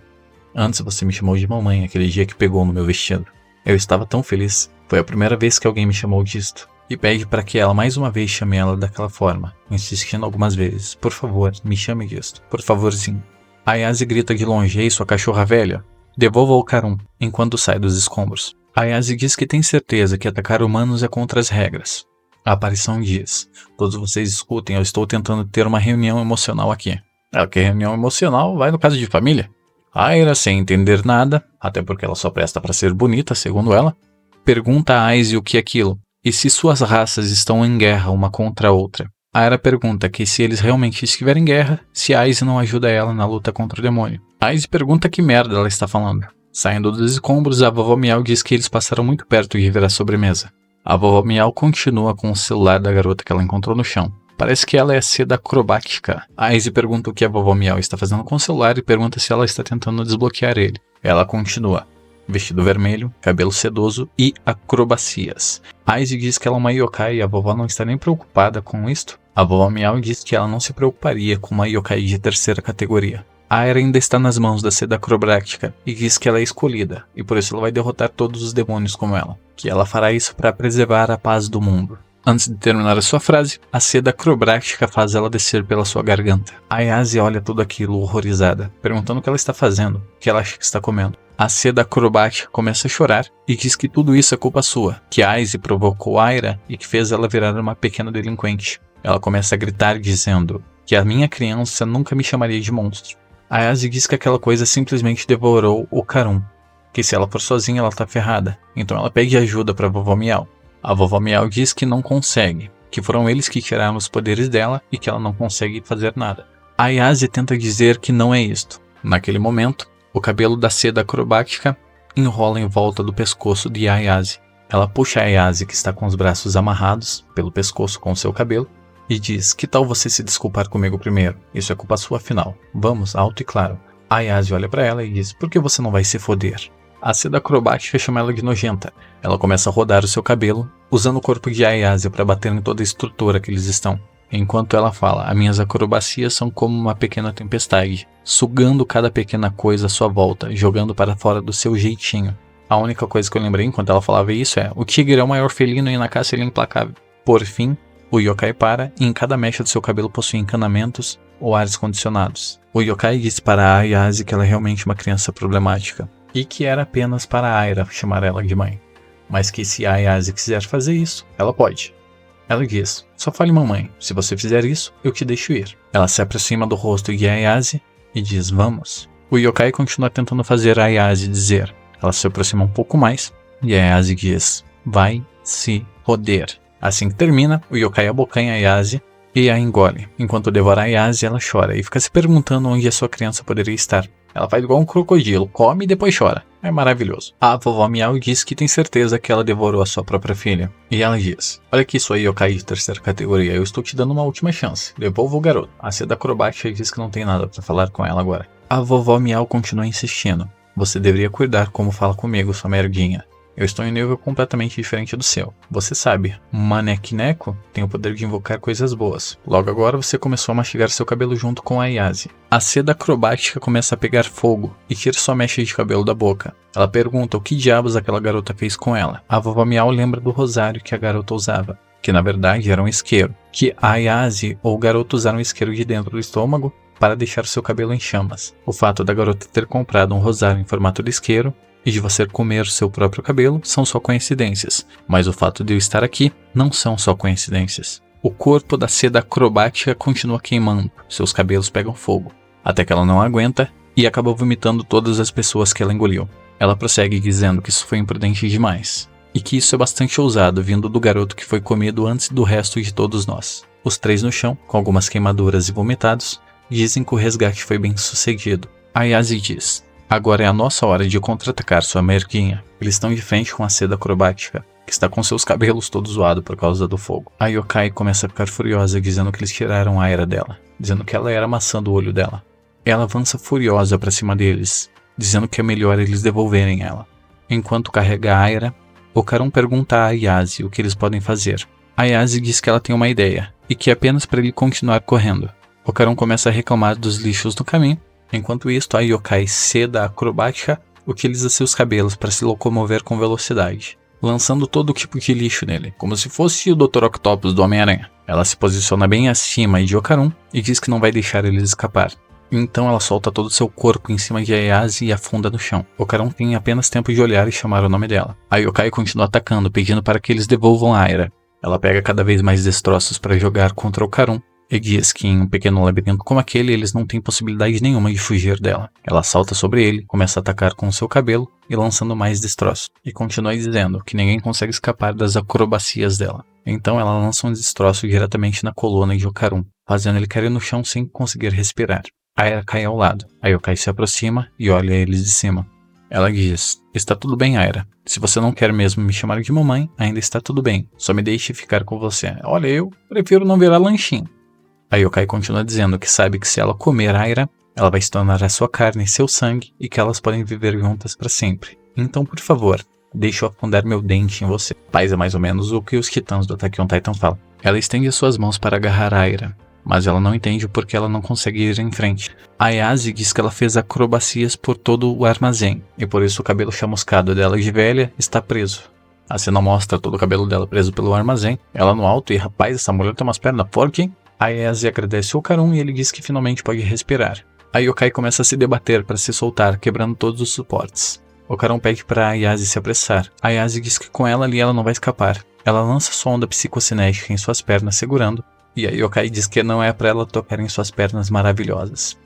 Antes você me chamou de mamãe aquele dia que pegou no meu vestido. Eu estava tão feliz. Foi a primeira vez que alguém me chamou disto. E pede para que ela mais uma vez chame ela daquela forma, insistindo algumas vezes: por favor, me chame disto, por favorzinho. Ayase grita de longe: ei, sua cachorra velha, devolva Okarun, enquanto sai dos escombros. Ayase diz que tem certeza que atacar humanos é contra as regras. A aparição diz: todos vocês escutem, eu estou tentando ter uma reunião emocional aqui. Ela quer reunião emocional, vai no caso de família. Aira, sem entender nada, até porque ela só presta para ser bonita, segundo ela, pergunta a Aize o que é aquilo, e se suas raças estão em guerra uma contra a outra. Aira pergunta que se eles realmente estiverem em guerra, se Aize não ajuda ela na luta contra o demônio. Aize pergunta que merda ela está falando. Saindo dos escombros, a vovó Miau diz que eles passaram muito perto de ver a sobremesa. A vovó Miau continua com o celular da garota que ela encontrou no chão. Parece que ela é seda acrobática. Aize pergunta o que a vovó Miau está fazendo com o celular e pergunta se ela está tentando desbloquear ele. Ela continua: vestido vermelho, cabelo sedoso e acrobacias. Aize diz que ela é uma yokai e a vovó não está nem preocupada com isto. A vovó Miau diz que ela não se preocuparia com uma yokai de terceira categoria. A Aira ainda está nas mãos da seda acrobática e diz que ela é escolhida, e por isso ela vai derrotar todos os demônios como ela. Que ela fará isso para preservar a paz do mundo. Antes de terminar a sua frase, a seda acrobática faz ela descer pela sua garganta. Ayase olha tudo aquilo horrorizada, perguntando o que ela está fazendo, o que ela acha que está comendo. A seda acrobática começa a chorar e diz que tudo isso é culpa sua, que Aize provocou Aira e que fez ela virar uma pequena delinquente. Ela começa a gritar dizendo que a minha criança nunca me chamaria de monstro. Ayase diz que aquela coisa simplesmente devorou Okarun, que se ela for sozinha ela tá ferrada, então ela pede ajuda para a vovó Miau. A vovó Miau diz que não consegue, que foram eles que tiraram os poderes dela e que ela não consegue fazer nada. Ayase tenta dizer que não é isto. Naquele momento, o cabelo da seda acrobática enrola em volta do pescoço de Ayase. Ela puxa a Ayase, que está com os braços amarrados pelo pescoço com seu cabelo, e diz: que tal você se desculpar comigo primeiro? Isso é culpa sua afinal. Vamos, alto e claro. Ayase olha para ela e diz: por que você não vai se foder? A seda acrobática chama ela de nojenta. Ela começa a rodar o seu cabelo, usando o corpo de Ayase para bater em toda a estrutura que eles estão. enquanto ela fala: as minhas acrobacias são como uma pequena tempestade, sugando cada pequena coisa à sua volta, jogando para fora do seu jeitinho. A única coisa que eu lembrei enquanto ela falava isso é: o tigre é o maior felino e na caça ele é implacável. Por fim, o yokai para e em cada mecha do seu cabelo possui encanamentos ou ares condicionados. O yokai disse para a Ayase que ela é realmente uma criança problemática e que era apenas para a Aira chamar ela de mãe, mas que se a Ayase quiser fazer isso, ela pode. Ela diz: só fale mamãe, se você fizer isso, eu te deixo ir. Ela se aproxima do rosto de Ayase e diz: vamos. O yokai continua tentando fazer a Ayase dizer. Ela se aproxima um pouco mais e a Ayase diz: vai se roder. Assim que termina, o yokai abocanha a Ayase e a engole. Enquanto devora a Ayase, ela chora e fica se perguntando onde a sua criança poderia estar. Ela faz igual um crocodilo, come e depois chora. É maravilhoso. A vovó Miau diz que tem certeza que ela devorou a sua própria filha. E ela diz: olha aqui, sua yokai de terceira categoria, eu estou te dando uma última chance. Devolva o garoto. A seda acrobática diz que não tem nada para falar com ela agora. A vovó Miau continua insistindo: você deveria cuidar como fala comigo, sua merdinha. Eu estou em um nível completamente diferente do seu. Você sabe, Manekineko tem o poder de invocar coisas boas. Logo agora você começou a mastigar seu cabelo junto com a Ayase. A seda acrobática começa a pegar fogo e tira sua mecha de cabelo da boca. Ela pergunta o que diabos aquela garota fez com ela. A vovó Miau lembra do rosário que a garota usava, que na verdade era um isqueiro. Que a Ayase ou o garoto usaram um isqueiro de dentro do estômago para deixar seu cabelo em chamas. O fato da garota ter comprado um rosário em formato de isqueiro e de você comer seu próprio cabelo são só coincidências, mas o fato de eu estar aqui não são só coincidências. O corpo da seda acrobática continua queimando, seus cabelos pegam fogo, até que ela não aguenta e acaba vomitando todas as pessoas que ela engoliu. Ela prossegue dizendo que isso foi imprudente demais, e que isso é bastante ousado vindo do garoto que foi comido antes do resto de todos nós. Os três no chão, com algumas queimaduras e vomitados, dizem que o resgate foi bem sucedido. Ayase diz: agora é a nossa hora de contra-atacar sua merguinha. Eles estão de frente com a seda acrobática, que está com seus cabelos todos zoados por causa do fogo. A yokai começa a ficar furiosa, dizendo que eles tiraram a Aira dela, dizendo que ela era a maçã do olho dela. Ela avança furiosa para cima deles, dizendo que é melhor eles devolverem ela. Enquanto carrega a Aira, Okarun pergunta a Ayase o que eles podem fazer. A Ayase diz que ela tem uma ideia, e que é apenas para ele continuar correndo. Okarun começa a reclamar dos lixos no caminho. Enquanto isso, a yokai seda acrobática utiliza seus cabelos para se locomover com velocidade, lançando todo tipo de lixo nele, como se fosse o Dr. Octopus do Homem-Aranha. Ela se posiciona bem acima de Okarun e diz que não vai deixar eles escapar. Então ela solta todo o seu corpo em cima de Ayase e afunda no chão. Okarun tem apenas tempo de olhar e chamar o nome dela. A yokai continua atacando, pedindo para que eles devolvam a Aira. Ela pega cada vez mais destroços para jogar contra Okarun. E diz que em um pequeno labirinto como aquele, eles não têm possibilidade nenhuma de fugir dela. Ela salta sobre ele, começa a atacar com seu cabelo e lançando mais destroços. E continua dizendo que ninguém consegue escapar das acrobacias dela. Então ela lança um destroço diretamente na coluna de Okarun, fazendo ele cair no chão sem conseguir respirar. A Aira cai ao lado. A yokai se aproxima e olha eles de cima. Ela diz: está tudo bem, Aira. Se você não quer mesmo me chamar de mamãe, ainda está tudo bem. Só me deixe ficar com você. Olha, eu prefiro não virar lanchinho. A yokai continua dizendo que sabe que se ela comer Aira, ela vai se tornar a sua carne e seu sangue e que elas podem viver juntas para sempre. Então, por favor, deixe eu afundar meu dente em você. Paz é mais ou menos o que os titãs do Attack on Titan falam. Ela estende suas mãos para agarrar Aira, mas ela não entende porque ela não consegue ir em frente. A Ayase diz que ela fez acrobacias por todo o armazém e por isso o cabelo chamuscado dela de velha está preso. A cena mostra todo o cabelo dela preso pelo armazém, ela no alto e rapaz, essa mulher tem umas pernas fortes, hein? A Ayase agradece o Okarun e ele diz que finalmente pode respirar. A yokai começa a se debater para se soltar, quebrando todos os suportes. Okarun pede para a Ayase se apressar. A Ayase diz que com ela ali ela não vai escapar. Ela lança sua onda psicocinética em suas pernas segurando, e a yokai diz que não é para ela tocar em suas pernas maravilhosas.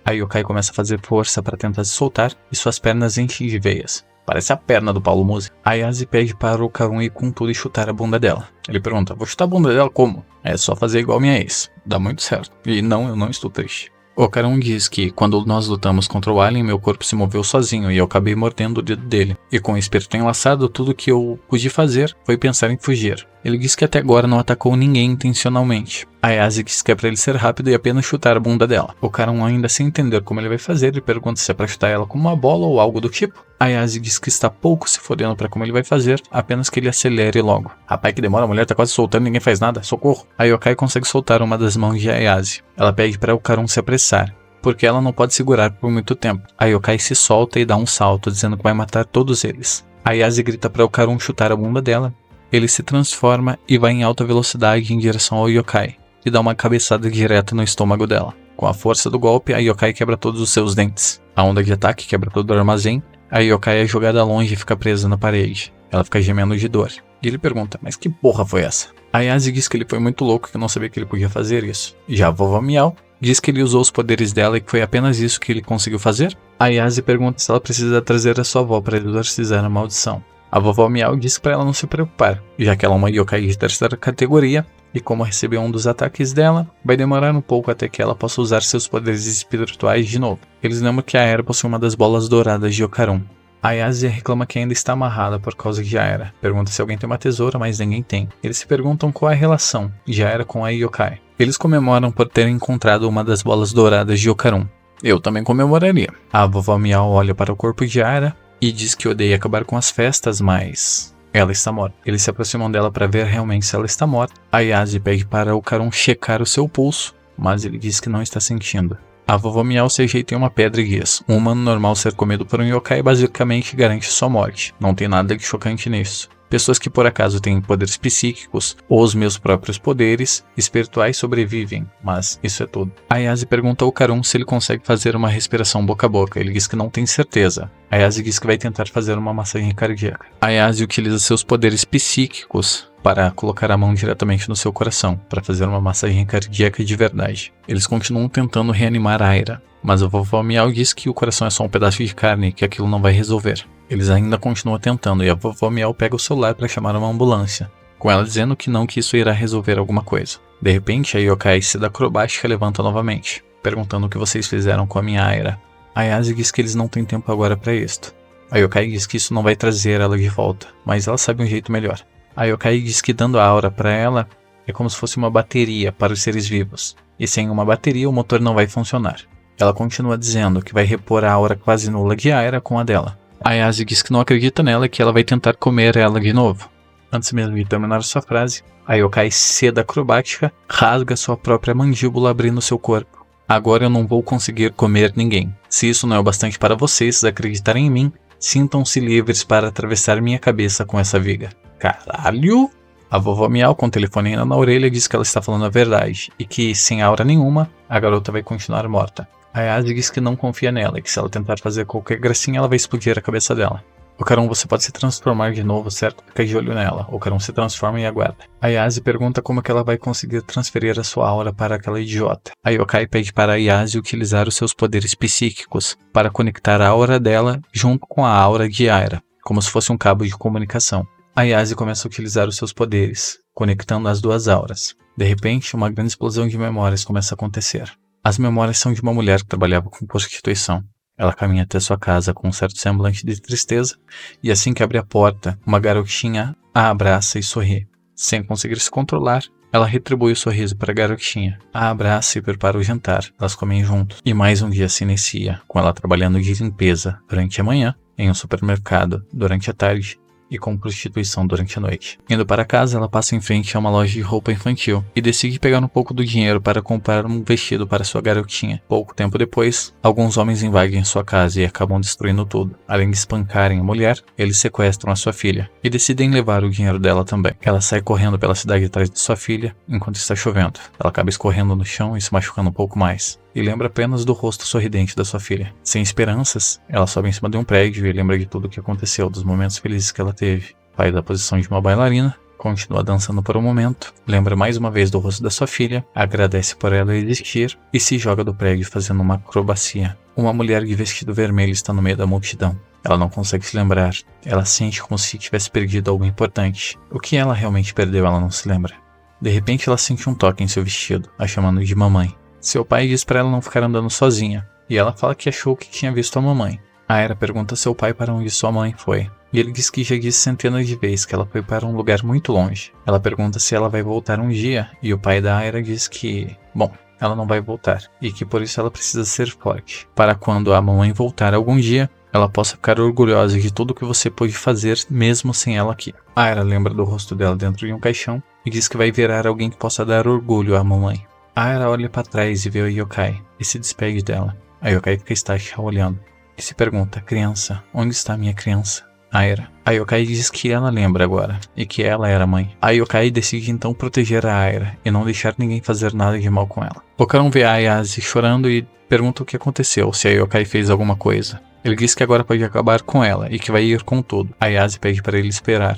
A yokai começa a fazer força para tentar se soltar e suas pernas enchem de veias. Parece a perna do Paulo Musi. A Ayase pede para o Okarun ir com tudo e chutar a bunda dela. Ele pergunta: vou chutar a bunda dela como? É só fazer igual minha ex. Dá muito certo. E não, eu não estou triste. O Okarun diz que quando nós lutamos contra o alien, meu corpo se moveu sozinho e eu acabei mordendo o dedo dele. E com o espírito enlaçado, tudo que eu pude fazer foi pensar em fugir. Ele diz que até agora não atacou ninguém intencionalmente. A Yase diz que é pra ele ser rápido e apenas chutar a bunda dela. O Karun, ainda sem entender como ele vai fazer, ele pergunta se é pra chutar ela com uma bola ou algo do tipo. A Yase diz que está pouco se fodendo pra como ele vai fazer, apenas que ele acelere logo. Rapaz, que demora, a mulher tá quase soltando e ninguém faz nada, socorro. A Yokai consegue soltar uma das mãos de Ayase. Ela pede para o Karun se apressar, porque ela não pode segurar por muito tempo. A Yokai se solta e dá um salto, dizendo que vai matar todos eles. A Ayase grita para o Karun chutar a bunda dela. Ele se transforma e vai em alta velocidade em direção ao Yokai, e dá uma cabeçada direta no estômago dela. Com a força do golpe, a Yokai quebra todos os seus dentes. A onda de ataque quebra todo o armazém. A Yokai é jogada longe e fica presa na parede. Ela fica gemendo de dor. E ele pergunta, mas que porra foi essa? A Ayase diz que ele foi muito louco e que não sabia que ele podia fazer isso. Já a vovó Miau diz que ele usou os poderes dela e que foi apenas isso que ele conseguiu fazer. A Ayase pergunta se ela precisa trazer a sua avó para exorcizar a maldição. A vovó Miau diz para ela não se preocupar, já que ela é uma Yokai de terceira categoria, e como recebeu um dos ataques dela, vai demorar um pouco até que ela possa usar seus poderes espirituais de novo. Eles lembram que a Aera possui uma das bolas douradas de Okarun. A Ayase reclama que ainda está amarrada por causa de Aera. Pergunta se alguém tem uma tesoura, mas ninguém tem. Eles se perguntam qual é a relação de Aera com a Yokai. Eles comemoram por terem encontrado uma das bolas douradas de Okarun. Eu também comemoraria. A vovó Miau olha para o corpo de Aera e diz que odeia acabar com as festas, mas ela está morta. Eles se aproximam dela para ver realmente se ela está morta. A Ayase pede para o Karun checar o seu pulso, mas ele diz que não está sentindo. A vovó Miau se ajeita em uma pedra e diz: um humano normal ser comido por um yokai basicamente garante sua morte. Não tem nada de chocante nisso. Pessoas que por acaso têm poderes psíquicos ou os meus próprios poderes espirituais sobrevivem, mas isso é tudo. A Ayase pergunta ao Karun se ele consegue fazer uma respiração boca a boca. Ele diz que não tem certeza. A Ayase diz que vai tentar fazer uma massagem cardíaca. A Ayase utiliza seus poderes psíquicos para colocar a mão diretamente no seu coração, para fazer uma massagem cardíaca de verdade. Eles continuam tentando reanimar a Aera, mas a vovó Miau diz que o coração é só um pedaço de carne e que aquilo não vai resolver. Eles ainda continuam tentando e a vovó Miau pega o celular para chamar uma ambulância, com ela dizendo que isso irá resolver alguma coisa. De repente, a Yokai Seda Acrobática levanta novamente, perguntando o que vocês fizeram com a minha Aera. A Ayase diz que eles não têm tempo agora para isto. A Yokai diz que isso não vai trazer ela de volta, mas ela sabe um jeito melhor. A Yokai diz que dando a aura para ela é como se fosse uma bateria para os seres vivos, e sem uma bateria o motor não vai funcionar. Ela continua dizendo que vai repor a aura quase nula de Aera com a dela. A Ayase diz que não acredita nela e que ela vai tentar comer ela de novo. Antes mesmo de terminar sua frase, a Yokai Seda Acrobática rasga sua própria mandíbula abrindo seu corpo. Agora eu não vou conseguir comer ninguém. Se isso não é o bastante para vocês acreditarem em mim, sintam-se livres para atravessar minha cabeça com essa viga. Caralho! A vovó Miau, com o telefone ainda na orelha, diz que ela está falando a verdade e que, sem aura nenhuma, a garota vai continuar morta. A Ayase diz que não confia nela e que se ela tentar fazer qualquer gracinha, ela vai explodir a cabeça dela. O Karun, você pode se transformar de novo, certo? Fica de olho nela. O Karun se transforma e aguarda. A Ayase pergunta como que ela vai conseguir transferir a sua aura para aquela idiota. A Yokai pede para a Ayase utilizar os seus poderes psíquicos para conectar a aura dela junto com a aura de Aera, como se fosse um cabo de comunicação. A Ayase começa a utilizar os seus poderes, conectando as duas auras. De repente, uma grande explosão de memórias começa a acontecer. As memórias são de uma mulher que trabalhava com prostituição. Ela caminha até sua casa com um certo semblante de tristeza, e assim que abre a porta, uma garotinha a abraça e sorri. Sem conseguir se controlar, ela retribui o sorriso para a garotinha, a abraça e prepara o jantar. Elas comem juntos, e mais um dia se inicia, com ela trabalhando de limpeza durante a manhã, em um supermercado durante a tarde, e com prostituição durante a noite. Indo para casa, ela passa em frente a uma loja de roupa infantil e decide pegar um pouco do dinheiro para comprar um vestido para sua garotinha. Pouco tempo depois, alguns homens invadem sua casa e acabam destruindo tudo. Além de espancarem a mulher, eles sequestram a sua filha e decidem levar o dinheiro dela também. Ela sai correndo pela cidade atrás de sua filha enquanto está chovendo. Ela acaba escorrendo no chão e se machucando um pouco mais, e lembra apenas do rosto sorridente da sua filha. Sem esperanças, ela sobe em cima de um prédio e lembra de tudo o que aconteceu, dos momentos felizes que ela teve. Faz a posição de uma bailarina, continua dançando por um momento, lembra mais uma vez do rosto da sua filha, agradece por ela existir e se joga do prédio fazendo uma acrobacia. Uma mulher de vestido vermelho está no meio da multidão. Ela não consegue se lembrar. Ela sente como se tivesse perdido algo importante. O que ela realmente perdeu, ela não se lembra. De repente, ela sente um toque em seu vestido, a chamando de mamãe. Seu pai diz para ela não ficar andando sozinha, e ela fala que achou que tinha visto a mamãe. A Aera pergunta a seu pai para onde sua mãe foi. E ele diz que já disse centenas de vezes que ela foi para um lugar muito longe. Ela pergunta se ela vai voltar um dia, e o pai da Aira diz que, bom, ela não vai voltar, e que por isso ela precisa ser forte, para quando a mamãe voltar algum dia, ela possa ficar orgulhosa de tudo que você pôde fazer mesmo sem ela aqui. A Aira lembra do rosto dela dentro de um caixão, e diz que vai virar alguém que possa dar orgulho à mamãe. A Aira olha para trás e vê a Yokai, e se despede dela. A Yokai fica estática olhando, e se pergunta, criança, onde está minha criança? Aira. A Yokai diz que ela lembra agora, e que ela era a mãe. A Yokai decide então proteger a Aira, e não deixar ninguém fazer nada de mal com ela. O Karon vê a Ayase chorando e pergunta o que aconteceu, se a Yokai fez alguma coisa. Ele diz que agora pode acabar com ela, e que vai ir com tudo. A Ayase pede para ele esperar.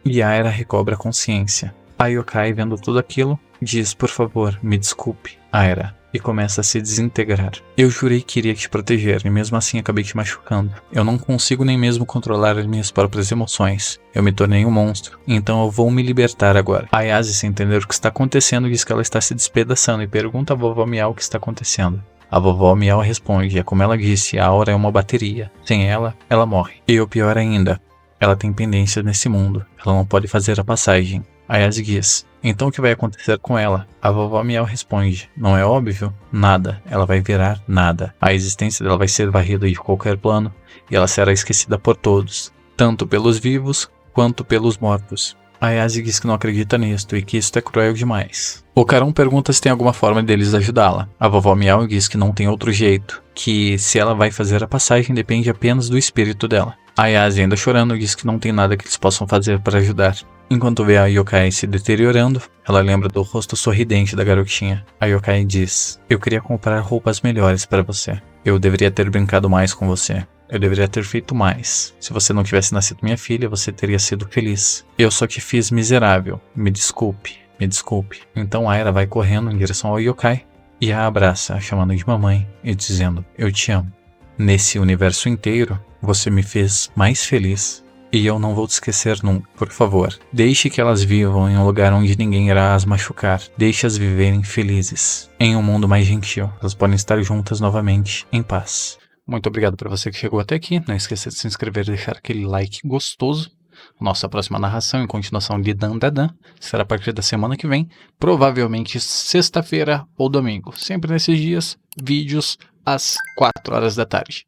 E a Aira recobra a consciência. A Yokai, vendo tudo aquilo, diz, por favor, me desculpe, Aira. E começa a se desintegrar. Eu jurei que iria te proteger, e mesmo assim acabei te machucando. Eu não consigo nem mesmo controlar as minhas próprias emoções. Eu me tornei um monstro, então eu vou me libertar agora. A Ayase, sem entender o que está acontecendo, diz que ela está se despedaçando e pergunta à vovó Miau o que está acontecendo. A vovó Miau responde, como ela disse, a Aura é uma bateria. Sem ela, ela morre. E o pior ainda, ela tem pendência nesse mundo. Ela não pode fazer a passagem. A Ayase diz, então o que vai acontecer com ela? A vovó Miau responde, não é óbvio? Nada, ela vai virar nada. A existência dela vai ser varrida de qualquer plano e ela será esquecida por todos, tanto pelos vivos quanto pelos mortos. A Ayase diz que não acredita nisto e que isto é cruel demais. O Karon pergunta se tem alguma forma deles ajudá-la. A vovó Miau diz que não tem outro jeito, que se ela vai fazer a passagem depende apenas do espírito dela. A Ayase, ainda chorando, diz que não tem nada que eles possam fazer para ajudar. Enquanto vê a Yokai se deteriorando, ela lembra do rosto sorridente da garotinha. A Yokai diz, eu queria comprar roupas melhores para você. Eu deveria ter brincado mais com você. Eu deveria ter feito mais. Se você não tivesse nascido minha filha, você teria sido feliz. Eu só te fiz miserável. Me desculpe, me desculpe. Então Aira vai correndo em direção ao Yokai e a abraça, a chamando de mamãe e dizendo, eu te amo. Nesse universo inteiro, você me fez mais feliz. E eu não vou te esquecer nunca. Por favor, deixe que elas vivam em um lugar onde ninguém irá as machucar. Deixe-as viverem felizes. Em um mundo mais gentil. Elas podem estar juntas novamente, em paz. Muito obrigado para você que chegou até aqui. Não esqueça de se inscrever e deixar aquele like gostoso. Nossa próxima narração, em continuação de Dandadan, será a partir da semana que vem. Provavelmente sexta-feira ou domingo. Sempre nesses dias, vídeos às 4 horas da tarde.